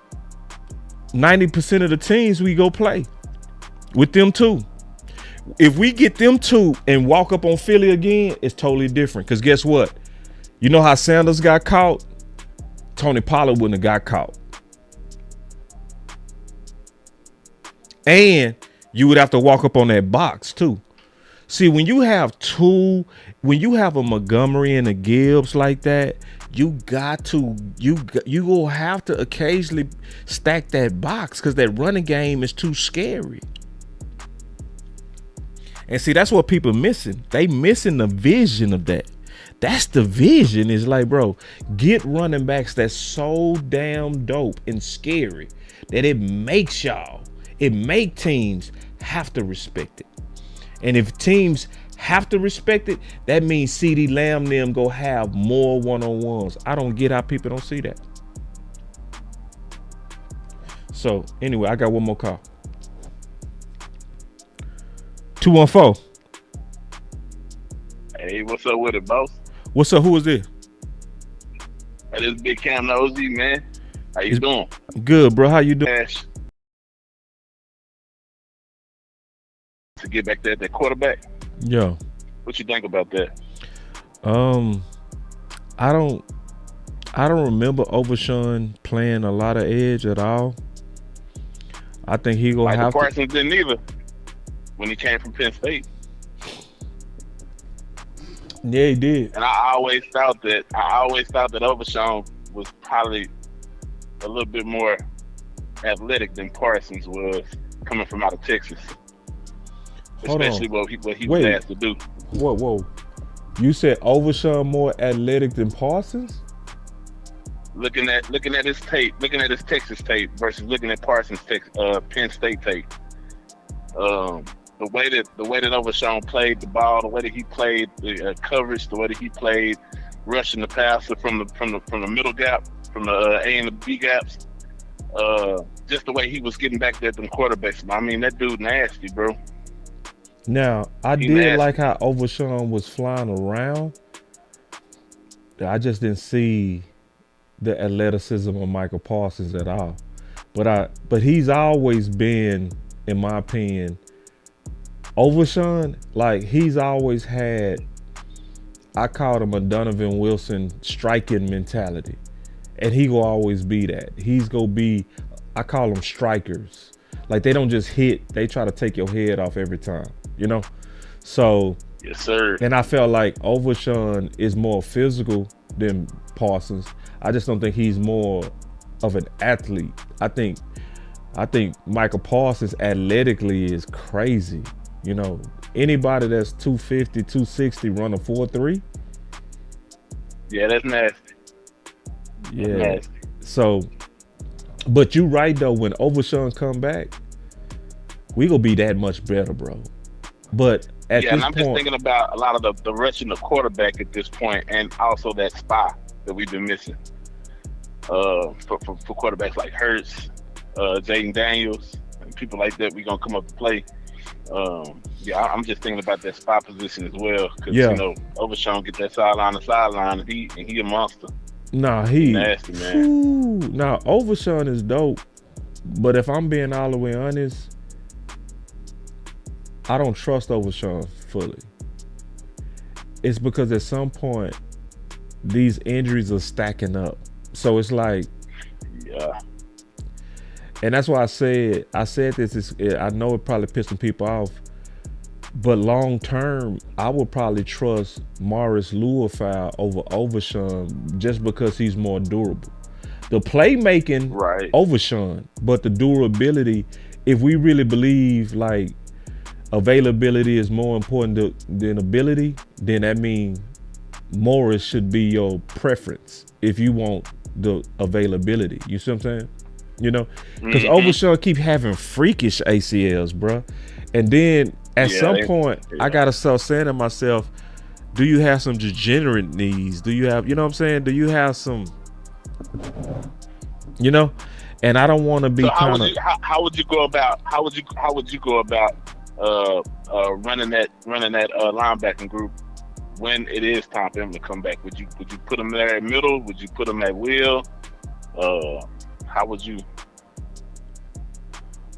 90% of the teams we go play with them 2. If we get them 2 and walk up on Philly again, it's totally different. Because guess what? You know how Sanders got caught? Tony Pollard wouldn't have got caught. And you would have to walk up on that box too. See, when you have a Montgomery and a Gibbs like that, you will have to occasionally stack that box because that running game is too scary. And see, that's what people missing. They missing the vision of that. That's the vision. Is like, bro, get running backs that's so damn dope and scary that it make teams have to respect it. And if teams have to respect it, that means CeeDee Lamb them go have more one-on-ones. I don't get how people don't see that. So anyway, I got one more call. 214. Hey, what's up with it, boss? What's up? Who is this? Hey, this Big Cam Nosey, man. How you doing? Good, bro. How you doing? Ash. To get back there at that quarterback. Yo. What you think about that? I don't remember Overshawn playing a lot of edge at all. I think he gonna have Parsons didn't either when he came from Penn State. Yeah, he did. And I always thought that Overshawn was probably a little bit more athletic than Parsons was coming from out of Texas. Especially what he was asked to do. Whoa. You said Overshawn more athletic than Parsons? Looking at his tape, looking at his Texas tape versus looking at Parsons' Penn State tape. The way that Overshawn played the ball, the way that he played the coverage, the way that he played rushing the passer from the middle gap, from the A and the B gaps, just the way he was getting back there at them quarterbacks. I mean, that dude nasty, bro. Now, I did like how Overshawn was flying around. I just didn't see the athleticism of Michael Parsons at all. But he's always been, in my opinion, Overshawn, like he's always had, I called him a Donovan Wilson striking mentality. And he will always be that. He's gonna be, I call them strikers. Like they don't just hit, they try to take your head off every time, you know? So, yes, sir. And I felt like Overshawn is more physical than Parsons. I just don't think he's more of an athlete. I think Michael Parsons athletically is crazy. You know, anybody that's 250, 260 run a 4.3. Yeah, that's nasty. Yeah. That's nasty. So, but you right though, when Overshawn come back, we gonna be that much better, bro. But at this and I'm point, just thinking about a lot of the rushing the quarterback at this point, and also that spy that we've been missing for quarterbacks like Hurts, Jaden Daniels, and people like that. We're gonna come up to play. I'm just thinking about that spot position as well, because you know Overshawn get that sideline to sideline, and he a monster. Nah, he nasty, man. Nah, Overshawn is dope, but if I'm being all the way honest, I don't trust Overshawn fully. It's because at some point these injuries are stacking up, so it's like, yeah. And that's why I said this. I know it probably pissing people off, but long term, I would probably trust Morris Lewis-Fowler over Overshawn just because he's more durable. The playmaking, right, Overshawn, but the durability. If we really believe like availability is more important than ability, then that means Morris should be your preference if you want the availability. You see what I'm saying? You know, because Overshawn keep having freakish ACLs, bro. And then at some point, I gotta start saying to myself, do you have some degenerate knees? Do you have, you know what I'm saying? Do you have some, you know? And I don't want to be kind of. How would you go about running that linebacking group when it is time for him to come back? Would you put him there at middle? Would you put him at will? How would you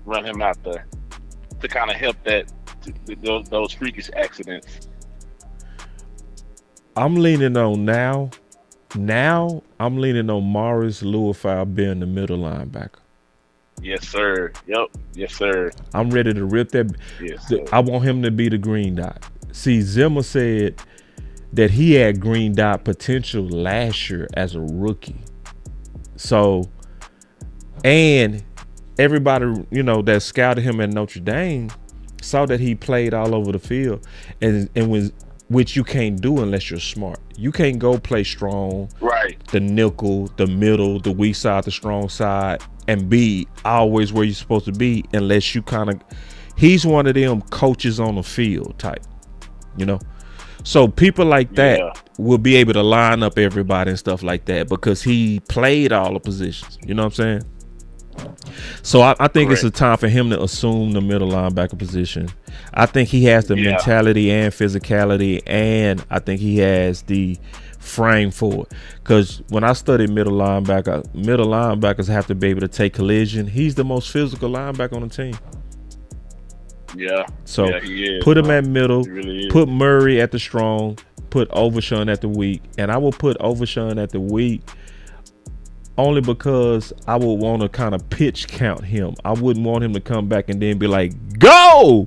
run him out there to kind of help those freakish accidents? I'm leaning on now. I'm leaning on Morris Lewis-Fowler being the middle linebacker. Yes, sir. Yep. Yes, sir. I'm ready to rip that. Yes, sir. I want him to be the green dot. See, Zimmer said that he had green dot potential last year as a rookie. So, and everybody, that scouted him at Notre Dame saw that he played all over the field, and which you can't do unless you're smart. You can't go play strong, right? The nickel, the middle, the weak side, the strong side, and be always where you're supposed to be unless you he's one of them coaches on the field type, So people like that will be able to line up everybody and stuff like that because he played all the positions. You know what I'm saying? So I think it's a time for him to assume the middle linebacker position. I think he has the mentality and physicality, and I think he has the frame for it. Because when I studied middle linebackers have to be able to take collision. He's the most physical linebacker on the team. Yeah. So he is, put him at middle, really put Murray at the strong, put Overshown at the weak, and I will put Overshown at the weak only because I would want to kind of pitch count him. I wouldn't want him to come back and then be like, go!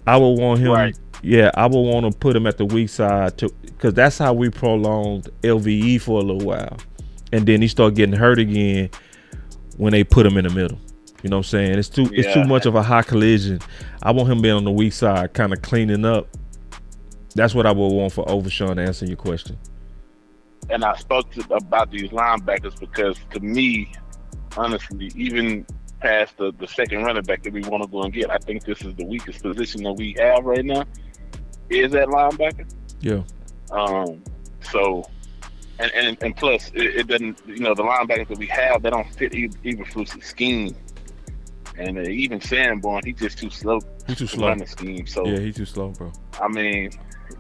I would want him, I would want to put him at the weak side because that's how we prolonged LVE for a little while. And then he started getting hurt again when they put him in the middle. You know what I'm saying? It's too much of a high collision. I want him being on the weak side, kind of cleaning up. That's what I would want for Overshown to answer your question. And I spoke about these linebackers because, to me, honestly, even past the second running back that we want to go and get, I think this is the weakest position that we have right now. Is that linebacker? Yeah. So, and plus, it doesn't. The linebackers that we have, they don't fit Eberflus's scheme. And even Sanborn, he's just too slow. He's too slow. Run the scheme. So yeah, he's too slow, bro. I mean.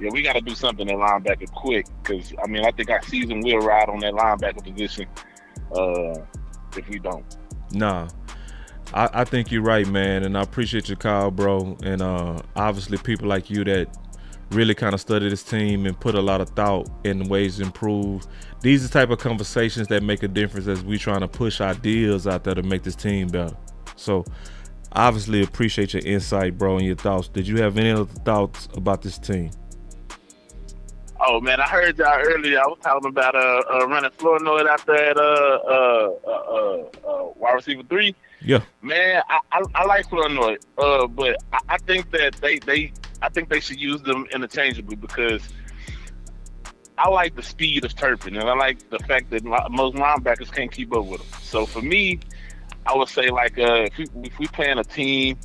Yeah, we got to do something at linebacker quick because, I think our season will ride on that linebacker position if we don't. Nah, I think you're right, man, and I appreciate your call, bro. And obviously people like you that really kind of study this team and put a lot of thought in ways to improve. These are the type of conversations that make a difference as we trying to push ideas out there to make this team better. So obviously appreciate your insight, bro, and your thoughts. Did you have any other thoughts about this team? Oh man, I heard y'all earlier. I was talking about running Flournoy out there at wide receiver 3. Yeah. Man, I like Flournoy, but I think that they should use them interchangeably because I like the speed of Turpin and I like the fact that most linebackers can't keep up with him. So for me, I would say if we playing a team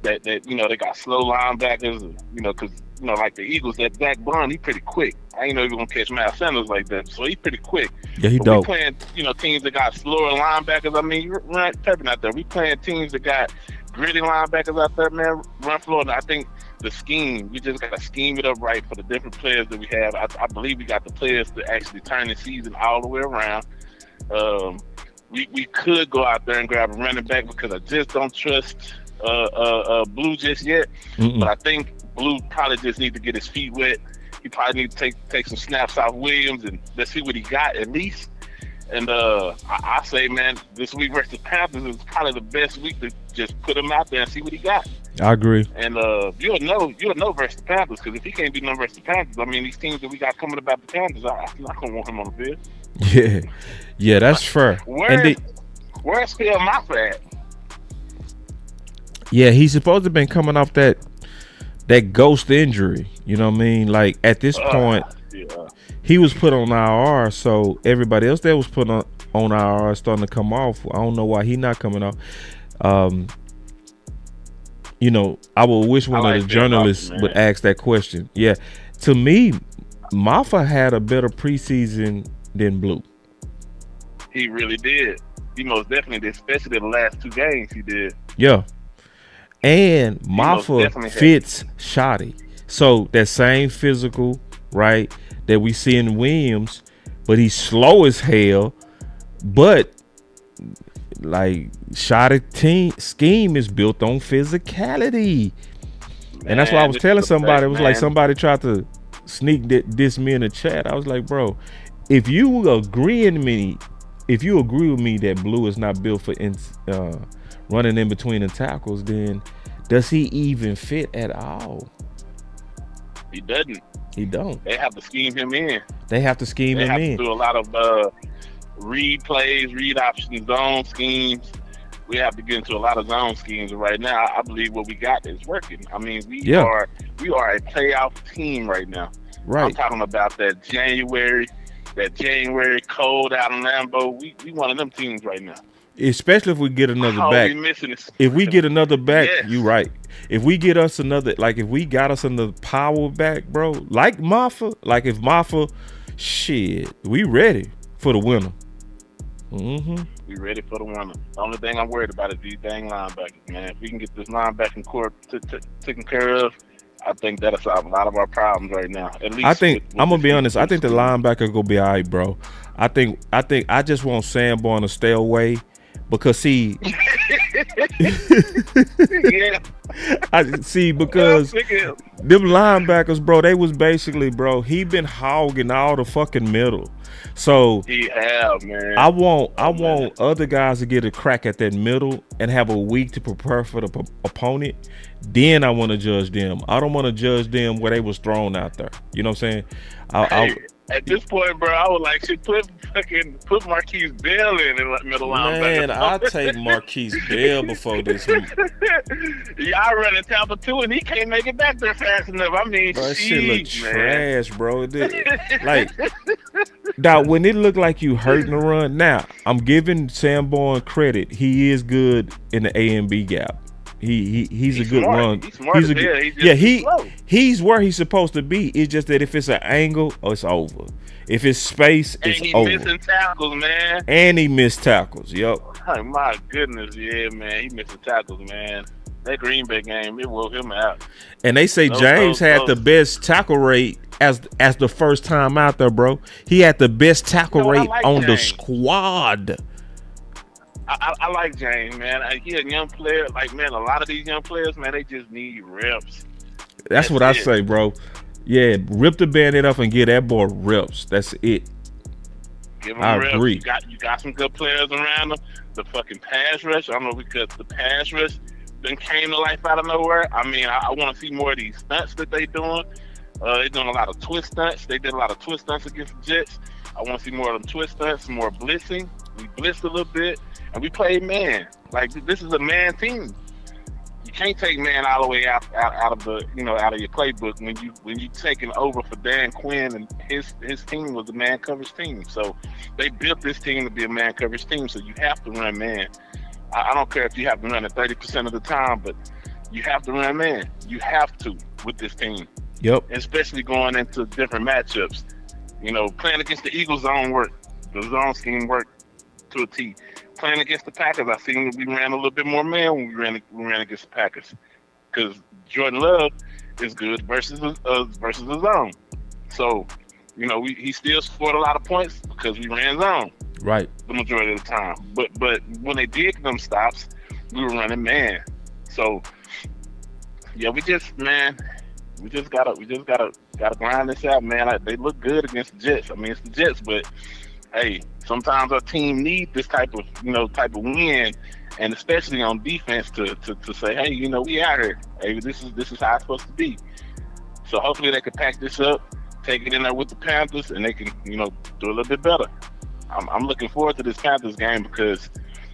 that they got slow linebackers, because. Like the Eagles, that Zach Bond, he pretty quick. I ain't know he was gonna catch Miles Sanders like that, so he pretty quick. Yeah, he but dope. We playing, teams that got slower linebackers. I mean, you run Turpin out there. We playing teams that got gritty linebackers out there, man. Run Florida. I think the scheme, we just gotta scheme it up right for the different players that we have. I believe we got the players to actually turn the season all the way around. We could go out there and grab a running back because I just don't trust Blue just yet. But I think Blue probably just need to get his feet wet. He probably need to take some snaps off Williams and let's see what he got at least. And I say, man, this week versus Panthers is probably the best week to just put him out there and see what he got. I agree. And you'll know versus the Panthers because if he can't be no versus the Panthers, I mean these teams that we got coming about the Panthers, I'm not gonna want him on the field. Yeah, that's fair. Where's Phil Maffa at? Yeah, he's supposed to have been coming off that ghost injury. You know what I mean? Like at this point, he was put on IR, so everybody else that was put on IR is starting to come off. I don't know why he not coming off. I would wish one of the journalists would ask that question. Yeah, to me, Maffa had a better preseason than Blue. He really did. He most definitely did, especially the last 2 games he did. Yeah. And Maffa fits Shoddy. So that same physical, right, that we see in Williams, but he's slow as hell. But like Shoddy team scheme is built on physicality. And that's why I was telling somebody, it was like somebody tried to sneak diss me in the chat. I was like, bro, if you agree with me that Blue is not built for running in between the tackles, then does he even fit at all? He doesn't. He don't. They have to scheme him in. They have to scheme They him have in. to do a lot of read plays, read options, zone schemes. We have to get into a lot of zone schemes. Right now, I believe what we got is working. I mean, we are a playoff team right now. Right. I'm talking about that January cold out in Lambeau. We one of them teams right now. Especially if we get another back. If we get another back, you right. If we get us another, like if we got us another power back, bro, like Maffa, like if Maffa, shit, we ready for the winner. Mm-hmm. We ready for the winner. The only thing I'm worried about is these dang linebackers, man. If we can get this linebacking core taken care of, I think that'll solve a lot of our problems right now. At least I think with I'm gonna this be honest. I think the team. linebacker gonna be all right, bro. I think I just want Sanborn to stay away because see, Yeah. because them linebackers, bro, they was basically, bro, he been hogging all the fucking middle. So He have, man. I want other guys to get a crack at that middle and have a week to prepare for the opponent. Then I want to judge them. I don't want to judge them where they was thrown out there. You know what I'm saying? At this point, bro, I would like to put Marquise Bell in the middle linebacker. Man, I'll take Marquise Bell before this week. Y'all running Tampa 2 and he can't make it back there fast enough. I mean, Bro, that shit look man. trash, bro. Like, dog, when it look like you hurting the run, now I'm giving Sanborn credit. He is good in the A and B gap. He's a good smart. run. He's smart as hell. He's just slow. He's where he's supposed to be. It's just that if it's an angle, it's over. If it's space, And it's he over. missing tackles, man. And he missed tackles. Yep. Oh, my goodness, yeah, man. He missing tackles, man. That Green Bay game, it woke him out. And they say James had the best tackle rate as the first time out there, bro. He had the best tackle rate on the squad. I like James, man. He a young player. Like, man, a lot of these young players, man, they just need reps. That's what I say, bro. Yeah, rip the Band-Aid off and get that boy reps. That's it. Give him I reps. agree. You got some good players around him. The fucking pass rush. I don't know because the pass rush then came to life out of nowhere. I mean, I want to see more of these stunts that they doing. They're doing a lot of twist stunts. They did a lot of twist stunts against the Jets. I want to see more of them twist stunts, more blitzing. We blitzed a little bit, and we played man. Like, this is a man team. You can't take man all the way out of the out of your playbook when you taking over for Dan Quinn, and his team was a man coverage team. So they built this team to be a man coverage team. So you have to run man. I don't care if you have to run it 30% of the time, but you have to run man. You have to with this team. Yep. Especially going into different matchups. Playing against the Eagles zone work. The zone scheme worked to a T. Playing against the Packers, I seen we ran a little bit more man when we ran against the Packers, because Jordan Love is good versus the zone. So, he still scored a lot of points because we ran zone. Right. The majority of the time. But when they did them stops, we were running man. So yeah, we just gotta grind this out, man. They look good against the Jets. I mean, it's the Jets, but hey, sometimes our team needs this type of win, and especially on defense to say, hey, we out here. Hey, this is how it's supposed to be. So hopefully they can pack this up, take it in there with the Panthers, and they can do a little bit better. I'm looking forward to this Panthers game because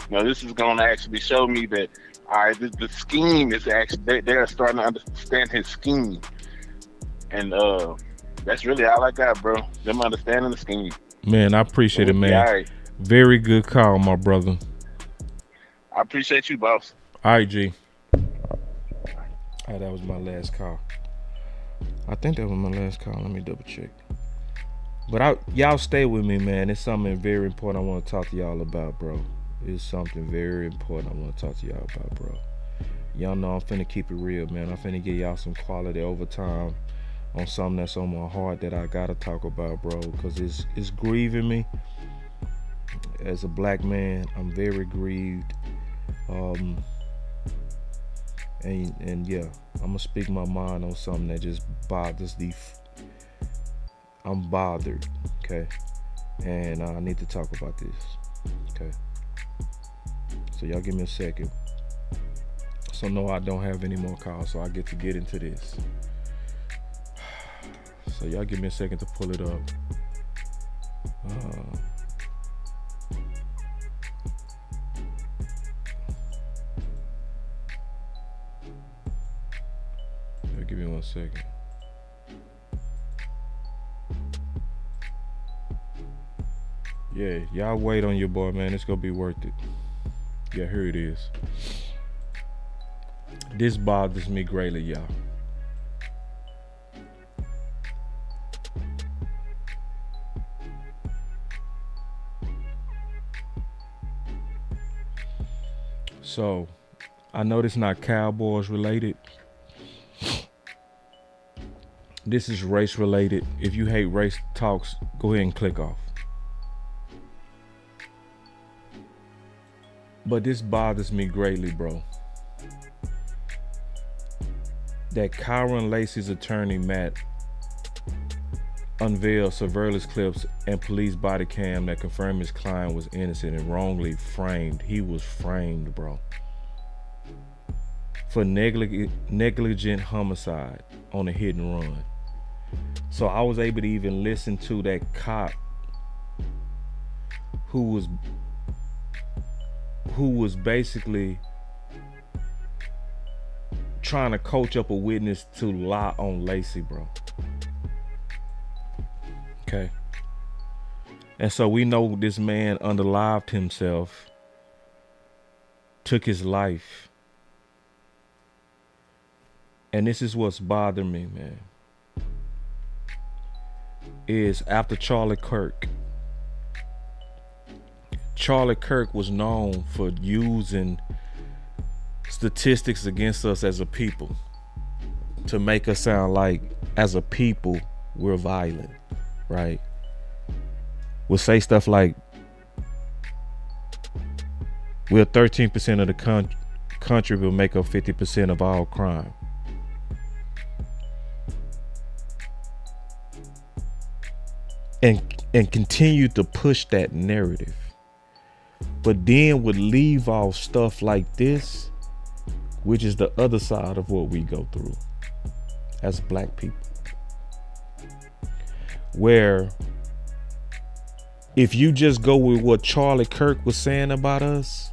this is going to actually show me that the scheme is actually they're starting to understand his scheme, and that's really all I got, bro. Them understanding the scheme. Man, I appreciate it, man. All right. Very good call, my brother. I appreciate you, boss. All right, G. All right, that was my last call. I think that was my last call. Let me double check. But y'all stay with me, man. It's something very important I want to talk to y'all about, bro. It's something very important I want to talk to y'all about, bro. Y'all know I'm finna keep it real, man. I'm finna get y'all some quality overtime on something that's on my heart that I gotta talk about, bro, because it's grieving me. As a black man, I'm very grieved. And yeah, I'm gonna speak my mind on something that just bothers I'm bothered, okay? And I need to talk about this, okay? So y'all give me a second. So no, I don't have any more calls, so I get to get into this. So y'all give me a second to pull it up. Give me 1 second. Yeah, y'all wait on your boy, man. It's gonna be worth it. Yeah, here it is. This bothers me greatly, y'all. So, I know this not Cowboys related. This is race related. If you hate race talks, go ahead and click off. But this bothers me greatly, bro. That Kyron Lacey's attorney, Matt, unveiled surveillance clips and police body cam that confirmed his client was innocent and wrongly framed. He was framed, bro, for negligent homicide on a hit and run. So I was able to even listen to that cop who was basically trying to coach up a witness to lie on Lacey, bro. Okay. And so we know this man underlived himself, took his life. And this is what's bothering me, man. Is after Charlie Kirk was known for using statistics against us as a people to make us sound like, as a people, we're violent, right? We'll say stuff like, we're 13% of the country, will make up 50% of all crime. And continue to push that narrative, but then would leave off stuff like this, which is the other side of what we go through as black people, where if you just go with what Charlie Kirk was saying about us,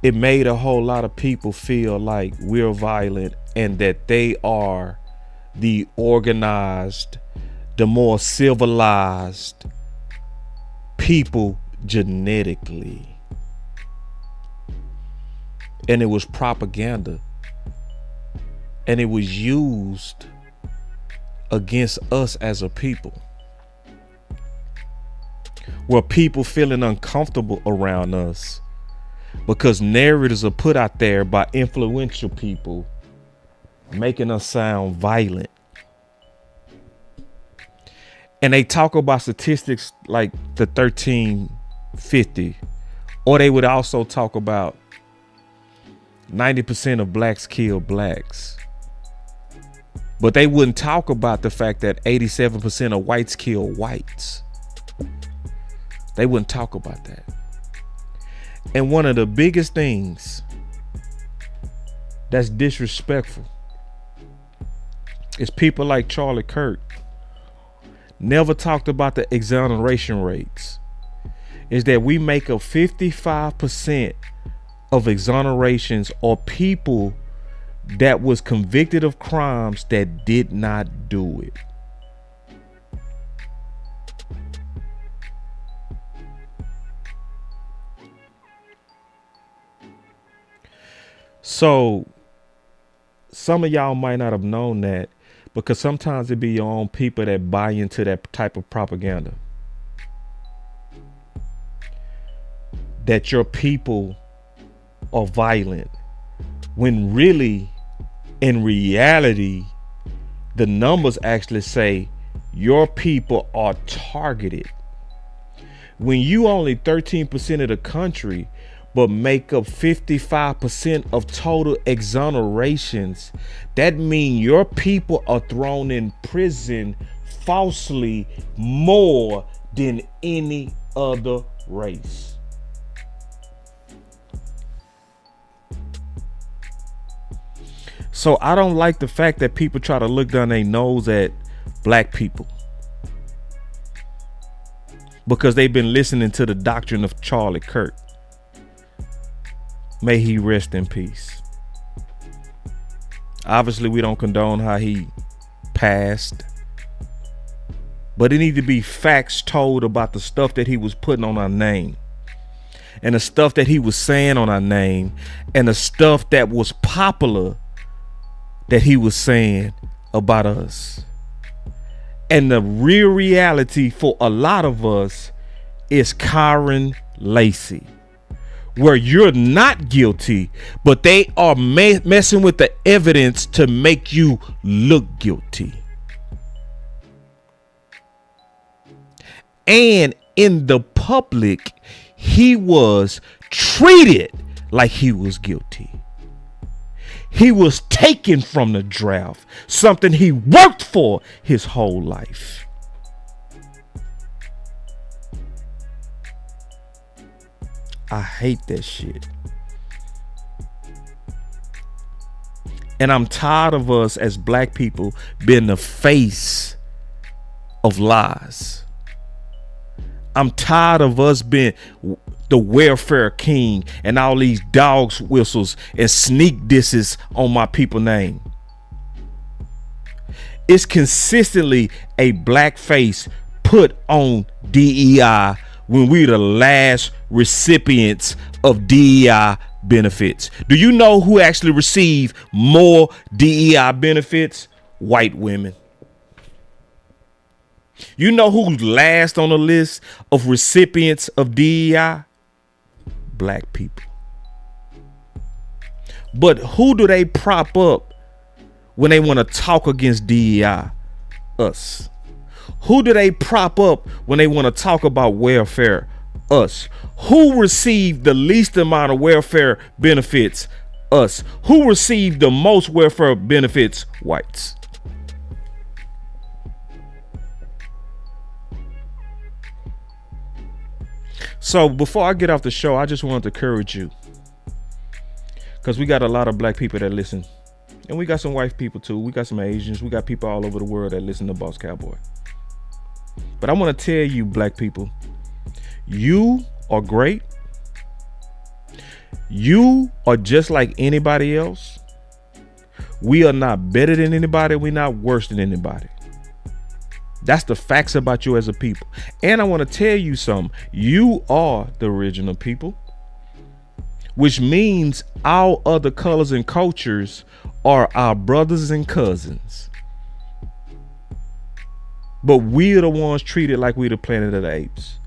it made a whole lot of people feel like we're violent and that they are the organized, the more civilized people genetically. And it was propaganda. And it was used against us as a people. Where people feeling uncomfortable around us because narratives are put out there by influential people making us sound violent. And they talk about statistics like the 1350, or they would also talk about 90% of blacks kill blacks. But they wouldn't talk about the fact that 87% of whites kill whites. They wouldn't talk about that. And one of the biggest things that's disrespectful is people like Charlie Kirk never talked about the exoneration rates. Is that we make up 55% of exonerations or people that was convicted of crimes that did not do it. So some of y'all might not have known that, because sometimes it be your own people that buy into that type of propaganda. That your people are violent, when really, in reality, the numbers actually say your people are targeted. When you only 13% of the country, but make up 55% of total exonerations, that means your people are thrown in prison falsely more than any other race. So I don't like the fact that people try to look down their nose at black people because they've been listening to the doctrine of Charlie Kirk. May he rest in peace. Obviously, we don't condone how he passed, but it needs to be facts told about the stuff that he was putting on our name, and the stuff that he was saying on our name, and the stuff that was popular that he was saying about us. And the real reality for a lot of us is Kyron Lacey, where you're not guilty, but they are messing with the evidence to make you look guilty. And in the public, he was treated like he was guilty. He was taken from the draft, something he worked for his whole life. I hate that shit. And I'm tired of us as black people being the face of lies. I'm tired of us being the welfare king and all these dogs whistles and sneak disses on my people name. It's consistently a black face put on DEI when we're the last recipients of DEI benefits. Do you know who actually received more DEI benefits? White women. You know who's last on the list of recipients of DEI? Black people. But who do they prop up when they want to talk against DEI? Us. Who do they prop up when they want to talk about welfare? Us. Who received the least amount of welfare benefits? Us. Who received the most welfare benefits? Whites. So before I get off the show, I just wanted to encourage you, because we got a lot of black people that listen, and we got some white people too. We got some Asians. We got people all over the world that listen to Boss Cowboy. But I want to tell you, black people, you are great. You are just like anybody else. We are not better than anybody. We're not worse than anybody. That's the facts about you as a people. And I want to tell you something. You are the original people, which means our other colors and cultures are our brothers and cousins. But we're the ones treated like we're the planet of the apes.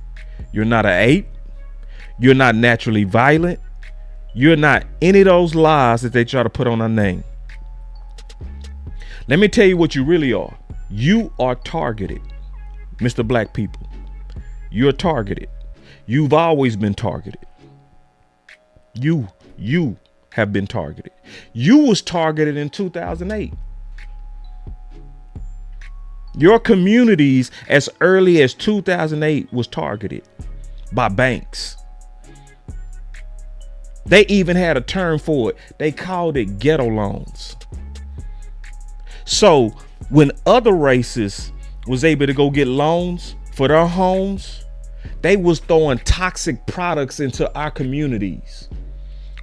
You're not an ape. You're not naturally violent. You're not any of those lies that they try to put on our name. Let me tell you what you really are. You are targeted, Mr. Black people. You're targeted. You've always been targeted. You have been targeted. You was targeted in 2008. Your communities as early as 2008 was targeted by banks. They even had a term for it. They called it ghetto loans. So when other races was able to go get loans for their homes, they was throwing toxic products into our communities.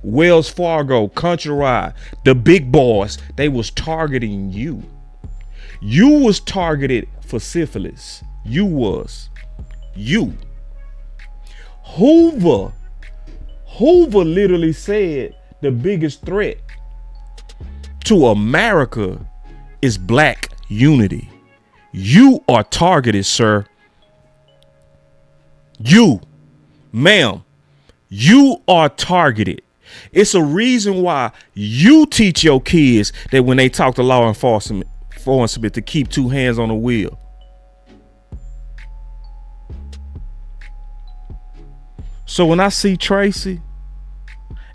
Wells Fargo, Countrywide, the big boys, they was targeting you. You was targeted for syphilis. You was. You. Hoover literally said the biggest threat to America is black unity. You are targeted, sir. You, ma'am, you are targeted. It's a reason why you teach your kids that when they talk to law enforcement to keep two hands on the wheel. So when I see Tracy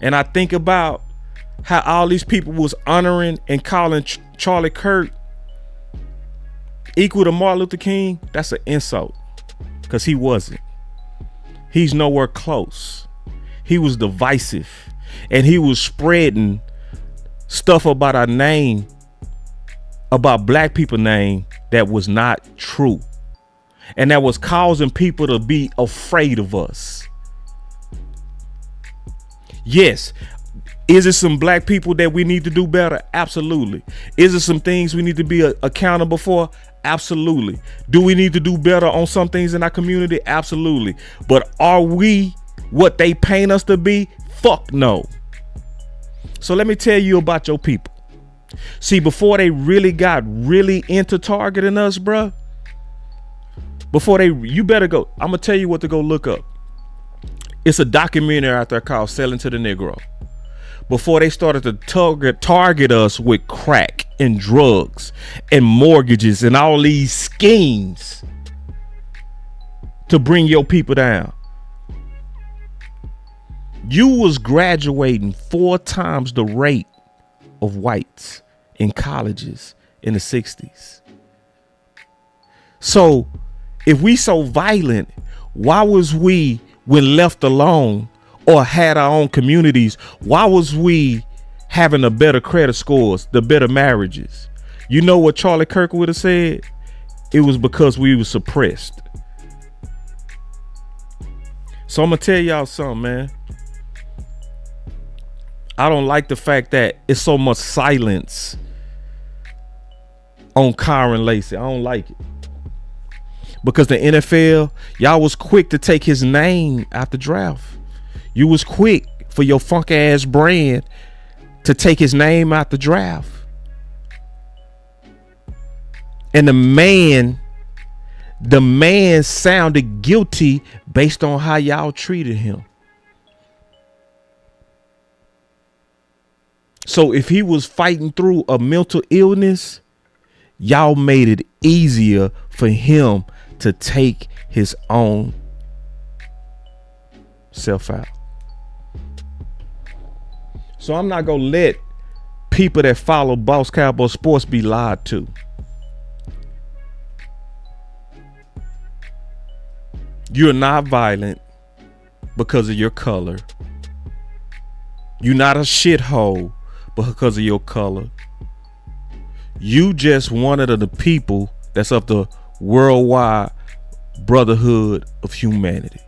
and I think about how all these people was honoring and calling Charlie Kirk equal to Martin Luther King, that's an insult, because he wasn't. He's nowhere close. He was divisive, and he was spreading stuff about our name, about black people name, that was not true. And that was causing people to be afraid of us. Yes. Is it some black people that we need to do better? Absolutely. Is it some things we need to be accountable for? Absolutely. Do we need to do better on some things in our community? Absolutely. But are we what they paint us to be? Fuck no. So let me tell you about your people. See, before they really got really into targeting us, bruh, you better go. I'm gonna tell you what to go look up. It's a documentary out there called Selling to the Negro. Before they started to target us with crack and drugs and mortgages and all these schemes to bring your people down. You was graduating 4 times the rate of whites in colleges in the 60s. So if we so violent, why was we, when left alone or had our own communities, why was we having the better credit scores, the better marriages? You know what Charlie Kirk would have said? It was because we were suppressed. So I'm gonna tell y'all something, man. I don't like the fact that it's so much silence on Kyron Lacy. I don't like it. Because the NFL, y'all was quick to take his name out the draft. You was quick for your funk ass brand to take his name out the draft. And the man sounded guilty based on how y'all treated him. So if he was fighting through a mental illness, y'all made it easier for him to take his own self out. So I'm not gonna let people that follow Boss Cowboy Sports be lied to. You're not violent because of your color. You're not a shithole because of your color. You just one of the people that's of the worldwide brotherhood of humanity.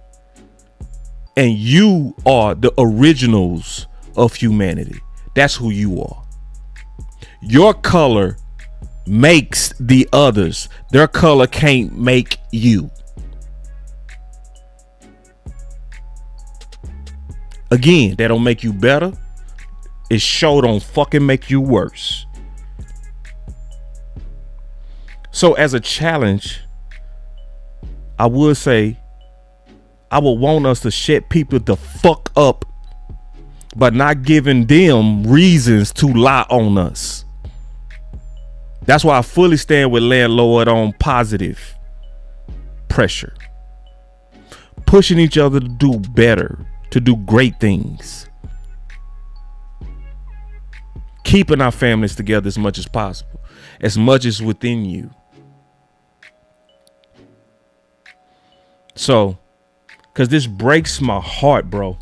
And you are the originals of humanity. That's who you are. Your color makes the others. Their color can't make you. Again, that don't make you better. It sure don't fucking make you worse. So as a challenge, I would say I would want us to shut people the fuck up by not giving them reasons to lie on us. That's why I fully stand with Landlord on positive pressure. Pushing each other to do better, to do great things. Keeping our families together as much as possible, as much as within you. So, because this breaks my heart, bro.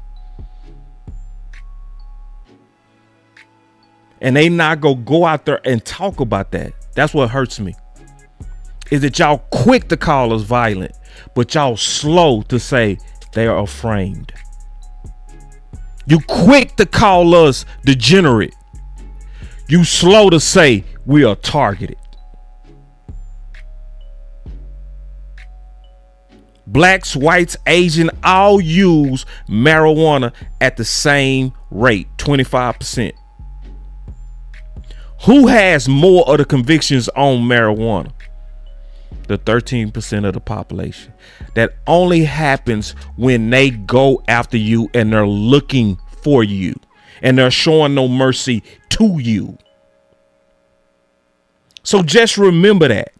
And they not gonna go out there and talk about that. That's what hurts me. Is that y'all quick to call us violent, but y'all slow to say they are framed. You quick to call us degenerate. You slow to say we are targeted. Blacks, whites, Asian, all use marijuana at the same rate, 25%. Who has more of the convictions on marijuana? The 13% of the population. That only happens when they go after you and they're looking for you and they're showing no mercy to you. So just remember that.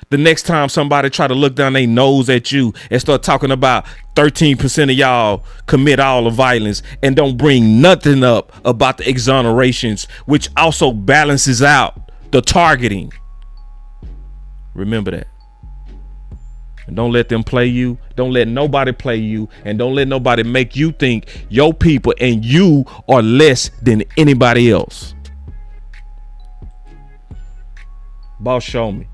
The next time somebody try to look down their nose at you and start talking about 13% of y'all commit all the violence and don't bring nothing up about the exonerations, which also balances out the targeting. Remember that. And don't let them play you. Don't let nobody play you. And don't let nobody make you think your people and you are less than anybody else. Boss, show me.